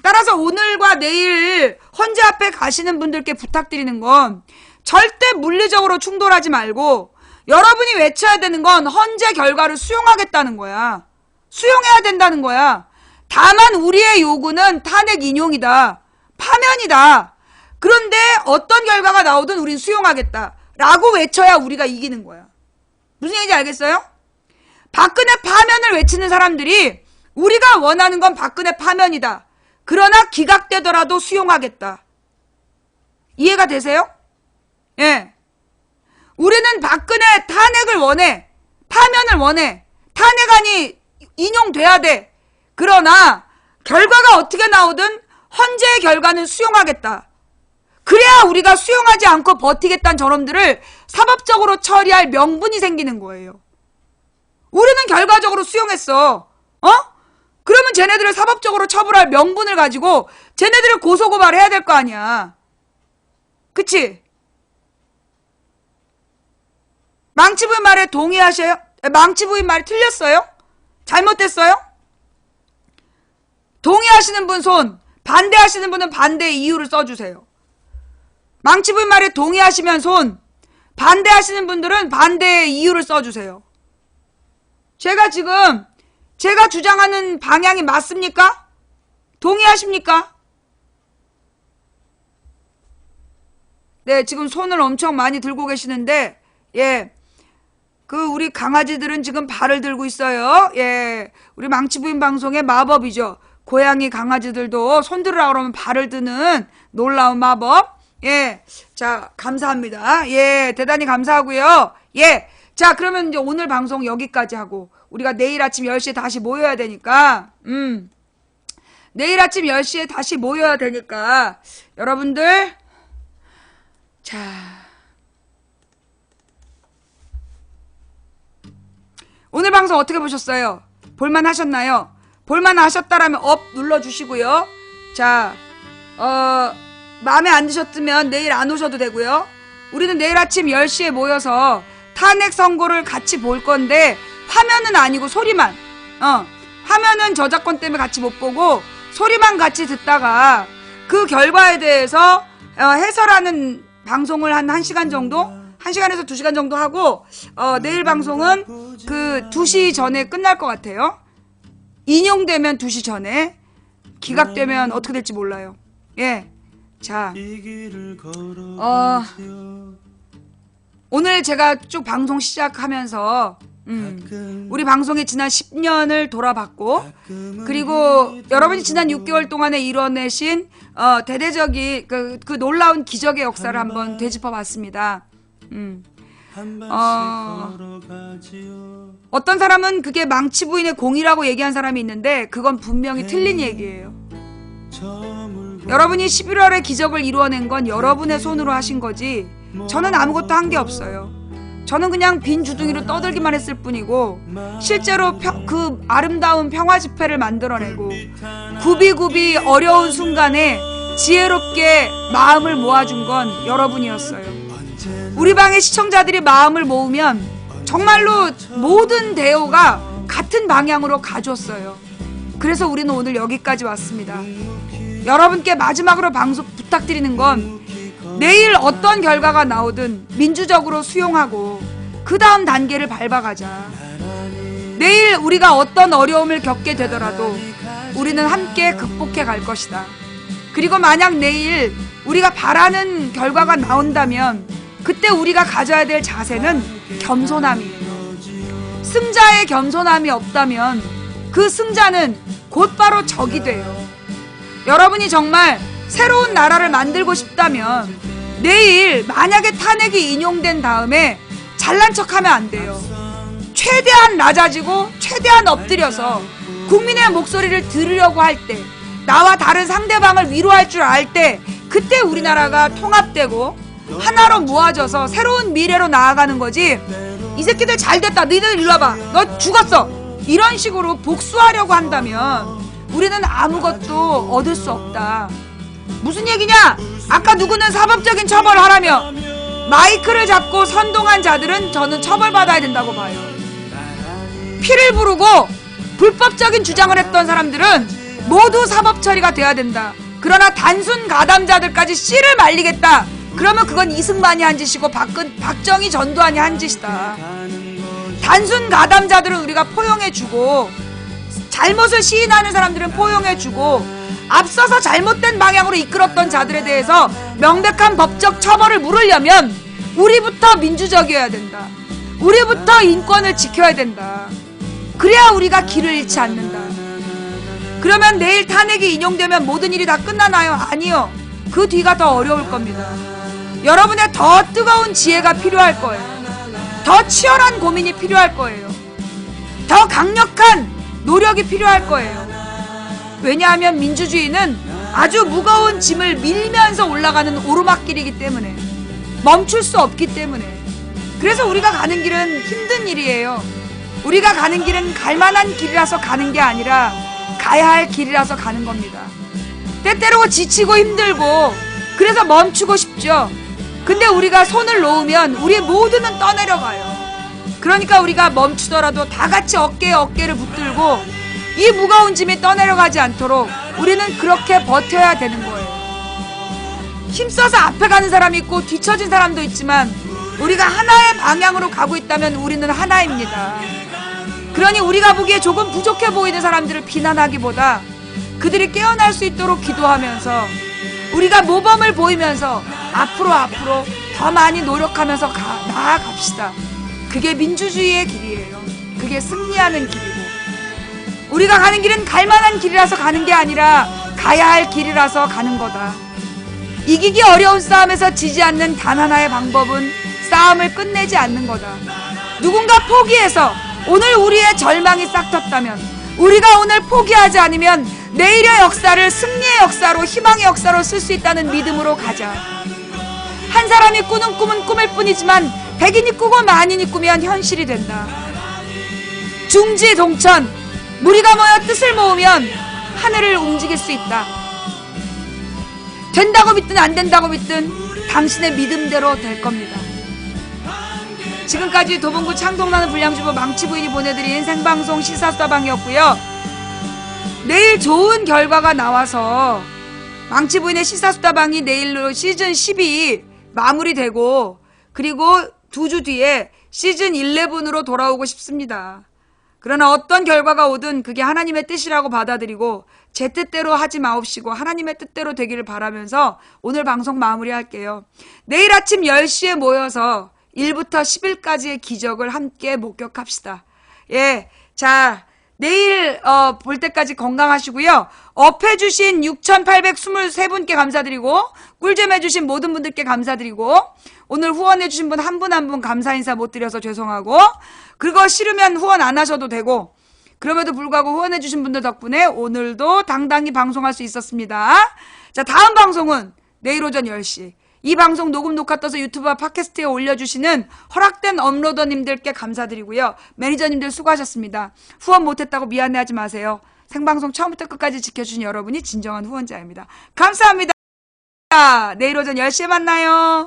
따라서 오늘과 내일 헌재 앞에 가시는 분들께 부탁드리는 건 절대 물리적으로 충돌하지 말고 여러분이 외쳐야 되는 건 헌재 결과를 수용하겠다는 거야. 수용해야 된다는 거야. 다만 우리의 요구는 탄핵 인용이다. 파면이다. 그런데 어떤 결과가 나오든 우린 수용하겠다. 라고 외쳐야 우리가 이기는 거야. 무슨 얘기인지 알겠어요? 박근혜 파면을 외치는 사람들이 우리가 원하는 건 박근혜 파면이다. 그러나 기각되더라도 수용하겠다. 이해가 되세요? 예. 우리는 박근혜 탄핵을 원해. 파면을 원해. 탄핵안이 인용돼야 돼. 그러나 결과가 어떻게 나오든 헌재의 결과는 수용하겠다. 그래야 우리가 수용하지 않고 버티겠다는 저놈들을 사법적으로 처리할 명분이 생기는 거예요. 우리는 결과적으로 수용했어. 그러면 쟤네들을 사법적으로 처벌할 명분을 가지고 쟤네들을 고소고발해야 될 거 아니야. 그치? 망치부인 말에 동의하셔요? 망치부인 말이 틀렸어요? 잘못됐어요? 동의하시는 분 손, 반대하시는 분은 반대의 이유를 써주세요. 망치부인 말에 동의하시면 손, 반대하시는 분들은 반대의 이유를 써주세요. 제가 주장하는 방향이 맞습니까? 동의하십니까? 네, 지금 손을 엄청 많이 들고 계시는데, 예. 우리 강아지들은 지금 발을 들고 있어요. 예. 우리 망치부인 방송의 마법이죠. 고양이 강아지들도 손 들으라 그러면 발을 드는 놀라운 마법. 예. 자, 감사합니다. 예. 대단히 감사하고요. 예. 자, 그러면 이제 오늘 방송 여기까지 하고, 우리가 내일 아침 10시에 다시 모여야 되니까, 내일 아침 10시에 다시 모여야 되니까, 여러분들, 자, 오늘 방송 어떻게 보셨어요? 볼만 하셨나요? 볼만 하셨다라면 업 눌러주시고요. 자, 마음에 안 드셨으면 내일 안 오셔도 되고요. 우리는 내일 아침 10시에 모여서 탄핵 선고를 같이 볼 건데 화면은 아니고 소리만. 화면은 저작권 때문에 같이 못 보고 소리만 같이 듣다가 그 결과에 대해서 해설하는 방송을 한 1시간 정도? 1시간에서 2시간 정도 하고 내일 방송은 2시 전에 끝날 것 같아요. 인용되면 2시 전에, 기각되면 어떻게 될지 몰라요. 예. 자, 오늘 제가 쭉 방송 시작하면서 우리 방송이 지난 10년을 돌아봤고, 그리고 여러분이 지난 6개월 동안에 이뤄내신 대대적인 그 놀라운 기적의 역사를 한번 되짚어 봤습니다. 어떤 사람은 그게 망치부인의 공이라고 얘기한 사람이 있는데 그건 분명히 틀린 얘기예요. 여러분이 11월에 기적을 이루어낸 건 여러분의 손으로 하신 거지 저는 아무것도 한 게 없어요. 저는 그냥 빈 주둥이로 떠들기만 했을 뿐이고 실제로 그 아름다운 평화 집회를 만들어내고 굽이굽이 어려운 순간에 지혜롭게 마음을 모아준 건 여러분이었어요. 우리 방의 시청자들이 마음을 모으면 정말로 모든 대우가 같은 방향으로 가줬어요. 그래서 우리는 오늘 여기까지 왔습니다. 여러분께 마지막으로 방송 부탁드리는 건 내일 어떤 결과가 나오든 민주적으로 수용하고 그 다음 단계를 밟아가자. 내일 우리가 어떤 어려움을 겪게 되더라도 우리는 함께 극복해 갈 것이다. 그리고 만약 내일 우리가 바라는 결과가 나온다면 그때 우리가 가져야 될 자세는 겸손함이에요. 승자의 겸손함이 없다면 그 승자는 곧바로 적이 돼요. 여러분이 정말 새로운 나라를 만들고 싶다면 내일 만약에 탄핵이 인용된 다음에 잘난 척하면 안 돼요. 최대한 낮아지고 최대한 엎드려서 국민의 목소리를 들으려고 할 때, 나와 다른 상대방을 위로할 줄 알 때 그때 우리나라가 통합되고 하나로 모아져서 새로운 미래로 나아가는 거지. 이 새끼들 잘됐다, 너희들 일로 와봐, 너 죽었어, 이런 식으로 복수하려고 한다면 우리는 아무것도 얻을 수 없다. 무슨 얘기냐? 아까 누구는 사법적인 처벌을 하라며 마이크를 잡고 선동한 자들은 저는 처벌받아야 된다고 봐요. 피를 부르고 불법적인 주장을 했던 사람들은 모두 사법 처리가 돼야 된다. 그러나 단순 가담자들까지 씨를 말리겠다. 그러면 그건 이승만이 한 짓이고 박정희 전두환이 한 짓이다. 단순 가담자들은 우리가 포용해주고, 잘못을 시인하는 사람들은 포용해주고, 앞서서 잘못된 방향으로 이끌었던 자들에 대해서 명백한 법적 처벌을 물으려면 우리부터 민주적이어야 된다. 우리부터 인권을 지켜야 된다. 그래야 우리가 길을 잃지 않는다. 그러면 내일 탄핵이 인용되면 모든 일이 다 끝나나요? 아니요. 그 뒤가 더 어려울 겁니다. 여러분의 더 뜨거운 지혜가 필요할 거예요. 더 치열한 고민이 필요할 거예요. 더 강력한 노력이 필요할 거예요. 왜냐하면 민주주의는 아주 무거운 짐을 밀면서 올라가는 오르막길이기 때문에, 멈출 수 없기 때문에. 그래서 우리가 가는 길은 힘든 일이에요. 우리가 가는 길은 갈만한 길이라서 가는 게 아니라 가야 할 길이라서 가는 겁니다. 때때로 지치고 힘들고 그래서 멈추고 싶죠. 근데 우리가 손을 놓으면 우리 모두는 떠내려가요. 그러니까 우리가 멈추더라도 다 같이 어깨에 어깨를 붙들고 이 무거운 짐이 떠내려가지 않도록 우리는 그렇게 버텨야 되는 거예요. 힘써서 앞에 가는 사람이 있고 뒤처진 사람도 있지만 우리가 하나의 방향으로 가고 있다면 우리는 하나입니다. 그러니 우리가 보기에 조금 부족해 보이는 사람들을 비난하기보다 그들이 깨어날 수 있도록 기도하면서 우리가 모범을 보이면서 앞으로 더 많이 노력하면서 나아갑시다. 그게 민주주의의 길이에요. 그게 승리하는 길이고, 우리가 가는 길은 갈만한 길이라서 가는 게 아니라 가야 할 길이라서 가는 거다. 이기기 어려운 싸움에서 지지 않는 단 하나의 방법은 싸움을 끝내지 않는 거다. 누군가 포기해서 오늘 우리의 절망이 싹텄다면, 우리가 오늘 포기하지 않으면 내일의 역사를 승리의 역사로, 희망의 역사로 쓸 수 있다는 믿음으로 가자. 한 사람이 꾸는 꿈은 꿈일 뿐이지만 백인이 꾸고 만인이 꾸면 현실이 된다. 중지 동천, 무리가 모여 뜻을 모으면 하늘을 움직일 수 있다. 된다고 믿든 안 된다고 믿든 당신의 믿음대로 될 겁니다. 지금까지 도봉구 창동나는 불량주부 망치부인이 보내드린 생방송 시사수다방이었고요. 내일 좋은 결과가 나와서 망치부인의 시사수다방이 내일로 시즌 10이 마무리되고, 그리고 2주 뒤에 시즌 11으로 돌아오고 싶습니다. 그러나 어떤 결과가 오든 그게 하나님의 뜻이라고 받아들이고 제 뜻대로 하지 마옵시고 하나님의 뜻대로 되기를 바라면서 오늘 방송 마무리할게요. 내일 아침 10시에 모여서 1부터 10일까지의 기적을 함께 목격합시다. 예, 자, 내일 볼 때까지 건강하시고요. 업해주신 6,823분께 감사드리고, 꿀잼 해주신 모든 분들께 감사드리고, 오늘 후원해주신 분 한 분 한 분 감사 인사 못 드려서 죄송하고, 그거 싫으면 후원 안 하셔도 되고, 그럼에도 불구하고 후원해주신 분들 덕분에 오늘도 당당히 방송할 수 있었습니다. 자, 다음 방송은 내일 오전 10시. 이 방송 녹음 녹화 떠서 유튜브와 팟캐스트에 올려주시는 허락된 업로더님들께 감사드리고요. 매니저님들 수고하셨습니다. 후원 못했다고 미안해하지 마세요. 생방송 처음부터 끝까지 지켜주신 여러분이 진정한 후원자입니다. 감사합니다. 내일 오전 10시에 만나요.